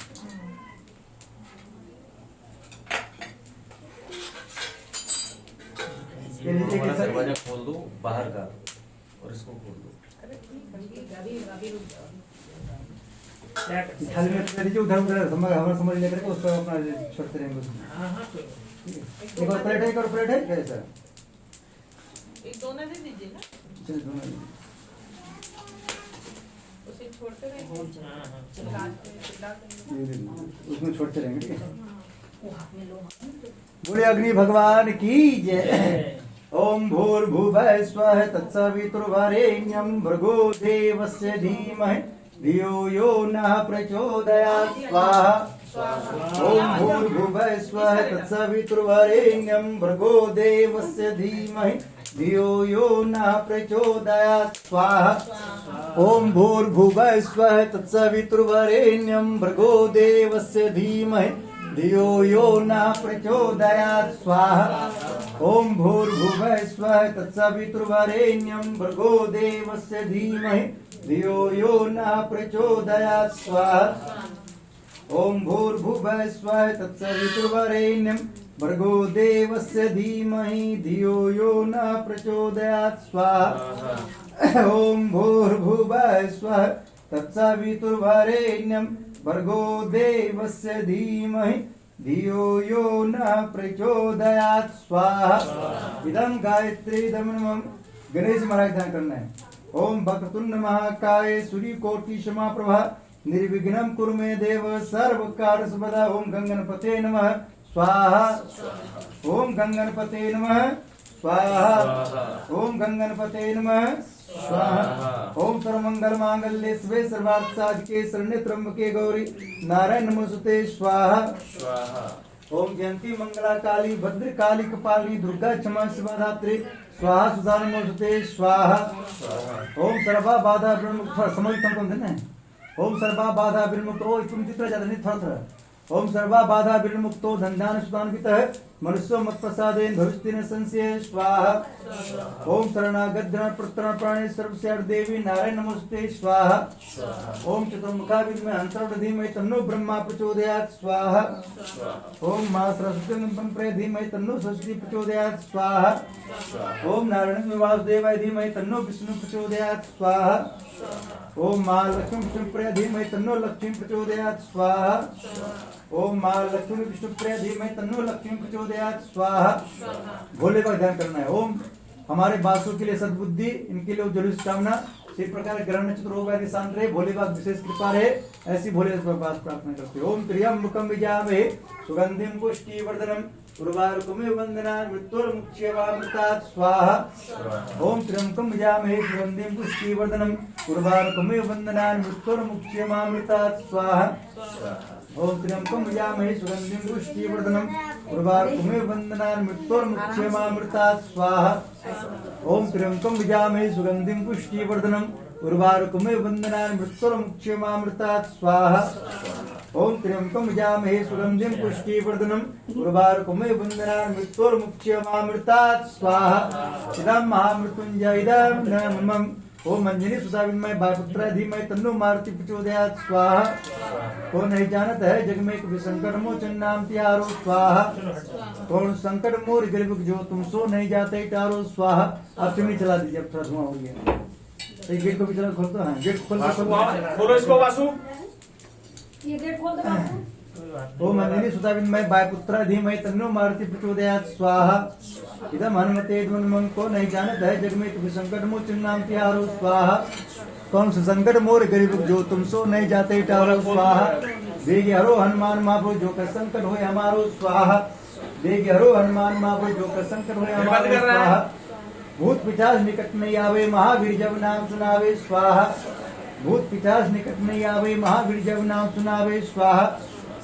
Speaker 1: ये नीचे
Speaker 2: वाला
Speaker 1: कैसा
Speaker 2: दरवाजा खोल दो बाहर का और इसको खोल दो।
Speaker 6: क्या कर
Speaker 1: थाली में रख दीजिए, उधर उधर हमारा समझ लेकर के उसको अपना छोड़ते रहेंगे उसमें।
Speaker 6: हाँ हाँ तो
Speaker 1: एक और प्लेट है, एक और प्लेट है, कैसा?
Speaker 5: एक दोनों दे दीजिए ना,
Speaker 1: चल दोनों दीजिए।
Speaker 5: उसे छोड़ते रहे।
Speaker 6: हाँ हाँ
Speaker 5: लास्ट में चिल्ला देंगे।
Speaker 1: ये दीजिए, उसमें छोड़ते रहेंगे, ठीक है। बोले अग्नि भगवान की जय। ओम भूर्भुवः स्वः तत्सवितुर्वरेण्यं भर्गो देवस्य धीमहि धियो यो नः प्रचोदयात् स्वाहा। ओम भूर्भुवः स्वः तत्सवितुर्वरेण्यं भर्गो देवस्य धीमहि धियो यो नः प्रचोदयात् स्वाहा। ओम भूर्भुवः स्वः तत्सवितुर्वरेण्यं भर्गो देवस्य धीमहि धियो यो नः प्रचोदयात् स्वाहा। ओम भूर्भुवः स्वः तत्सवितुर्वरेण्यं भर्गो देवस्य धीमहि धियो यो नः प्रचोदयात् स्वाहा। ओम भूर्भुवः स्वः तत्सवितुर्वरेण्यं भर्गो देवस्य धीमहि धियो यो नः प्रचोदयात् स्वाहा। ओम भूर्भुवः स्वः तत्सवितुर्वरेण्यं भर्गो देवस्य धीमहि धियो यो नः प्रचोदयात् स्वाहा। इदं गायत्री इदं नमः। गणेश महाराज ध्यान करना है। ओम वक्रतुंड महाकाय सूर्यकोटि समाप्रभा निर्विघ्नं कुरु मे देव सर्व कार्य सर्वदा। ओम गंगणपते नमः स्वाहा। ओम गंगणपते नमः स्वाहा। ओम गंगणपते नमः स्वाहा। ओम सर्वमंगल मांगल्ये शिवे सर्वार्थ साधिके शरण्ये त्र्यंबके गौरी नारायण नमोस्तुते स्वाहा। ओम जयंती मंगला काली भद्र काली कपालिनी दुर्गा क्षमा शिवा धात्री स्वाहा सुधा नमोस्तुते स्वाहा। ओम सर्वा बाधा विमुक्त समझ तुमको देना है। ओम सर्वा बाधा विमुक्त। ओ तुम जितना ज्यादा नहीं, थोड़ा थोड़ा। ओम सर्वा बाधा विमुक्तो धन्यान सुतान्वितः मनुष्यो मत प्रसादेन भविष्यति न संशय स्वाहा। ओम शरणागत प्रतरण प्राणे सर्वस्यार्थ देवी नारायण नमस्ते स्वाहा। ओम चतुर्मुखा विद्महे हंसरूढ़ धीमहि तन्नो ब्रह्मा प्रचोदयात् स्वाहा। ओम मां सरस्वती प्रे धीमहि तन्नो सरस्वती प्रचोदयात् स्वाहा। ओम नारायण वासुदेवाय धीमहि तन्नो विष्णु प्रचोदयात् स्वाहा। ओम मां लक्ष्मी विष्णुप्रिय धीमहि तन्नो लक्ष्मी प्रचोदयात् स्वाहा। ओम मां लक्ष्मी विष्णुप्रिय धीमहि तन्नो लक्ष्मी प्रचोदयात् स्वाहा। भोले का ध्यान करना है। ओम हमारे बासों के लिए सद्बुद्धि, इनके लिए जलुष कामना, इसी प्रकार ग्रहण नक्षत्र रोग आदि शांत रहे, भोले बाबा विशेष कृपा रहे, ऐसी भोले बाबा प्रार्थना करते हैं। ओम त्र्यंबकम विजामहे सुगंधिम पुष्टिवर्धनम उर्वारुकमिव वंदनान् मृत्युर्मुक्षयमामृतात् स्वाहा। ओम त्र्यंबकम विजामहे सुगंधिम पुष्टिवर्धनम उर्वारुकमिव वंदनान् मृत्युर्मुक्षयमामृतात् स्वाहा। ओम त्र्यंबकम विजामहे सुगंधिम पुष्टिवर्धनम उर्वारुकमिव वंदनान् मृत्युर्मुक्षयमामृतात् स्वाहा। ओम त्र्यंबकम विजामहे सुगंधिम पुष्टिवर्धनम उर्वारुकमिव वंदनान् मृत्युर्मुक्षयमामृतात् स्वाहा। ओम त्र्यंबकम विजामहे सुगंधिम पुष्टिवर्धनम उर्वारुकमिव वंदनान् मृत्युर्मुक्षयमामृतात् स्वाहा। इदं महामृत्युंजय इदं नमः। ओम अंजनी सुधा विद्महे वायुपुत्राय धीमहि तन्नो मारुति प्रचोदयात् स्वाहा। कौन नहीं जानत है जग में कभी संकट मोचन नाम त्यारो स्वाहा। कौन संकट मोर गरीब जो तुम सो नहीं जाते टारो स्वाहा। अब चिमनी चला दीजिए, अब थोड़ा धुआं हो गया। तो गेट को भी चला खोल दो। हाँ गेट खोल दो,
Speaker 2: बोलो इसको वासु।
Speaker 3: ये गेट खोल दो बापू।
Speaker 1: ओम अंजनी सुधा विद्महे वायुपुत्राय धीमहि तन्नो मारुति प्रचोदयात् स्वाहा। इदम हनुमते ध्वनिमं को नहीं जानत है जग में कभी संकट मोचन नाम त्यारो स्वाहा। कौन से संकट मोर गरीब जो तुम सो नहीं जाते टारो स्वाहा। वेग हरो हनुमान मापो जो कर संकट होए हमारो स्वाहा। वेग हरो हनुमान मापो जो कर संकट होए हमारो स्वाहा। भूत पिशाच निकट नहीं आवे महावीर जब नाम सुनावे स्वाहा। भूत पिशाच निकट नहीं आवे महावीर जब नाम सुनावे स्वाहा।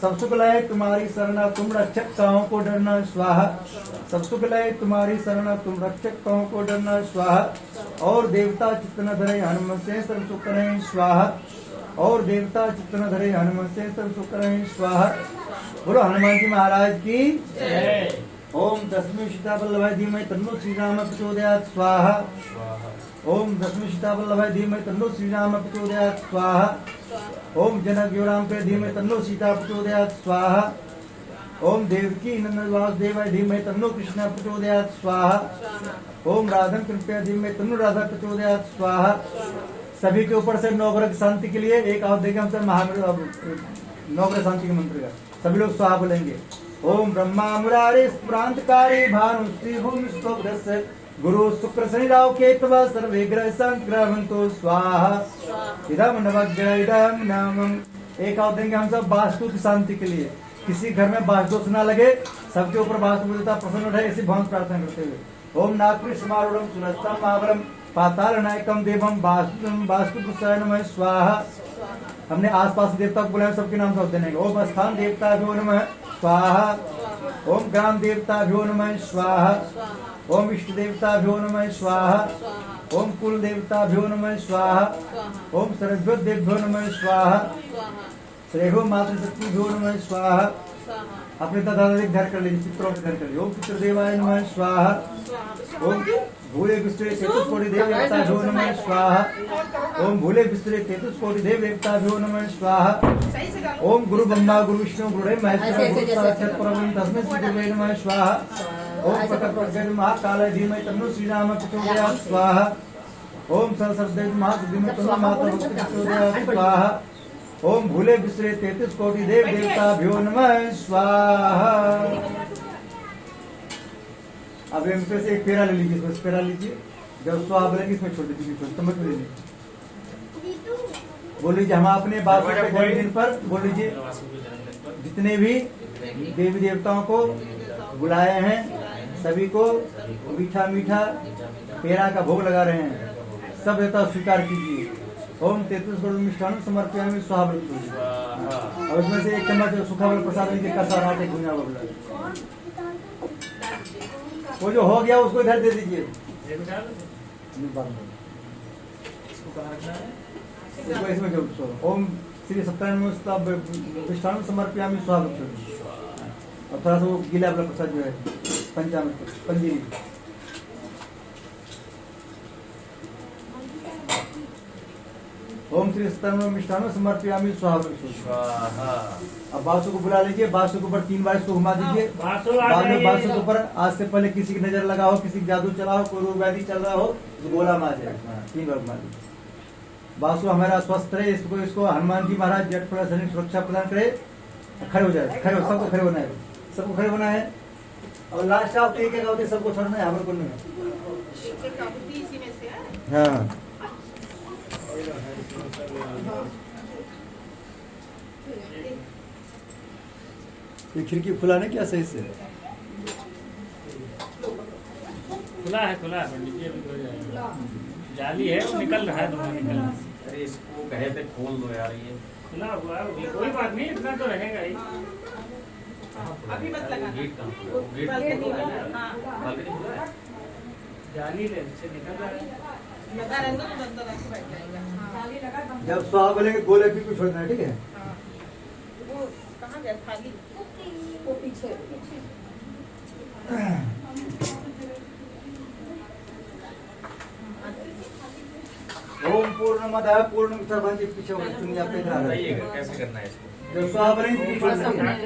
Speaker 1: सब सुख लय तुम्हारी शरणा तुम रक्षक काहों को डरना स्वाहा। सब सुख लय तुम्हारी शरणा तुम रक्षक काहों को डरना स्वाहा। और देवता चित्त न धरे हनुमत से सर्व सुख करें स्वाहा। और देवता चित्त न धरे हनुमत से सर्व सुख करें स्वाहा। बोलो हनुमान जी महाराज की जय। ओम दसवीं सीता वल्लभाय धीमहि तन्नो श्री राम प्रचोदयात् स्वाहा। ओम दसवीं सीता वल्लभाय धीमहि तन्नो श्री राम प्रचोदयात् स्वाहा। ओम जनक योराम पे धीमहि तन्नो सीता प्रचोदयात् स्वाहा। ओम देवकी नंदन वासुदेवाय धीमहि तन्नो कृष्ण प्रचोदयात् स्वाहा। ओम राधन कृपया धीमहि तन्नो राधा प्रचोदयात् स्वाहा। सभी के ऊपर से नवग्रह शांति के लिए एक आवधिक हम नवग्रह शांति के मंत्र का सभी लोग स्वाहा बोलेंगे। ओम ब्रह्मा मुरारे प्रांतकारी भानु श्री भूमि स्वग्रस्य गुरु शुक्र शनि राहु केतव सर्वे ग्रह संक्रमंतो स्वाहा। इदम नवग्रह इदम नमः। एक और देंगे हम सब वास्तु की शांति के लिए, किसी घर में वास्तु दोष न लगे, सबके ऊपर वास्तु देवता प्रसन्न रहे, ऐसी भाव प्रार्थना करते हुए ओम नागपुर समारूढ़ सुनस्तम महाबलम पाताल नायकम देवम वास्तु पुरुषाय नमः स्वाहा। हमने आसपास देवता को बुलाया, सबके नाम से देने। ओम स्थान देवता भ्यो नमः स्वाहा। ओम ग्राम देवता भ्यो नमः स्वाहा। ओम इष्ट देवता भ्यो नमः स्वाहा। ओम कुल देवता भ्यो नमः स्वाहा। ओम सरस्वत देव भ्यो नमः स्वाहा। श्रेहो मातृशक्ति भ्यो नमः स्वाहा। अपने दादा ध्यान कर लीजिए, पितरों का ध्यान कर लीजिए। ओम पितृदेवाय नमः स्वाहा। ओम भूले विस्तृत तेतुस कोटि देव देवता भ्यो नमः स्वाहा। ओम भूले विस्तृत तेतुस कोटि देव देवता भ्यो नमः स्वाहा। ओम गुरु ब्रह्मा गुरु विष्णु गुरुदेव महेश्वर गुरु साक्षात् परब्रह्म तस्मै श्री गुरुवे नमः स्वाहा। ओम प्रकट महाकाल धीमहि तन्नो श्रीराम प्रचोदयात् स्वाहा। ओम सरस्वती महादेव तन्नो माता प्रचोदयात् स्वाहा। ओम भूले विस्तृत तेतुस कोटि देव देवता भ्यो नमः स्वाहा। अब इसमें से एक पेरा ले लीजिए, इसमें पेरा लीजिए, जब स्वाहा बोलेंगे इसमें छोड़ दीजिए, चम्मच ले लीजिए। बोल लीजिए हम अपने बाप के जन्मदिन पर बोल लीजिए जितने भी देवी देवताओं को बुलाए हैं सभी को मीठा मीठा पेरा का भोग लगा रहे हैं, सब देवता स्वीकार कीजिए। ओम 33 करोड़ मिष्ठान समर्पयामि स्वाहा बोलिए। और इसमें से एक चम्मच सूखा वाला प्रसाद लीजिए, कसा राटे गुंजा बबला। वो जो हो गया उसको इधर दे दीजिए। इसको इसमें ओम श्री सत्यनारायण विष्ठान समर्पयामि स्वागत। और थोड़ा सा वो गीला वाला प्रसाद जो है पंचामृत पंजीरी। ओम श्री सत्यनारायण विष्ठान समर्पयामि स्वागत।
Speaker 2: स्वाहा।
Speaker 1: अब बासु को बुला लीजिए, बासु के ऊपर 3 बार इसको घुमा दीजिए।
Speaker 6: बासु आ
Speaker 1: बाद में
Speaker 6: जाइए।
Speaker 1: बासु के ऊपर आज से पहले किसी की नजर लगा हो, किसी की जादू चला हो, कोई रोग व्याधि चल रहा हो तो गोला मार जाए। 3 बार घुमा दीजिए। बासु हमारा स्वस्थ रहे, इसको हनुमान जी महाराज जट पर शरीर सुरक्षा प्रदान करे। खड़े हो जाए, खड़े हो, सबको खड़े होना है, सबको खड़े होना है। और लास्ट आप एक एक होते सबको छोड़ना है, हमारे को नहीं
Speaker 5: इसी में से है।
Speaker 1: है। हाँ ये खिड़की खुला नहीं क्या सही से?
Speaker 6: खुला है पंडित जी, अभी हो जाएगा। जाली है, वो निकल रहा है, धुआं निकल रहा है।
Speaker 2: अरे इसको कहे थे खोल दो यार, ये
Speaker 6: खुला हुआ है, अभी कोई बात नहीं, इतना तो रहेगा ही।
Speaker 5: अभी मत लगाना।
Speaker 2: गेट कहाँ खुला है? गेट
Speaker 5: बालकनी
Speaker 2: खुला
Speaker 5: वाला,
Speaker 2: है?
Speaker 5: हाँ।
Speaker 2: बालकनी खुला है?
Speaker 6: जाली ले से निकल रहा है।
Speaker 5: लगा रहने दो तो अंदर आके बैठ जाएगा। हाँ।
Speaker 1: जब स्वाहा बोलेंगे गोले भी कुछ छोड़ना है, ठीक है?
Speaker 5: हाँ। वो कहाँ गया थाली?
Speaker 3: वो पीछे
Speaker 1: ओम पूर्णमदः पूर्णमिदं पीछे हो दुनिया पे इधर आ रहा है।
Speaker 2: बताइएगा कैसे करना है इसको?
Speaker 1: जब स्वाहा बोलेंगे तो कुछ छोड़ना है।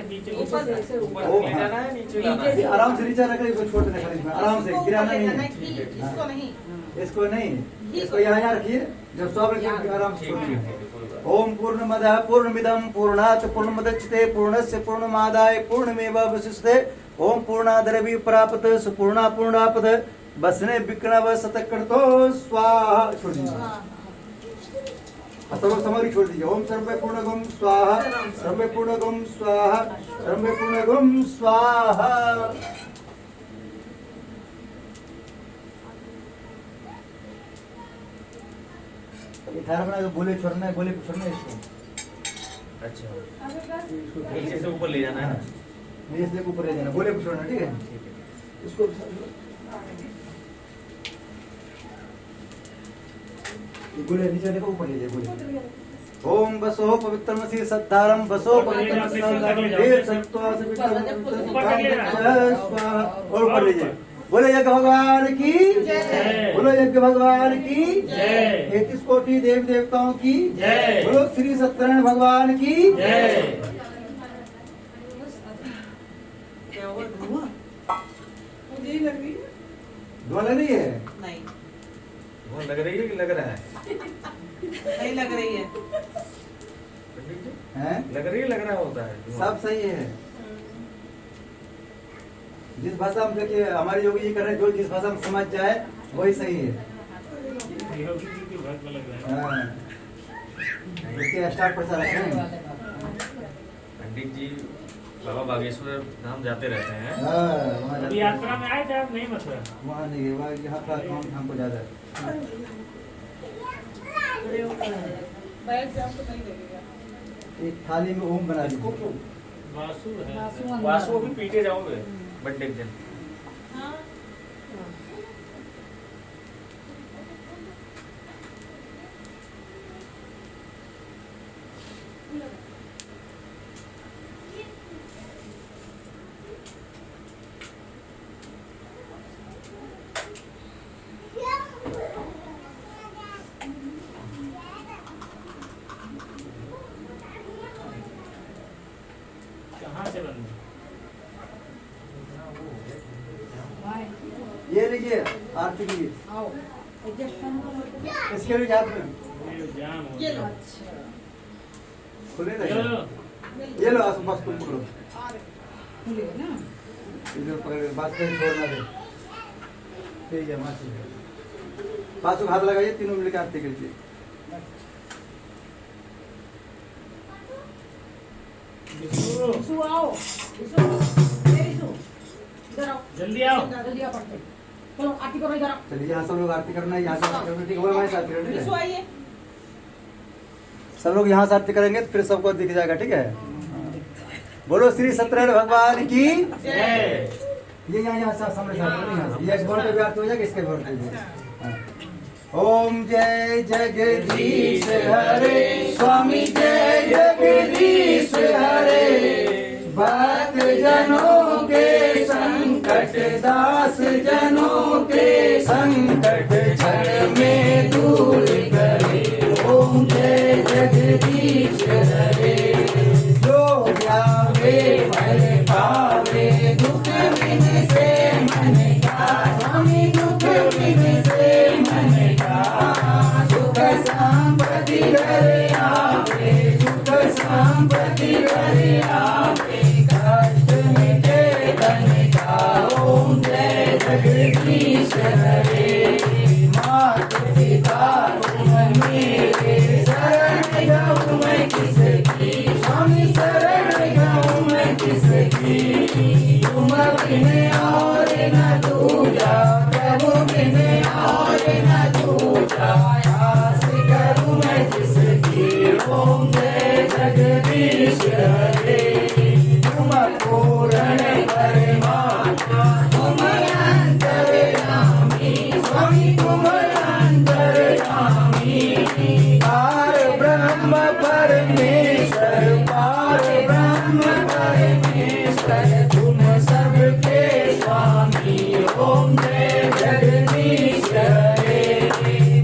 Speaker 5: ऊपर से
Speaker 2: ऊपर ले जाना है, नीचे लाना है?
Speaker 1: ये आराम से नीचे रखकर इसको छोड़ देना खाली इसमें, आराम से गिराना नहीं है।
Speaker 5: इसको नहीं।
Speaker 1: इसको नहीं, इसको यहाँ रखिए। जब स्वाहा बोलेंगे आराम से
Speaker 2: ठीक
Speaker 1: छोड़िए।
Speaker 2: है, कोई बात
Speaker 1: ओम पूर्णमदः पूर्णमिदं पूर्णात् पूर्णमुदच्यते पूर्णस्य पूर्णमादाय पूर्णमेवावशिष्यते ओम पूर्णाद्रव्य प्राप्त सुपूर्णा पूर्णापद बसने विक्रम शतकृतो स्वाहा। छोड़ दीजिए, सर्व सामग्री छोड़ दीजिए। ओम सर्वे पूर्णगुम स्वाहा, सर्वे पूर्णगुम स्वाहा, सर्वे पूर्णगुम स्वाहा। ये थारा बना के गोले छोड़ना है, गोले छोड़ना है इसको।
Speaker 2: नहीं। अच्छा, नीचे से ऊपर ले जाना है ना?
Speaker 1: नीचे से ऊपर ले जाना, गोले को छोड़ना, ठीक है? इसको ये गोले नीचे देखो, ऊपर ले जाए गोले। ओम बसो पवित्रमसि सद्धारम बसो पवित्रम स्वाहा। और ऊपर ले जाए। बोले यज्ञ भगवान की
Speaker 5: जय।
Speaker 1: बोलो यज्ञ भगवान की
Speaker 6: जय।
Speaker 1: 33 कोटि देवी देवताओं की
Speaker 6: जय।
Speaker 1: बोलो श्री सत्यनारायण भगवान की
Speaker 6: जय।
Speaker 5: क्या हुआ? धुआं? मुझे ही लग रही है।
Speaker 1: धुआं लग रही है?
Speaker 5: नहीं,
Speaker 2: वो लग रही है कि लग रहा है?
Speaker 5: नहीं लग रही है।
Speaker 2: पंडित जी,
Speaker 1: हैं?
Speaker 2: लग रही है, लग रहा होता है?
Speaker 1: सब सही है। जिस भाषा में देखिए हमारे योगी जी कर रहे हैं, जो जिस भाषा में समझ जाए वही सही है।
Speaker 6: योगी जी की बात में लग रहा है।
Speaker 1: हाँ। इसके स्टार्ट पर रखे हैं।
Speaker 2: पंडित जी बाबा बागेश्वर धाम जाते रहते हैं।
Speaker 1: हाँ, वहाँ
Speaker 6: अभी
Speaker 1: जाते हैं।
Speaker 6: यात्रा में आए थे आप? नहीं मथुरा?
Speaker 1: वहाँ नहीं है, वहाँ यहाँ का काम हमको ज्यादा है।
Speaker 5: बैठ जाओ तो नहीं लगेगा।
Speaker 1: एक थाली में ओम बना दीजिए।
Speaker 6: वासु है।
Speaker 2: वासु भी पीटे जाओगे बर्थडे के दिन?
Speaker 5: हाँ।
Speaker 6: कहाँ से बंद?
Speaker 1: ये लीजिए आरती के लिए। इसके लिए हाथ में
Speaker 6: ये जाम हो
Speaker 5: ये लो।
Speaker 6: गया।
Speaker 1: खुले
Speaker 6: चलो,
Speaker 1: रहे। ये लो आसु बस तुम पकड़ो। इधर पकड़ के बात कहीं छोड़ना दे। ठीक है, मासी बासु हाथ लगाइए, तीनों मिलकर आरती कीजिए।
Speaker 6: विष्णु,
Speaker 3: विशु आओ, विशु, ए विशु, इधर आओ,
Speaker 6: जल्दी आओ।
Speaker 3: जल्दी आओ पढ़ते। चलो आरती करो इधर आओ।
Speaker 1: चलिए यहाँ सब लोग आरती करना है, यहाँ से आरती करना, ठीक है? वही आरती करना, ठीक
Speaker 5: विशु
Speaker 1: है?
Speaker 5: आइए।
Speaker 1: सब लोग यहाँ से आरती करेंगे तो फिर सबको दिख जाएगा, ठीक है? बोलो श्री सत्यनारायण भगवान की।
Speaker 6: जय।
Speaker 1: ये यहाँ सामने से यहाँ से ये एक बोर्ड पे भी आरती हो जाएगी, इसके बोर्ड पे भी। हाँ। ओम जय जगदीश हरे स्वामी जय जगदीश हरे भक्त जनों के संकट दास जनों के संकट क्षण में दूर करे ओम जय जगदीश हरे जो जावे फल पावे दुख बिन से मन का स्वामी दुख बिन से मन का सुख संपत्ति घर आवे सुख संपत्ति घर आवे कष्ट मिटे धन का ओम जय जगदीश हरे माता पिता तुम मेरे शरण जाऊं मैं किसकी स्वामी शरण जाऊं मैं किसकी तुम बिन और न दूजा प्रभु बिन और न दूजा आस करूं मैं जिसकी ओम जय जगदीश हरे तुम पूर्ण परमात्मा तुम अंतर्यामी स्वामी तुम अंतर्यामी पार ब्रह्म परमेश्वर पार ब्रह्म परमेश्वर तुम सबके स्वामी ओम जय जगदीश हरे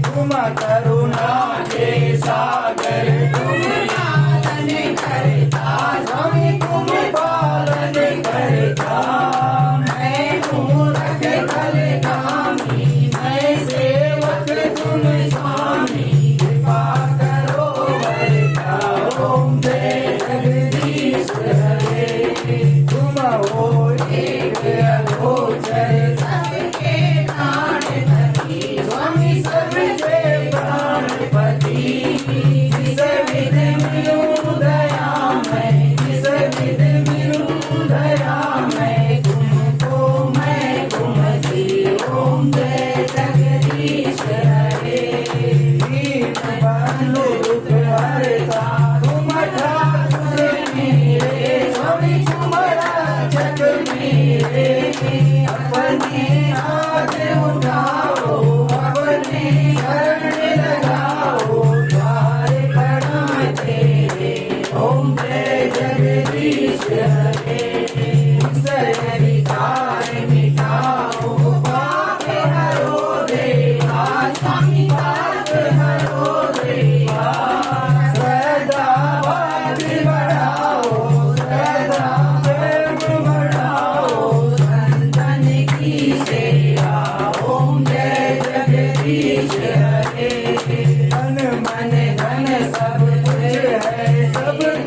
Speaker 1: तुम करुणा के सागर तुम पालन करता स्वामी तुम पालन करता मैं मूर्ख कलगामी मैं सेवक तुम स्वामी कृपा करो वरता ओम जय जगदीश हरे तुम हो एक अगोचर सबके प्राणपति स्वामी सबके प्राणपति जिस विध मिलूं दया मैं जिस विध मिलूं दया मैं तुमको मैं तुमसे ओम जय जगदीश हरे दीन बंधु दुख हरता तुम ठाकुर मेरे स्वामी तुम रक्षक मेरे अपने हाथ उठाओ अपने शरण लगाओ द्वार खड़ा तेरे ओम जय जगदीश हरे विषय विकार मिटाओ पाप हरो देवा स्वामी पाप हरो देवा सदा भक्ति बढ़ाओ सदा प्रेम बढ़ाओ संतन की सेवा ओम जय जगदीश हरे तन मन धन सब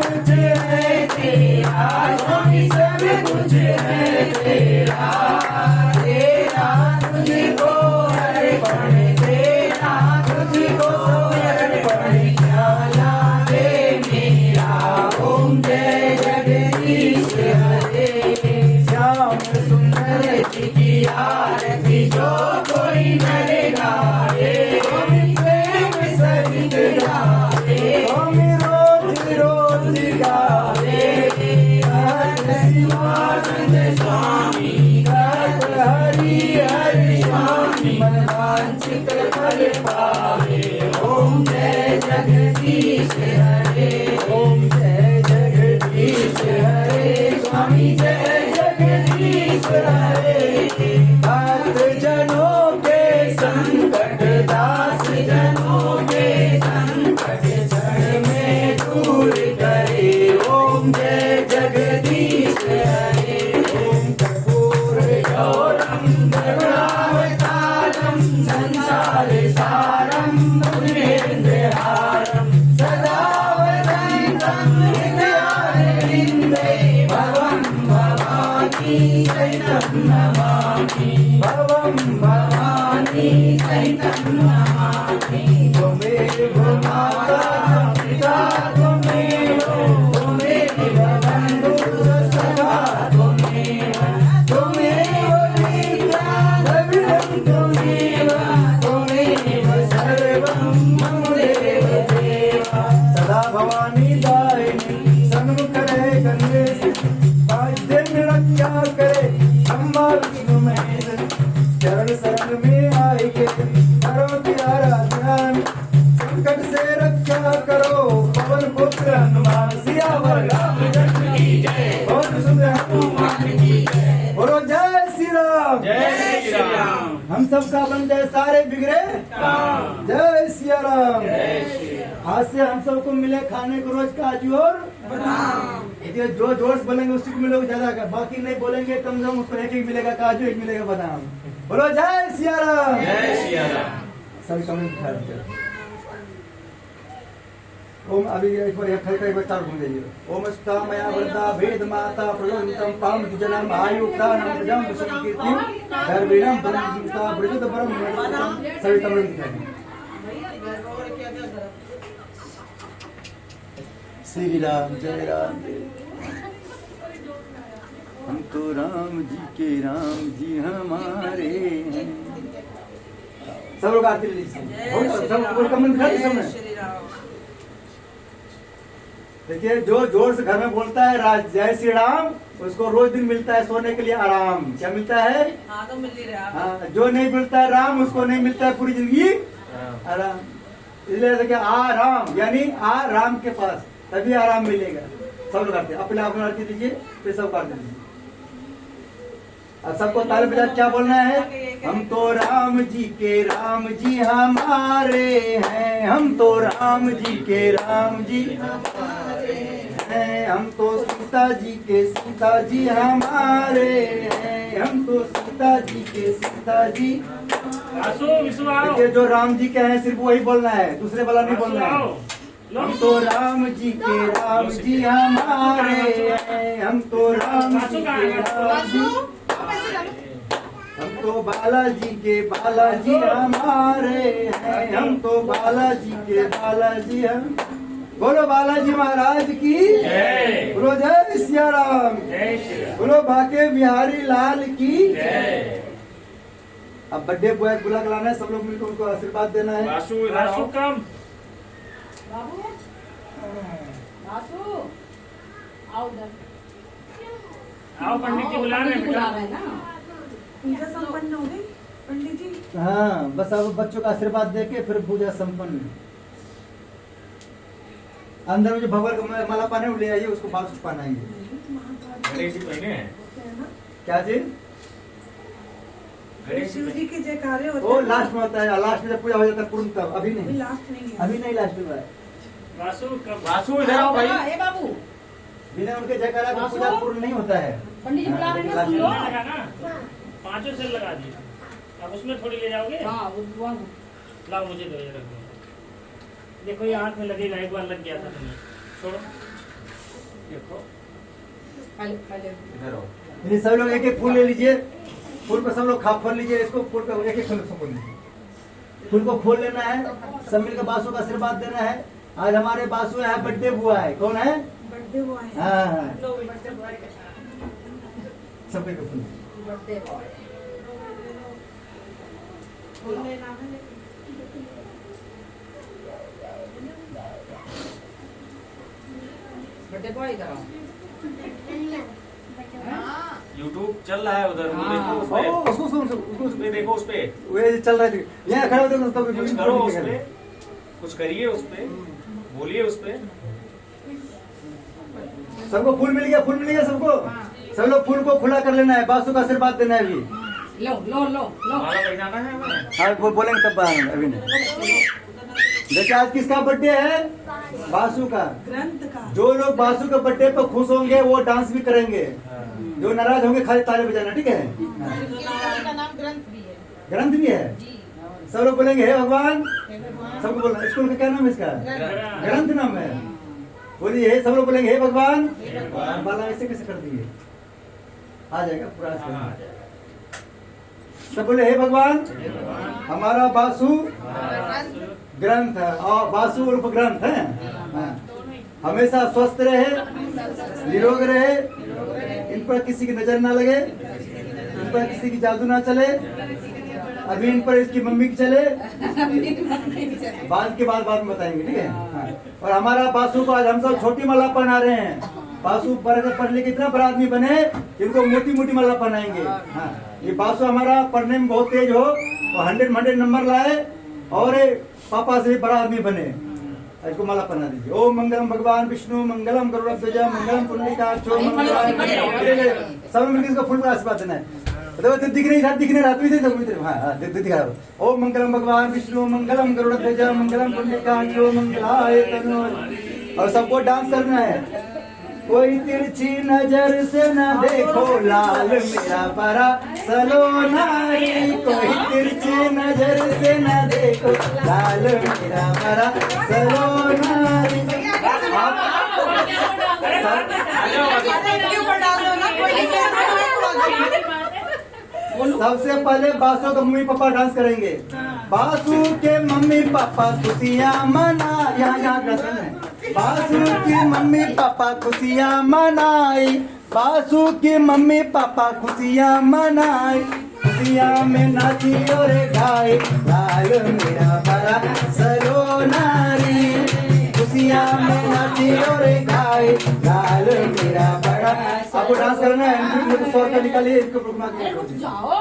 Speaker 1: कुछ है तेरा स्वामी सब कुछ है तेरा तेरा तुझको अर्पण तेरा तुझको समर्पण क्या लागे मेरा ओम जय जगदीश हरे श्याम सुंदर जी की आरती जो कोई नर गाए स्वामी प्रेम सहित गाए स्वामी रोज रोज गाए हर शिवानंद स्वामी हर हरि हरि स्वामी मन वांछित फल पावे ओम जय जगदीश हरे ओम जय जगदीश हरे स्वामी जय जगदीश हरे भक्त जनों के संकट दास जनों के संकट क्षण में दूर करे ओम जय जगदीश हरे ओम कर्पूर गौरम गरुडावतारम संसार सारम भुजगेन्द्रहारम सदा वदन्तं हृदयारविन्दे भवं भवानी सहितं नमामि भवं भवानी सहितं नमामि त्वमेव माता पिता त्वमेव त्वमेव बन्धुः सखा त्वमेव त्वमेव विद्या द्रविणं त्वमेव त्वमेव सर्वं मम देव देव सदा भवानी दायिनी सन्मुख रहे कंधे से बाध्य रक्षा करे अम्बा विष्णु महेश चरण शरण में आए के करो की आराधना हम सब का बन जाए सारे बिगड़े
Speaker 6: काम।
Speaker 1: जय सिया राम।
Speaker 6: जय श्री राम।
Speaker 1: आज से हम सबको मिले खाने को रोज काजू और
Speaker 3: बादाम।
Speaker 1: ये जो जोर से बोलेंगे उसी को मिलेगा ज्यादा का, बाकी नहीं बोलेंगे कम से कम उसको एक एक मिलेगा काजू, एक मिलेगा बादाम। बोलो जय सिया राम।
Speaker 6: जय श्री राम।
Speaker 1: सभी कमेंट दिखा दीजिए। ओम अभी एक बार एक बार चालू हो जाइए। ओम स्ता मया वृद्धा भेद माता प्रयोजनतम पाम जन्म आयु प्राणम प्रजम विष्णु कीर्ति गर्वीणम ब्रह्मता ब्रजत ब्रह्म सभी कमेंट दिखा दीजिए।
Speaker 5: और क्या क्या करा?
Speaker 1: श्री राम जय राम। हम तो राम जी के राम जी हमारे हैं। सब लोग आरती लीजिए। सब कमेंट दिखा दीजिए सबने।
Speaker 5: श्री राम।
Speaker 1: देखिए जो जोर से घर में बोलता है राज जय श्री राम, उसको रोज दिन मिलता है सोने के लिए आराम। क्या मिलता है?
Speaker 5: हाँ तो मिल ही रहा।
Speaker 1: हाँ, जो नहीं मिलता है राम, उसको नहीं मिलता है पूरी जिंदगी आराम। इसलिए देखिए आराम यानी आराम के पास तभी आराम मिलेगा। सब लोग करते हैं। अपने आप में आरती दीजिए, फिर सब आरती दीजिए। अब सबको ताली बजा क्या बोलना है? हम तो राम जी हमारे हैं। हम तो राम जी के राम जी हमारे हैं। हम तो सीता जी हमारे हैं। हम तो सीता जी के सीता जी।
Speaker 6: आसो विश्व आओ।
Speaker 1: देखिए जो राम जी के हैं सिर्फ वही बोलना है, दूसरे वाला नहीं बोलना है। हम तो राम जी के राम जी हमारे हैं। हम तो राम जी के राम जी। हम तो बालाजी के बालाजी हमारे हैं। हम तो बालाजी के बालाजी हम। बोलो बालाजी महाराज की
Speaker 6: जय।
Speaker 1: बोलो जय सिया राम।
Speaker 6: जय श्री राम।
Speaker 1: बोलो बाके बिहारी लाल की।
Speaker 6: जय।
Speaker 1: अब बर्थडे बॉय बुला के लाना है, सब लोग मिलकर उनको आशीर्वाद देना है।
Speaker 2: वासु इधर
Speaker 6: आसो
Speaker 2: आओ।
Speaker 6: कम।
Speaker 3: बाबू बासु आओ उधर।
Speaker 6: आओ पंडित जी बुला रहे हैं
Speaker 3: बुला
Speaker 6: बेटा।
Speaker 3: रहे हैं ना। पूजा संपन्न हो गई पंडित जी।
Speaker 1: हाँ बस अब बच्चों का आशीर्वाद देके फिर पूजा संपन्न। अंदर में जो भगवान का माला पाने ले आइए, उसको बाल सुख पहनाएंगे।
Speaker 2: गणेश जी पहने हैं।
Speaker 1: क्या जी?
Speaker 2: गणेश
Speaker 5: शिव जी के जयकारे होते
Speaker 1: वो
Speaker 5: हैं।
Speaker 1: लास्ट में होता है, लास्ट में जब पूजा हो जाता है पूर्ण तब। अभी
Speaker 5: अभी
Speaker 1: नहीं,
Speaker 5: लास्ट नहीं है।
Speaker 1: अभी नहीं लास्ट में है।
Speaker 6: वासु कम।
Speaker 2: वासु इधर आओ भाई।
Speaker 3: ए बाबू
Speaker 1: बिना उनके जयकारा का पूजा पूर्ण नहीं होता है।
Speaker 3: पंडित जी बुला रहे हैं ना,
Speaker 1: हाँ,
Speaker 3: सुन लो।
Speaker 6: सेल लगा ना, 5 सेल लगा दिए। अब उसमें थोड़ी ले जाओगे।
Speaker 3: हाँ वो
Speaker 6: लाओ मुझे दो, ये रख दो। देखो ये हाथ में लगेगा, एक बार लग गया था तुम्हें। छोड़ो। देखो
Speaker 3: पहले
Speaker 2: इधर आओ।
Speaker 1: ये सब लोग एक एक फूल ले लीजिए। फूल को सब लोग खा फल लीजिए। इसको फूल को एक एक फूल लीजिए। फूल को खोल लेना है, सब मिलकर बासु का आशीर्वाद देना है। आज हमारे बासु है बर्थडे हुआ है। कौन है?
Speaker 5: बर्थडे हुआ है।
Speaker 1: हाँ
Speaker 5: लो बर्थडे बॉय।
Speaker 1: सब एक फूल।
Speaker 3: Birthday boy.
Speaker 5: फूल लेना है।
Speaker 3: बर्थडे बॉय कराओ।
Speaker 2: यूट्यूब चल रहा है उधर, वो
Speaker 3: हाँ।
Speaker 2: देखो उस
Speaker 1: ओ,
Speaker 2: पे।
Speaker 1: उसको
Speaker 2: उस पे देखो, उस पे
Speaker 1: वे चल रहा है। यहाँ खड़े होते तो
Speaker 2: कुछ करो उस पे, कुछ करिए उस पे, बोलिए उस पे।
Speaker 1: सबको फूल मिल गया, फूल मिल गया सबको। सब लोग फूल को खुला कर लेना है, बासु का आशीर्वाद देना है अभी।
Speaker 3: लो लो लो लो।
Speaker 2: माला पहनाना है हमें।
Speaker 1: हाँ बोलेंगे तब अभी नहीं। देखिए आज किसका बर्थडे है? बासु का।
Speaker 5: ग्रंथ का।
Speaker 1: जो लोग बासु के बर्थडे पर खुश होंगे वो डांस भी करेंगे। जो नाराज होंगे खाली ताली बजाना, ठीक है?
Speaker 3: का नाम ग्रंथ भी है।
Speaker 1: ग्रंथ भी है। सब लोग बोलेंगे हे भगवान। सबको बोलना। स्कूल का क्या नाम है इसका? ग्रंथ नाम है। बोलिए हे, सब लोग बोलेंगे हे भगवान। बाला ऐसे कैसे कर दिए? आ जाएगा पूरा।
Speaker 2: हाँ,
Speaker 1: सब बोले हे भगवान, हमारा बासु ग्रंथ है और बासु उर्फ ग्रंथ है। हाँ। हमेशा स्वस्थ रहे, निरोग रहे, इन पर किसी की नजर ना लगे, इन पर किसी की जादू ना चले। अभी इन पर इसकी मम्मी की चले, बाद में बताएंगे, ठीक है? हाँ। और हमारा बासु को आज हम सब छोटी माला पहना रहे हैं। बासु पढ़ लिख इतना बड़ा आदमी बने जिनको मोटी मोटी माला पहनाएंगे। हाँ। ये बासु हमारा पढ़ने में बहुत तेज हो, वो 100 नंबर लाए और पापा से बड़ा आदमी बने। इसको माला पहना दीजिए। ओम मंगलम भगवान विष्णु, मंगलम गरुड़ध्वज, मंगलम पुंडरीकाक्षो, मंगलम। सब मिलकर इसको फूल का आशीर्वाद देना है। तो दिख नहीं रहा, दिखने रहा तू इधर सब इधर। हाँ दिख रहा। ओम मंगलम भगवान विष्णु मंगलम गरुड़ध्वज मंगलम पुंडरीकाक्षो मंगलाय तनो। और सबको डांस करना है। कोई तिरछी नजर से न देखो लाल मेरा परा सलोनारी। कोई तिरछी नजर से न देखो लाल मेरा परा सलोनारी। सबसे पहले बासु का मम्मी पापा डांस करेंगे। बासु के मम्मी पापा खुशियाँ मना, यहाँ रसम है। बासु की मम्मी पापा खुशियाँ मनाई। बासु की मम्मी पापा खुशियाँ मनाई। खुशियाँ में नाची और गाए लाल मेरा बड़ा सलोनारी। खुशियाँ में नाची और गाए लाल मेरा बड़ा। आपको डांस करना है, मेरे को 100 रुपया निकालिए, इसको रुकना
Speaker 3: जाओ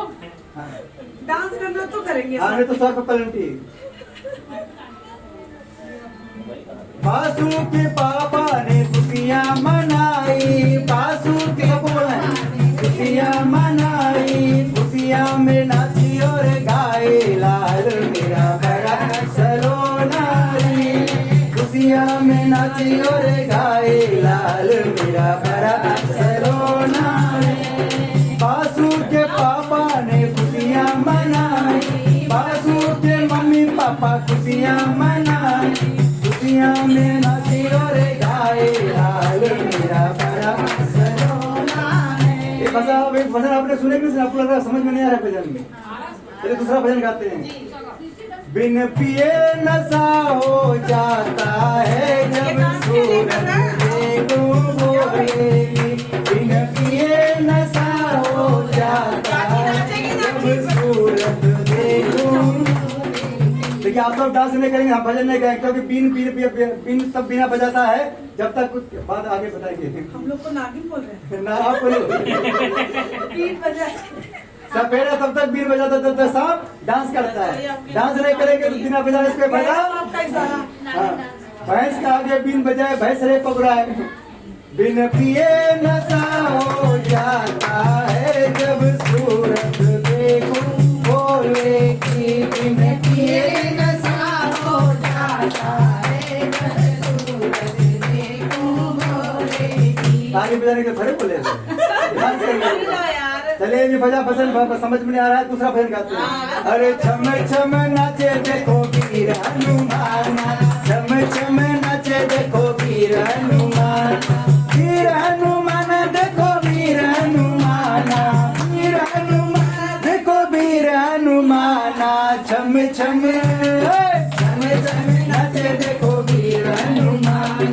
Speaker 3: डांस करना तो करेंगे।
Speaker 1: हाँ नहीं तो 100 रुपया पेनल्टी। बासु के पापा ने खुशियाँ मनाई। बासु के बोला खुशियाँ मनाई। खुशियाँ में नाची और गाए लाल मेरा बड़ा सलोनारी। खुशियाँ में नाची और गाए लाल मेरा बड़ा सलोनारी। बासु के पापा ने खुशियाँ मनाई। बासु के मम्मी पापा खुशियाँ मनाई। खुशियाँ में नाची और गाए लाल मेरा बड़ा सलोनारी। ये भजन आपने सुने कि आपको लग रहा समझ में नहीं आ रहा भजन में? चलिए दूसरा भजन गाते हैं। बिन पिए नशा हो जाता है जब सूरत देखो बोलेगी। बिन पिए नशा हो जाता है जब सूरत देखो। देखिए आप सब डांस नहीं करेंगे, हम भजन नहीं गाएंगे, क्योंकि बीन तब बिना बजाता है जब तक कुछ बात आगे बताएंगे।
Speaker 3: हम लोग को नागिन बोल रहे हैं।
Speaker 1: ना आप
Speaker 3: बीन बजा
Speaker 1: सपेरा तब तक बीन बजाता तब तक सांप डांस करता है। डांस नहीं करेंगे तो बिना बजाने इसको बजा। हाँ, भैंस का आगे बीन बजाए भैंस रे पकड़ाए। बिन पिए नशा हो जाता है जब सूरत देखो बोले की। बिन पिए नशा हो जाता है जब सूरत देखो बोले की। आगे बजाने के खड़े बोले डांस करेंगे। चलिए ये भजन भजन समझ में नहीं आ रहा है, दूसरा भजन गाते हैं। अरे छम छम नाचे देखो वीर हनुमान। छम छम नाचे देखो वीर हनुमान। वीर हनुमान देखो वीर हनुमान। वीर हनुमान देखो वीर हनुमान। छम छम छम नाचे देखो वीर हनुमान।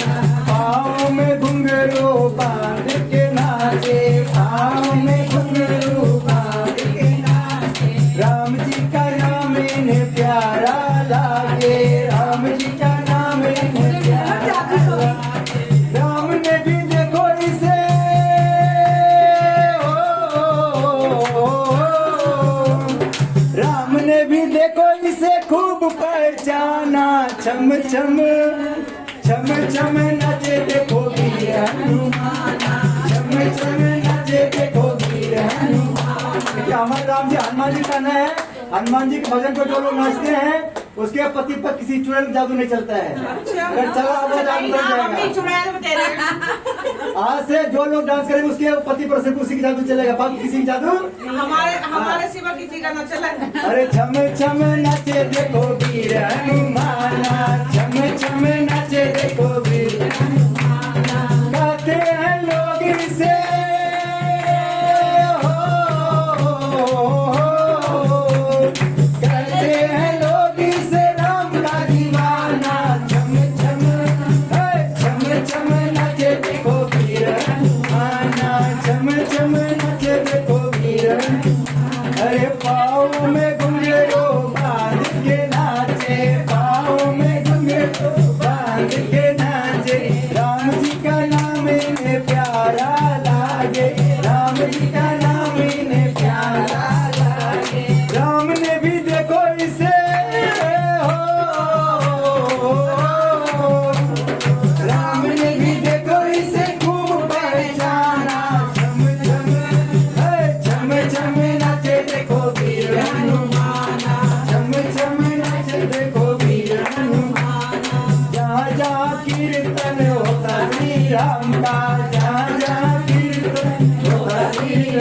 Speaker 1: पाँव में घुंघरू बांध के नाचे। पाँव में घुंघरू बांध के नाचे। राम जी का नाम इन्हें प्यारा लागे। राम जी का नाम इन्हें प्यारा लागे। राम ने भी देखो इसे राम ने भी देखो इसे खूब पहचाना। छम छम छम छम नाचे देखो वीर हनुमान। छम छम नाचे देखो वीर हनुमान। हमारे राम जी हनुमान जी का नाम है। हनुमान जी के भजन को जो लोग नाचते हैं उसके पति पर किसी चुड़ैल का जादू नहीं चलता है। अगर चला हुआ जादू चल जाएगा। आज से जो लोग डांस करेंगे उसके पति पर सिर्फ उसी की जादू चलेगा, बाकी किसी की जादू
Speaker 3: हमारे सिवा किसी का न चला।
Speaker 1: अरे छम छम नाचे देखो वीर हनुमान। छम छम नाचे देखो वीर हनुमान। गाते हैं लोग इसे कहते हैं लोग इसे राम का दीवाना। छम छम छम छम नाचे देखो वीर हनुमान। छम छम नाचे देखो वीर हनुमान। अरे पाँव में घुंघरू बांध के नाचे। पाँव में घुंघरू बांध के नाचे। राम जी का नाम इन्हें प्यारा लागे।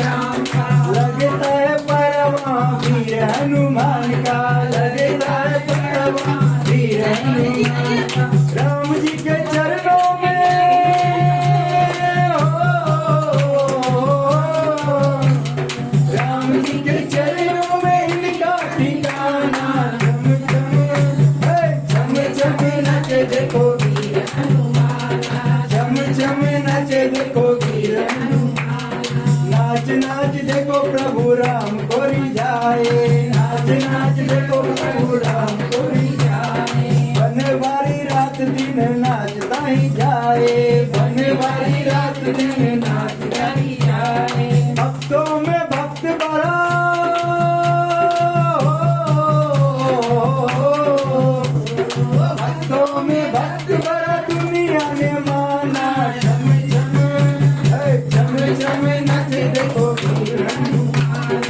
Speaker 5: राम का
Speaker 1: लगता है परवा वीर हनुमान का, लगता है परवा वीर हनुमान का। राम जी के चरणों में राम जी के चरणों में इनका ठिकाना। झम झम नाचे देखो वीर हनुमान, झम झम नाचे देखो वीर हनुमान। नाच नाच देखो प्रभु राम को रिझाए, नाच नाच देखो प्रभु राम को रिझाए। बनवारी रात दिन नाचता ही जाए, बनवारी रात दिन नाचता ही जाए। भक्तों में भक्त बड़ा, भक्तों में भक्त बड़ा दुनिया ने माना। झम झम झम झम नाच देखो वीर हनुमान,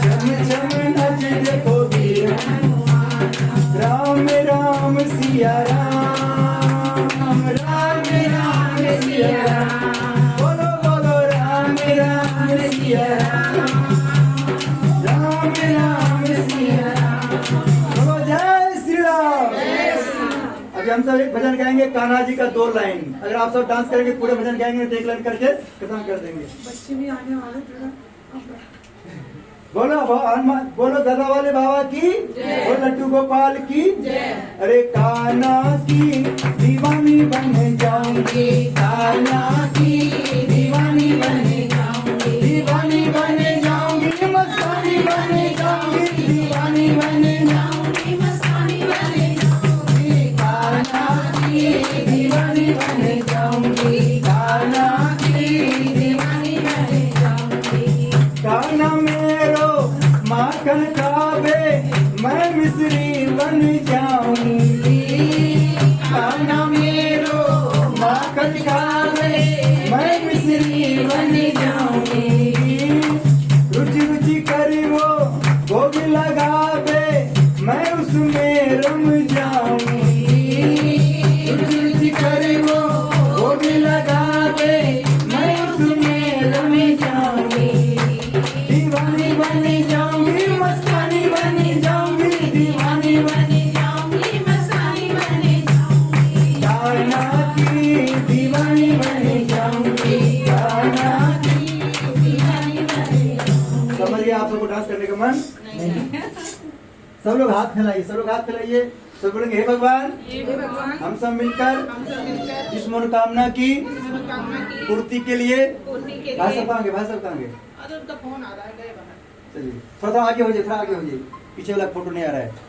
Speaker 1: झम झम नाच देखो वीर हनुमान। राम राम सिया राम, राम राम सिया राम। बोलो बोलो राम राम सिया राम, राम राम सिया राम। बोलो जय श्री राम। अभी हम सब एक भजन गाएंगे कान्हा जी का 2 लाइन। अगर आप सब डांस करेंगे पूरे भजन गाएंगे तो 1 लाइन करके खत्म कर देंगे।
Speaker 3: बच्चे भी आने वाले थोड़ा।
Speaker 1: बोलो हनुमान, बोलो गदा वाले बाबा की, बोलो लड्डू गोपाल की। अरे कान्हा की दीवानी बन जाऊंगी, कान्हा की दीवानी बन जाऊंगी, दीवानी बन जाऊंगी, मस्तानी बन जाऊंगी, दीवानी बन जाऊंगी, मस्तानी बन जाऊंगी। कान्हा की दीवानी बन जाऊंगी, कान्हा की दीवानी बन जाऊंगी। कान्हा मेरो माखन खावे, मैं मिश्री बन जाऊंगी। कान्हा मेरो माखन खावे, मैं मिश्री बन जाऊंगी। रुचि रुचि करी वो भोग लगावे, मैं उसमें रम जाऊंगी। रुचि रुचि करी वो भोग लगावे, मैं उसमें रम जाऊंगी। दीवानी बन जाऊंगी, मस्तानी बन जाऊंगी, दीवानी बन जाऊंगी, मस्तानी बन जाऊंगी। कान्हा की दीवानी बन जाऊंगी, कान्हा की दीवानी बन जाऊंगी। समझ गए आप सबको डांस करने का मन? सब लोग हाथ फैलाइए, सब लोग हाथ फैलाइए। सब बोलेंगे हे भगवान, हम सब मिलकर जिस मनोकामना की पूर्ति के लिए। भाई सब कहांगे, भाई सब कहांगे?
Speaker 5: अरे उनका फोन आ रहा है, गए बाहर।
Speaker 1: चलिए थोड़ा आगे हो जाए, थोड़ा आगे हो जाए, पीछे वाला फोटो नहीं आ रहा है।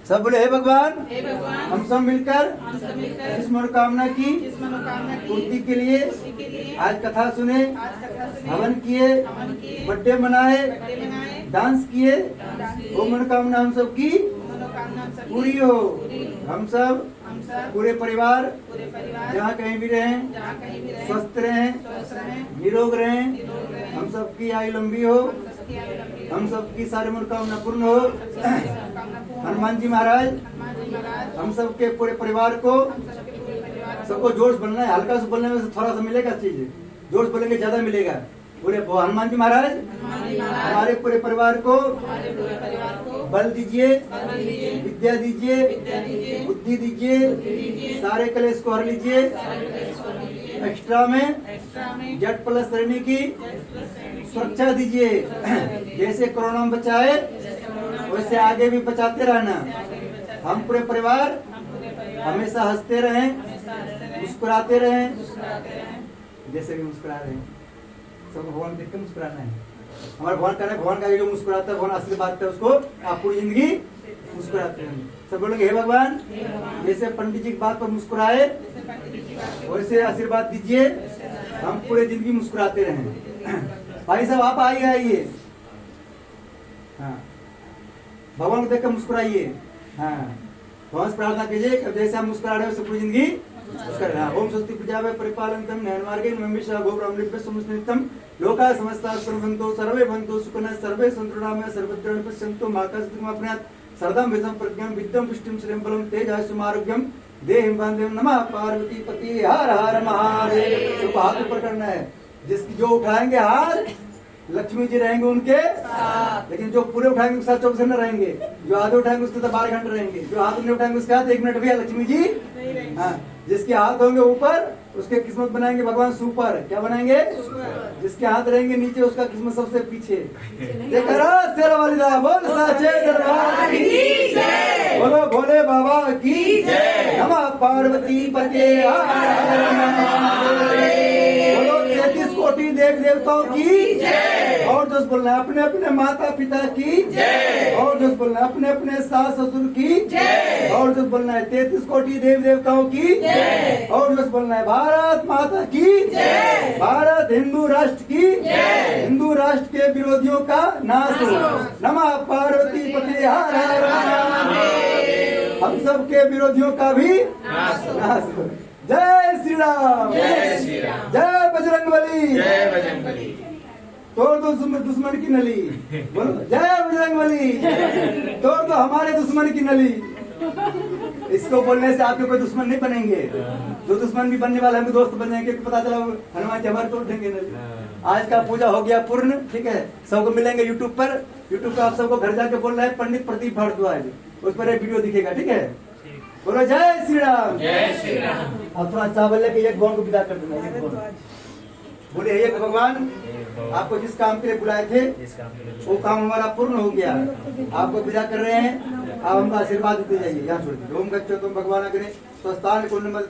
Speaker 1: सब बोले हे भगवान, हम सब मिलकर इस मनोकामना की पूर्ति के लिए आज कथा सुने, हवन किए, बर्थडे मनाए, डांस किए। वो मनोकामना हम सब की पूरी हो। हम सब पूरे परिवार जहाँ कहीं भी रहें स्वस्थ रहें, निरोग रहें। हम सबकी आयु लंबी हो, हम सबकी सारी मनोकामना पूर्ण हो। हनुमान जी महाराज हम सबके पूरे परिवार को, सबको जोर से बोलना है। हल्का से बोलने में थोड़ा सा मिलेगा चीज, जोर से बोलेंगे ज्यादा मिलेगा। पूरे हनुमान जी महाराज हमारे पूरे परिवार को बल दीजिए, विद्या दीजिए, बुद्धि दीजिए, सारे कलेश को हर लीजिए। एक्स्ट्रा में जेड प्लस श्रेणी की सुरक्षा दीजिए। जैसे कोरोना में बचाए वैसे आगे भी बचाते रहना। हम पूरे परिवार हमेशा हंसते रहें, मुस्कुराते रहें। जैसे भी मुस्कुरा रहे हैं, सबको भगवान देख के मुस्कुराना है। हमारा भगवान का भगवान का जो मुस्कुराता है, भगवान आशीर्वाद करता है उसको आप पूरी जिंदगी मुस्कुराते हैं। सब बोलेंगे हे भगवान, जैसे पंडित जी की बात पर मुस्कुराए वैसे आशीर्वाद दीजिए, हम पूरे जिंदगी मुस्कुराते रहें। भाई साहब आप आइए। हाँ, भगवान को देख कर मुस्कुराइए। हाँ, भगवान से प्रार्थना कीजिए कि जैसे हम मुस्कुरा रहे हैं पूरी जिंदगी मुस्कुरा। ओम स्वस्ति प्रजापति परिपालनतम न्यायमार्गे नमः गोब्राह्मणेभ्यः समस्नित्यं लोकाः समस्ताः सुखिनो सर्वे भवन्तु सुखिनः सर्वे सन्तु निरामयाः सर्वत्र पश्यन्तु मा कश्चित् अपनात् सर्वं विद्यं प्रज्ञां विद्यं पुष्टिं श्रियं बलं तेजः आरोग्यं देहिं बान्धवं नमः पार्वती पति हर हर महादेव। सबको हाथ ऊपर करना है। जिसकी जो उठाएंगे हाथ लक्ष्मी जी रहेंगे उनके साथ। लेकिन जो पूरे उठाएंगे उसके साथ 24 घंटे रहेंगे, जो आधे उठाएंगे उसके साथ 12 घंटे रहेंगे, जो हाथ नहीं उठाएंगे उसके साथ 1 मिनट भी लक्ष्मी जी हाँ। जिसके हाथ होंगे ऊपर उसके किस्मत बनाएंगे भगवान सुपर। क्या बनाएंगे? जिसके हाथ रहेंगे नीचे उसका किस्मत सबसे पीछे। देखा तेरा वालिदा बोल साचे दरबार की जय, बोलो भोले बाबा की जय, नमः पार्वती पते बोलो 33 कोटि देव देवताओं की जय। और दोस्त बोलना अपने अपने माता पिता की जय। और दोस्त बोलना अपने अपने सास ससुर की जय। और दोस्त बोलना है 33 कोटि देव देवताओं की जय। और दोस्त बोलना है भारत माता की जय। भारत हिंदू राष्ट्र की जय। हिंदू राष्ट्र के विरोधियों का नाश हो। नमः पार्वती पते हर हर महादेव। हम सब के विरोधियों का भी नाश हो। जय श्री राम,
Speaker 2: जय श्री राम,
Speaker 1: जय बजरंगबली,
Speaker 2: जय बजरंगबली।
Speaker 1: तोड़ दो दुश्मन की नली, बोलो जय बजरंगबली, तोड़ दो हमारे दुश्मन की नली। इसको बोलने से आपके कोई दुश्मन नहीं बनेंगे, जो दुश्मन भी बनने वाले हमको दोस्त बन जाएंगे। पता चला हनुमान जी हमारे तोड़ देंगे नली। आज का पूजा हो गया पूर्ण, ठीक है। सबको मिलेंगे यूट्यूब पर, यूट्यूब पर आप सबको घर जाके बोलना है पंडित प्रदीप भारद्वाज, उस पर एक वीडियो दिखेगा, ठीक है। बोलो जय श्री राम,
Speaker 2: जय श्री राम।
Speaker 1: अब थोड़ा चावल लेके एक गौन को विदा कर दूंगा। एक गौन बोले हे भगवान, आपको जिस काम के लिए बुलाए थे वो काम हमारा पूर्ण हो गया, आपको विदा कर रहे हैं। आप हमको आशीर्वाद देते जाइए। यहाँ छोड़ दीजिए। ओम गच्छ तुम भगवान अग्रे स्वस्थान कुंडमल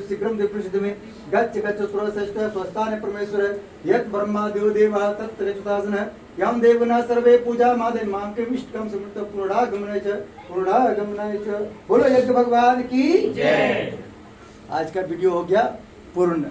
Speaker 1: शीघ्रम देव में गच्छ गच्छ सुरश्रेष्ठ स्वस्थान परमेश्वर यत् ब्रह्मा देव देव तत्रेचुतासन यम देवना सर्वे पूजा मादे मां के विष्टकम समृत पूर्णागमनाय च। बोलो यज्ञ भगवान की जय। आज का वीडियो हो गया पूर्ण।